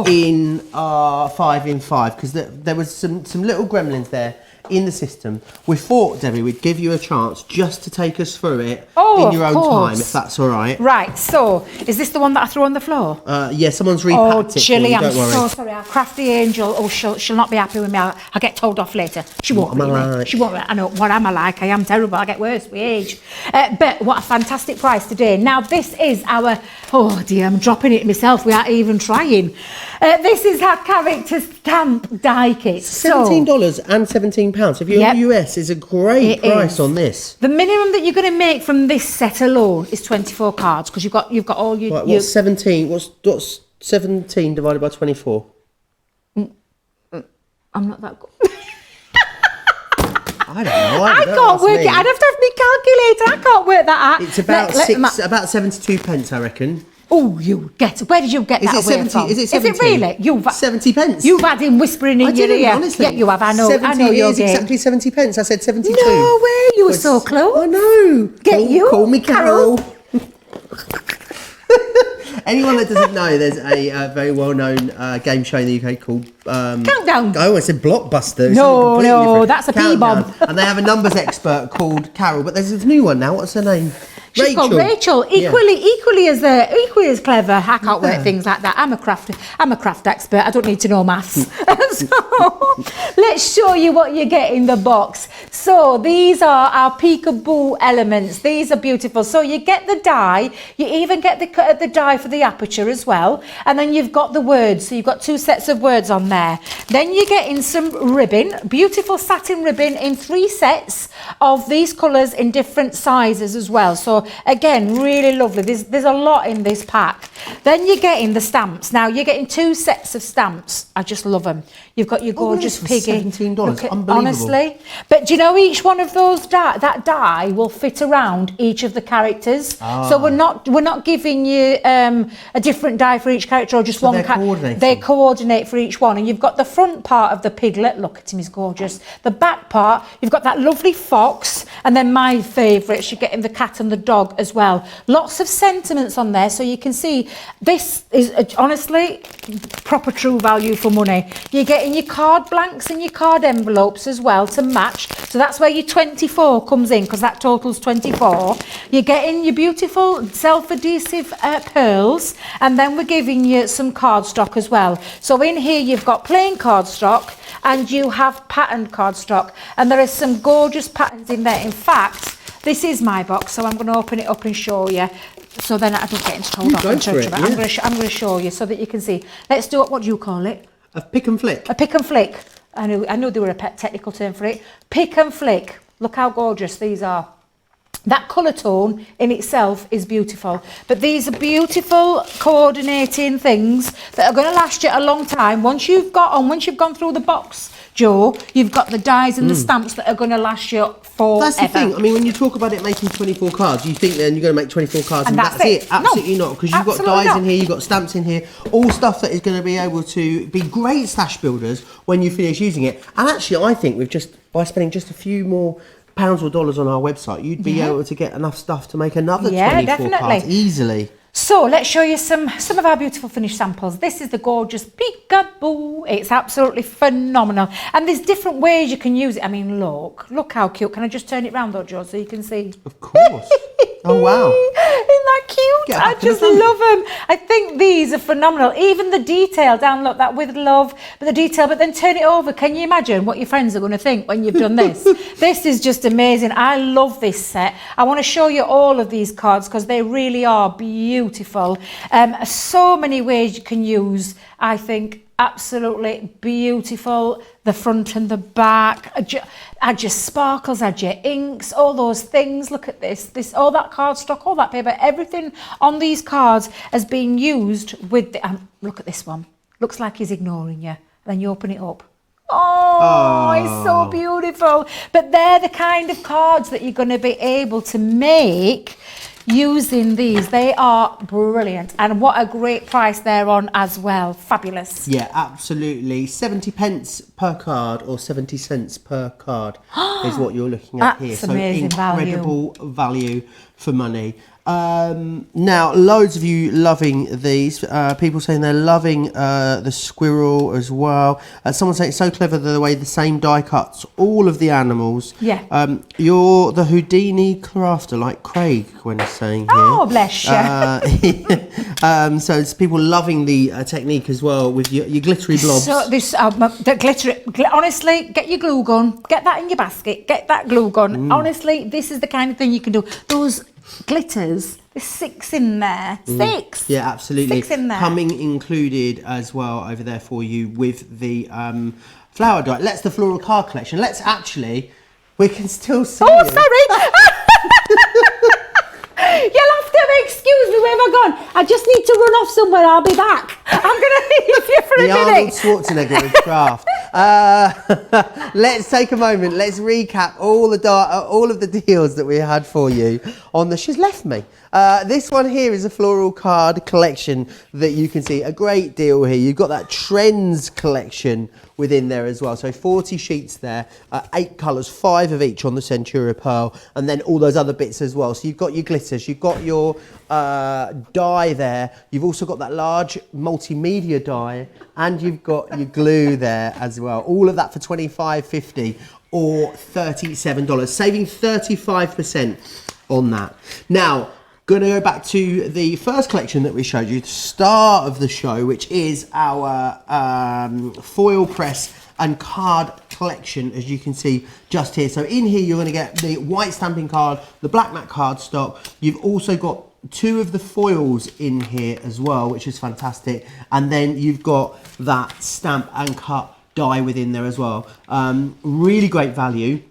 Speaker 1: in 5 in 5 because there was some little gremlins there in the system. We thought, Debbie, we'd give you a chance just to take us through it in your own time, if that's all right.
Speaker 2: Right, so is this the one that I threw on the floor?
Speaker 1: Yeah, someone's repacked it.
Speaker 2: Chilly,
Speaker 1: I'm
Speaker 2: so sorry. Our crafty angel, she'll not be happy with me. I'll get told off later. She won't. She won't. I know, what am I like? I am terrible. I get worse with age. But what a fantastic price today. Now, this is our, oh dear, I'm dropping it myself. We aren't even trying. This is our character stamp die kit.
Speaker 1: $17 and £17. If you're in the US, is a great price on this.
Speaker 2: The minimum that you're going to make from this set alone is 24 cards because you've got all your.
Speaker 1: Right, what's 17? What's 17 divided by 24?
Speaker 2: I'm not that good.
Speaker 1: I don't know.
Speaker 2: I can't work it. I'd have to have my calculator. I can't work that out.
Speaker 1: It's about 72 pence, I reckon.
Speaker 2: Oh, where did you get that away
Speaker 1: 70,
Speaker 2: from?
Speaker 1: Is it 70?
Speaker 2: Is it really?
Speaker 1: 70 pence.
Speaker 2: You've had him whispering in your ear.
Speaker 1: Honestly.
Speaker 2: Yeah, you have. I know.
Speaker 1: 70
Speaker 2: I know your
Speaker 1: is
Speaker 2: game.
Speaker 1: exactly 70 pence. I said 72.
Speaker 2: No way. You were so close.
Speaker 1: I know. Call me Carol. Anyone that doesn't know, there's a very well-known game show in the UK called
Speaker 2: Countdown.
Speaker 1: Oh, I said Blockbuster.
Speaker 2: No, that's a P-bomb.
Speaker 1: And they have a numbers expert called Carol, but there's a new one now. What's her name?
Speaker 2: She's called Rachel. Equally as clever. I can't work things like that. I'm a craft expert. I don't need to know maths. So let's show you what you get in the box. So these are our peekaboo elements. These are beautiful. So you get the die. You even get the die for the aperture as well. And then you've got the words. So you've got 2 sets of words on there. Then you get in some ribbon, beautiful satin ribbon in 3 sets of these colours in different sizes as well. So again, really lovely. There's a lot in this pack. Then you're getting the stamps. Now you're getting 2 sets of stamps. I just love them. You've got your gorgeous piggy.
Speaker 1: $17. Unbelievable.
Speaker 2: Honestly. But do you know each one of those that die will fit around each of the characters. So we're not giving you a different die for each character or just one character. They coordinate for each one. And you've got the front part of the piglet. Look at him, he's gorgeous. The back part, you've got that lovely fox, and then my favourites, you're getting the cat and the dog as well. Lots of sentiments on there, so you can see this is honestly proper true value for money. You're getting your card blanks and your card envelopes as well to match, so that's where your 24 comes in, because that totals 24. You're getting your beautiful self-adhesive pearls, and then we're giving you some cardstock as well. So in here you've got plain cardstock and you have patterned cardstock, and there is some gorgeous patterns in there. In fact, this is my box, so I'm going to open it up and show you, so then I don't get into told off. I'm going to show you so that you can see. Let's do it. What do you call it?
Speaker 1: A pick and flick.
Speaker 2: A pick and flick. I knew there were a technical term for it. Pick and flick. Look how gorgeous these are. That colour tone in itself is beautiful, but these are beautiful coordinating things that are going to last you a long time. Once you've gone through the box, Joe, you've got the dies and the stamps that are going to last you forever.
Speaker 1: That's the thing. I mean, when you talk about it making 24 cards, you think then you're going to make 24 cards and that's it. Absolutely not, because you've got dies in here, you've got stamps in here, all stuff that is going to be able to be great stash builders when you finish using it. And actually, I think by spending just a few more pounds or dollars on our website, you'd be able to get enough stuff to make another 24 cards easily.
Speaker 2: So let's show you some of our beautiful finished samples. This is the gorgeous peekaboo. It's absolutely phenomenal. And there's different ways you can use it. I mean, look how cute. Can I just turn it round though, Joe, so you can see?
Speaker 1: Of course. Oh, wow.
Speaker 2: Isn't that cute? I just love them. I think these are phenomenal. Even the detail down, look, that with love, but the detail, but then turn it over. Can you imagine what your friends are going to think when you've done this? This is just amazing. I love this set. I want to show you all of these cards because they really are beautiful. So many ways you can use, I think, absolutely beautiful. The front and the back. Add your sparkles, add your inks, all those things. Look at this, all that cardstock, all that paper, everything on these cards has been used with the, look at this one. Looks like he's ignoring you. Then you open it up. Oh, it's so beautiful. But they're the kind of cards that you're going to be able to make using these. They are brilliant, and what a great price they're on as well. Fabulous.
Speaker 1: Yeah, absolutely. 70p per card or 70 cents per card is what you're looking at here.
Speaker 2: That's amazing
Speaker 1: incredible value for money. Now, loads of you loving these. People saying they're loving the squirrel as well. Someone saying it's so clever the way the same die cuts all of the animals.
Speaker 2: Yeah.
Speaker 1: You're the Houdini crafter, like Craig when he's saying here.
Speaker 2: Oh, bless you.
Speaker 1: So it's people loving the technique as well with your glittery blobs.
Speaker 2: So this, the glitter, honestly, get your glue gun, get that in your basket, get that glue gun. Honestly, this is the kind of thing you can do. Those glitters, there's 6 in there. 6.
Speaker 1: Yeah, absolutely.
Speaker 2: 6 in there.
Speaker 1: Coming included as well over there for you with the flower dye. Let's the floral card collection. Let's actually, we can still see.
Speaker 2: Oh,
Speaker 1: you.
Speaker 2: sorry. You'll have to excuse me, where have I gone? I just need to run off somewhere. I'll be back. I'm going to leave you for a minute.
Speaker 1: Arnold Schwarzenegger of craft. Let's take a moment. Let's recap all of the deals that we had for you on the. She's left me. This one here is a floral card collection that you can see. A great deal here. You've got that Trends collection within there as well. So 40 sheets there, 8 colours, 5 of each on the Centura Pearl, and then all those other bits as well. So you've got your glitters, you've got your die there, you've also got that large multimedia die, and you've got your glue there as well. All of that for $25.50 or $37, saving 35% on that. Now, going to go back to the first collection that we showed you, the star of the show, which is our foil press and card collection, as you can see just here. So in here, you're going to get the white stamping card, the black matte cardstock. You've also got 2 of the foils in here as well, which is fantastic. And then you've got that stamp and cut die within there as well. Really great value.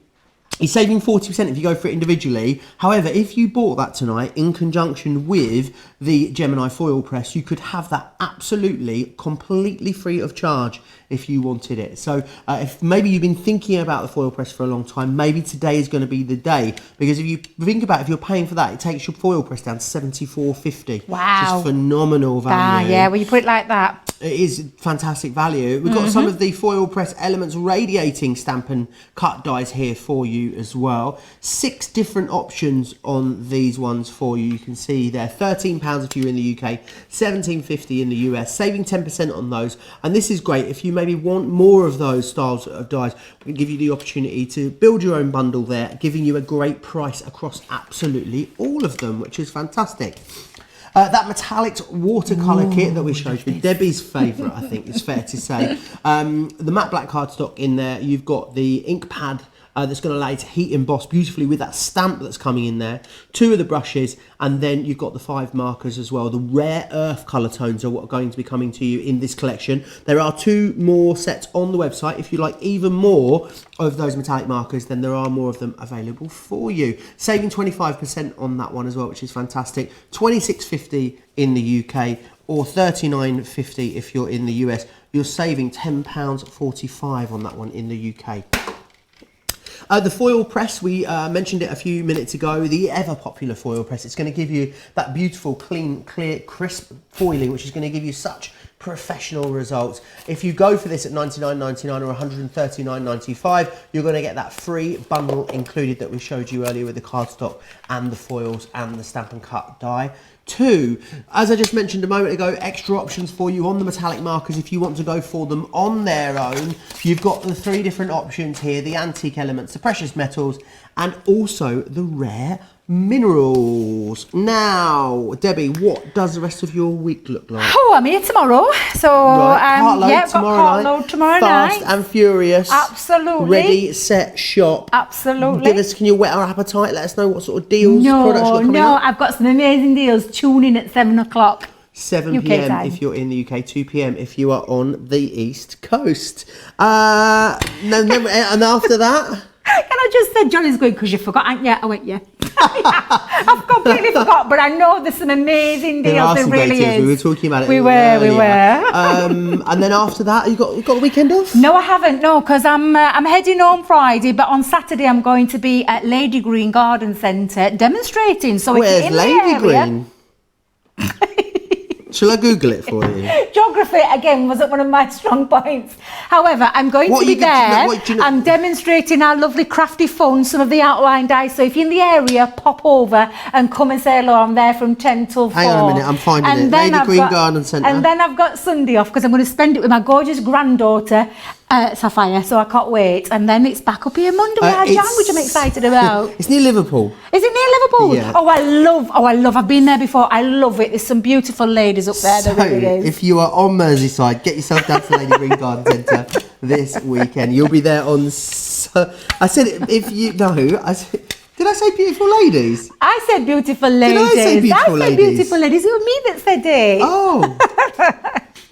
Speaker 1: You're saving 40% if you go for it individually. However, if you bought that tonight in conjunction with the Gemini foil press, you could have that absolutely completely free of charge if you wanted it. So if maybe you've been thinking about the foil press for a long time, maybe today is going to be the day, because if you think about it, if you're paying for that, it takes your foil press down to $74.50.
Speaker 2: Wow.
Speaker 1: Which is phenomenal value.
Speaker 2: Yeah, when you put it like that.
Speaker 1: It is fantastic value. We've got some of the foil press elements radiating stamp and cut dies here for you as well. 6 different options on these ones for you. You can see there, £13 if you're in the UK, $17.50 in the US, saving 10% on those. And this is great if you maybe want more of those styles of dies. We can give you the opportunity to build your own bundle there, giving you a great price across absolutely all of them, which is fantastic. That metallic watercolour kit that we showed you, Debbie's favourite, I think, is fair to say. The matte black cardstock in there. You've got the ink pad that's going to allow you to heat emboss beautifully with that stamp that's coming in there. 2 of the brushes, and then you've got the 5 markers as well. The rare earth colour tones are what are going to be coming to you in this collection. There are 2 more sets on the website. If you like even more of those metallic markers, then there are more of them available for you. Saving 25% on that one as well, which is fantastic. $26.50 in the UK or $39.50 if you're in the US. You're saving £10.45 on that one in the UK. The foil press, we mentioned it a few minutes ago, the ever popular foil press. It's going to give you that beautiful, clean, clear, crisp foiling, which is going to give you such professional results. If you go for this at $99.99 or $139.95, you're going to get that free bundle included that we showed you earlier with the cardstock and the foils and the stamp and cut die. 2, as I just mentioned a moment ago, extra options for you on the metallic markers if you want to go for them on their own. You've got the 3 different options here, the antique elements, the precious metals, and also the rare minerals. Now, Debbie, what does the rest of your week look like?
Speaker 2: Oh, I'm here tomorrow. So,
Speaker 1: Cartload
Speaker 2: yeah, I've got
Speaker 1: tomorrow
Speaker 2: tomorrow
Speaker 1: night.
Speaker 2: night.
Speaker 1: Fast and furious.
Speaker 2: Absolutely.
Speaker 1: Ready, set, shop.
Speaker 2: Absolutely.
Speaker 1: Can you whet our appetite? Let us know what sort of deals, products you've got coming up.
Speaker 2: I've got some amazing deals. Tune in at 7 o'clock.
Speaker 1: 7
Speaker 2: UK
Speaker 1: p.m.
Speaker 2: time.
Speaker 1: if you're in the UK, 2 p.m. if you are on the East Coast. And after that?
Speaker 2: Can I just say, Johnny's going because you forgot, ain't you? I went, yeah. I've completely forgot, but I know there's some amazing deals. There really is.
Speaker 1: We were talking about it.
Speaker 2: We were.
Speaker 1: And then after that, you got the weekend off?
Speaker 2: No, I haven't. No, because I'm heading home Friday, but on Saturday I'm going to be at Lady Green Garden Centre demonstrating. So
Speaker 1: where's
Speaker 2: in
Speaker 1: Lady
Speaker 2: the area,
Speaker 1: Green? Shall I Google it for you?
Speaker 2: Geography, again, wasn't one of my strong points. However, I'm going to be there. I'm demonstrating our lovely crafty fun, some of the outline dice. So if you're in the area, pop over and come and say hello. I'm there from 10 till 4.
Speaker 1: Hang on a minute, I'm finding it. Lady Green Garden Centre.
Speaker 2: And then I've got Sunday off because I'm going to spend it with my gorgeous granddaughter, Sapphire, so I can't wait. And then it's back up here Monday with our jam, which I'm excited about.
Speaker 1: It's near Liverpool.
Speaker 2: Is it near Liverpool?
Speaker 1: Yeah.
Speaker 2: Oh, I love. I've been there before. I love it. There's some beautiful ladies up there.
Speaker 1: So,
Speaker 2: there really is.
Speaker 1: if you are on Merseyside, get yourself down to Lady Green Garden Centre this weekend. You'll be there on... I said, if you... No, I said... Did I say beautiful ladies?
Speaker 2: I said beautiful ladies.
Speaker 1: Did I say beautiful ladies?
Speaker 2: Beautiful ladies. It was me that said it.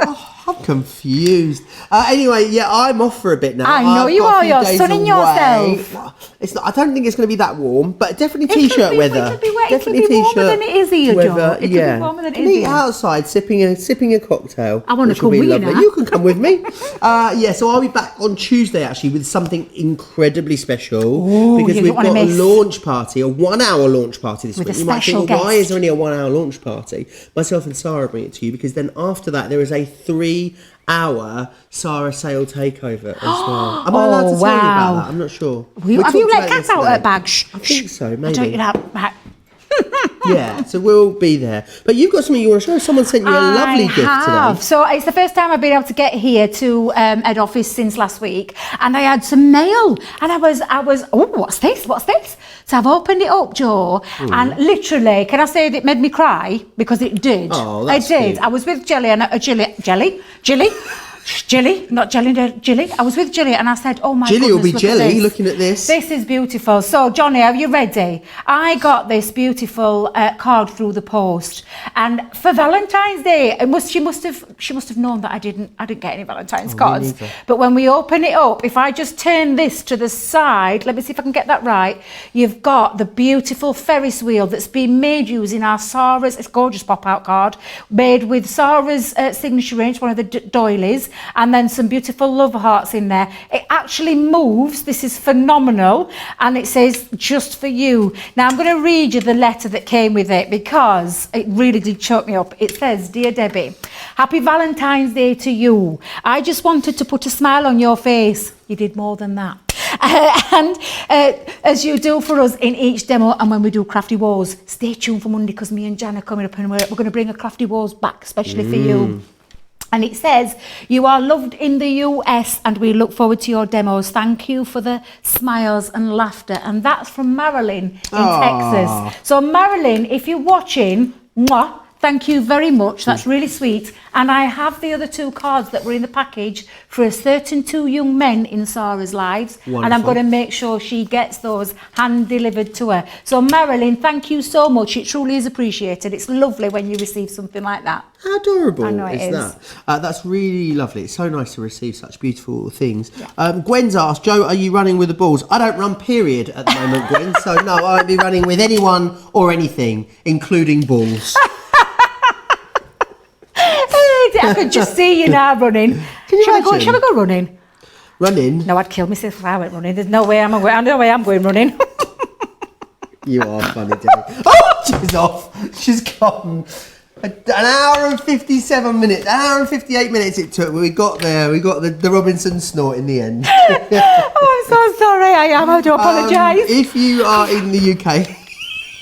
Speaker 1: Oh, I'm confused. Anyway, yeah, I'm off for a bit now.
Speaker 2: I know you are. You're sunning yourself.
Speaker 1: It's not. I don't think it's going to be that warm, but definitely t-shirt weather.
Speaker 2: It could be wet.
Speaker 1: Definitely
Speaker 2: it could be warmer
Speaker 1: t-shirt
Speaker 2: than it is here, Joe. It could be warmer than it is
Speaker 1: Meet
Speaker 2: here.
Speaker 1: outside, sipping a cocktail.
Speaker 2: I want to come with you now.
Speaker 1: You can come with me. So I'll be back on Tuesday actually with something incredibly special.
Speaker 2: Ooh,
Speaker 1: because we've got a launch party, a 1 hour launch party this week.
Speaker 2: With a
Speaker 1: You might
Speaker 2: special
Speaker 1: think, well, why
Speaker 2: guest.
Speaker 1: is there only a 1 hour launch party? Myself and Sarah bring it to you because then after that there is a 3-hour Sarah Sale takeover as well. Am I allowed to tell you about that? I'm not sure.
Speaker 2: Have you let cats out at bags?
Speaker 1: I think so, maybe.
Speaker 2: I don't know that.
Speaker 1: Yeah, so we'll be there. But you've got something you want to show. Someone sent you a lovely gift today.
Speaker 2: So it's the first time I've been able to get here to head office since last week, and I had some mail, and I was. Oh, what's this? So I've opened it up, Joe, and literally, can I say it made me cry because it did.
Speaker 1: Oh, that's
Speaker 2: It did.
Speaker 1: cute.
Speaker 2: I was with Jelly and Jilly, not Jelly, Jilly. I was with Jilly and I said, oh my goodness,
Speaker 1: Jilly will be
Speaker 2: look
Speaker 1: jelly
Speaker 2: at this.
Speaker 1: looking at this.
Speaker 2: This is beautiful. So, Johnny, are you ready? I got this beautiful card through the post, and for Valentine's Day, she must have known that I didn't get any Valentine's cards. But when we open it up, if I just turn this to the side, let me see if I can get that right. You've got the beautiful Ferris wheel that's been made using our Sarah's. It's a gorgeous pop-out card made with Sarah's signature range, one of the doilies. And then some beautiful love hearts in there. It actually moves. This is phenomenal. And it says, just for you. Now, I'm going to read you the letter that came with it because it really did choke me up. It says, Dear Debbie, happy Valentine's Day to you. I just wanted to put a smile on your face. You did more than that. As you do for us in each demo and when we do Crafty Wars, stay tuned for Monday because me and Jan are coming up and we're going to bring a Crafty Wars back, especially for you. And it says, you are loved in the US and we look forward to your demos. Thank you for the smiles and laughter. And that's from Marilyn in Texas. So Marilyn, if you're watching, mwah, thank you very much. That's really sweet. And I have the other 2 cards that were in the package for a certain 2 young men in Sarah's lives.
Speaker 1: Wonderful.
Speaker 2: And I'm going to make sure she gets those hand-delivered to her. So, Marilyn, thank you so much. It truly is appreciated. It's lovely when you receive something like that.
Speaker 1: How adorable
Speaker 2: I know it is.
Speaker 1: that? That's really lovely. It's so nice to receive such beautiful things. Yeah. Gwen's asked, Joe, are you running with the balls? I don't run, period, at the moment, Gwen. So, no, I won't be running with anyone or anything, including balls.
Speaker 2: I could just see you now running. Shall I go running?
Speaker 1: Running?
Speaker 2: No, I'd kill myself if I went running. There's no way I'm going running.
Speaker 1: You are funny, Debbie. Oh, she's off. She's gone. An hour and 57 minutes. An hour and 58 minutes it took. We got there. We got the Robinson snort in the end.
Speaker 2: Oh, I'm so sorry. I do apologise.
Speaker 1: If you are in the UK,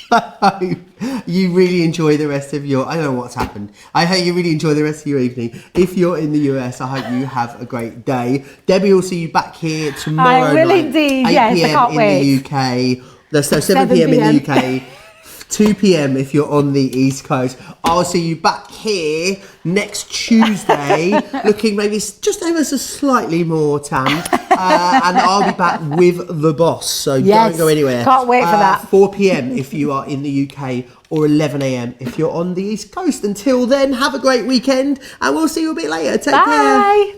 Speaker 1: I hope you really enjoy the rest of your... I don't know what's happened. I hope you really enjoy the rest of your evening. If you're in the US, I hope you have a great day. Debbie will see you back here tomorrow
Speaker 2: I will
Speaker 1: night,
Speaker 2: indeed.
Speaker 1: 8
Speaker 2: Yes,
Speaker 1: p.m.
Speaker 2: I can't
Speaker 1: in
Speaker 2: wait.
Speaker 1: the UK. So 7 p.m. in the UK. 2 p.m. if you're on the East Coast. I'll see you back here next Tuesday, looking maybe just ever so slightly more tanned. and I'll be back with the boss. So
Speaker 2: Yes,
Speaker 1: don't go anywhere.
Speaker 2: can't wait for that.
Speaker 1: 4 p.m. if you are in the UK, or 11 a.m. if you're on the East Coast. Until then, have a great weekend, and we'll see you a bit later. Take care.
Speaker 2: Bye.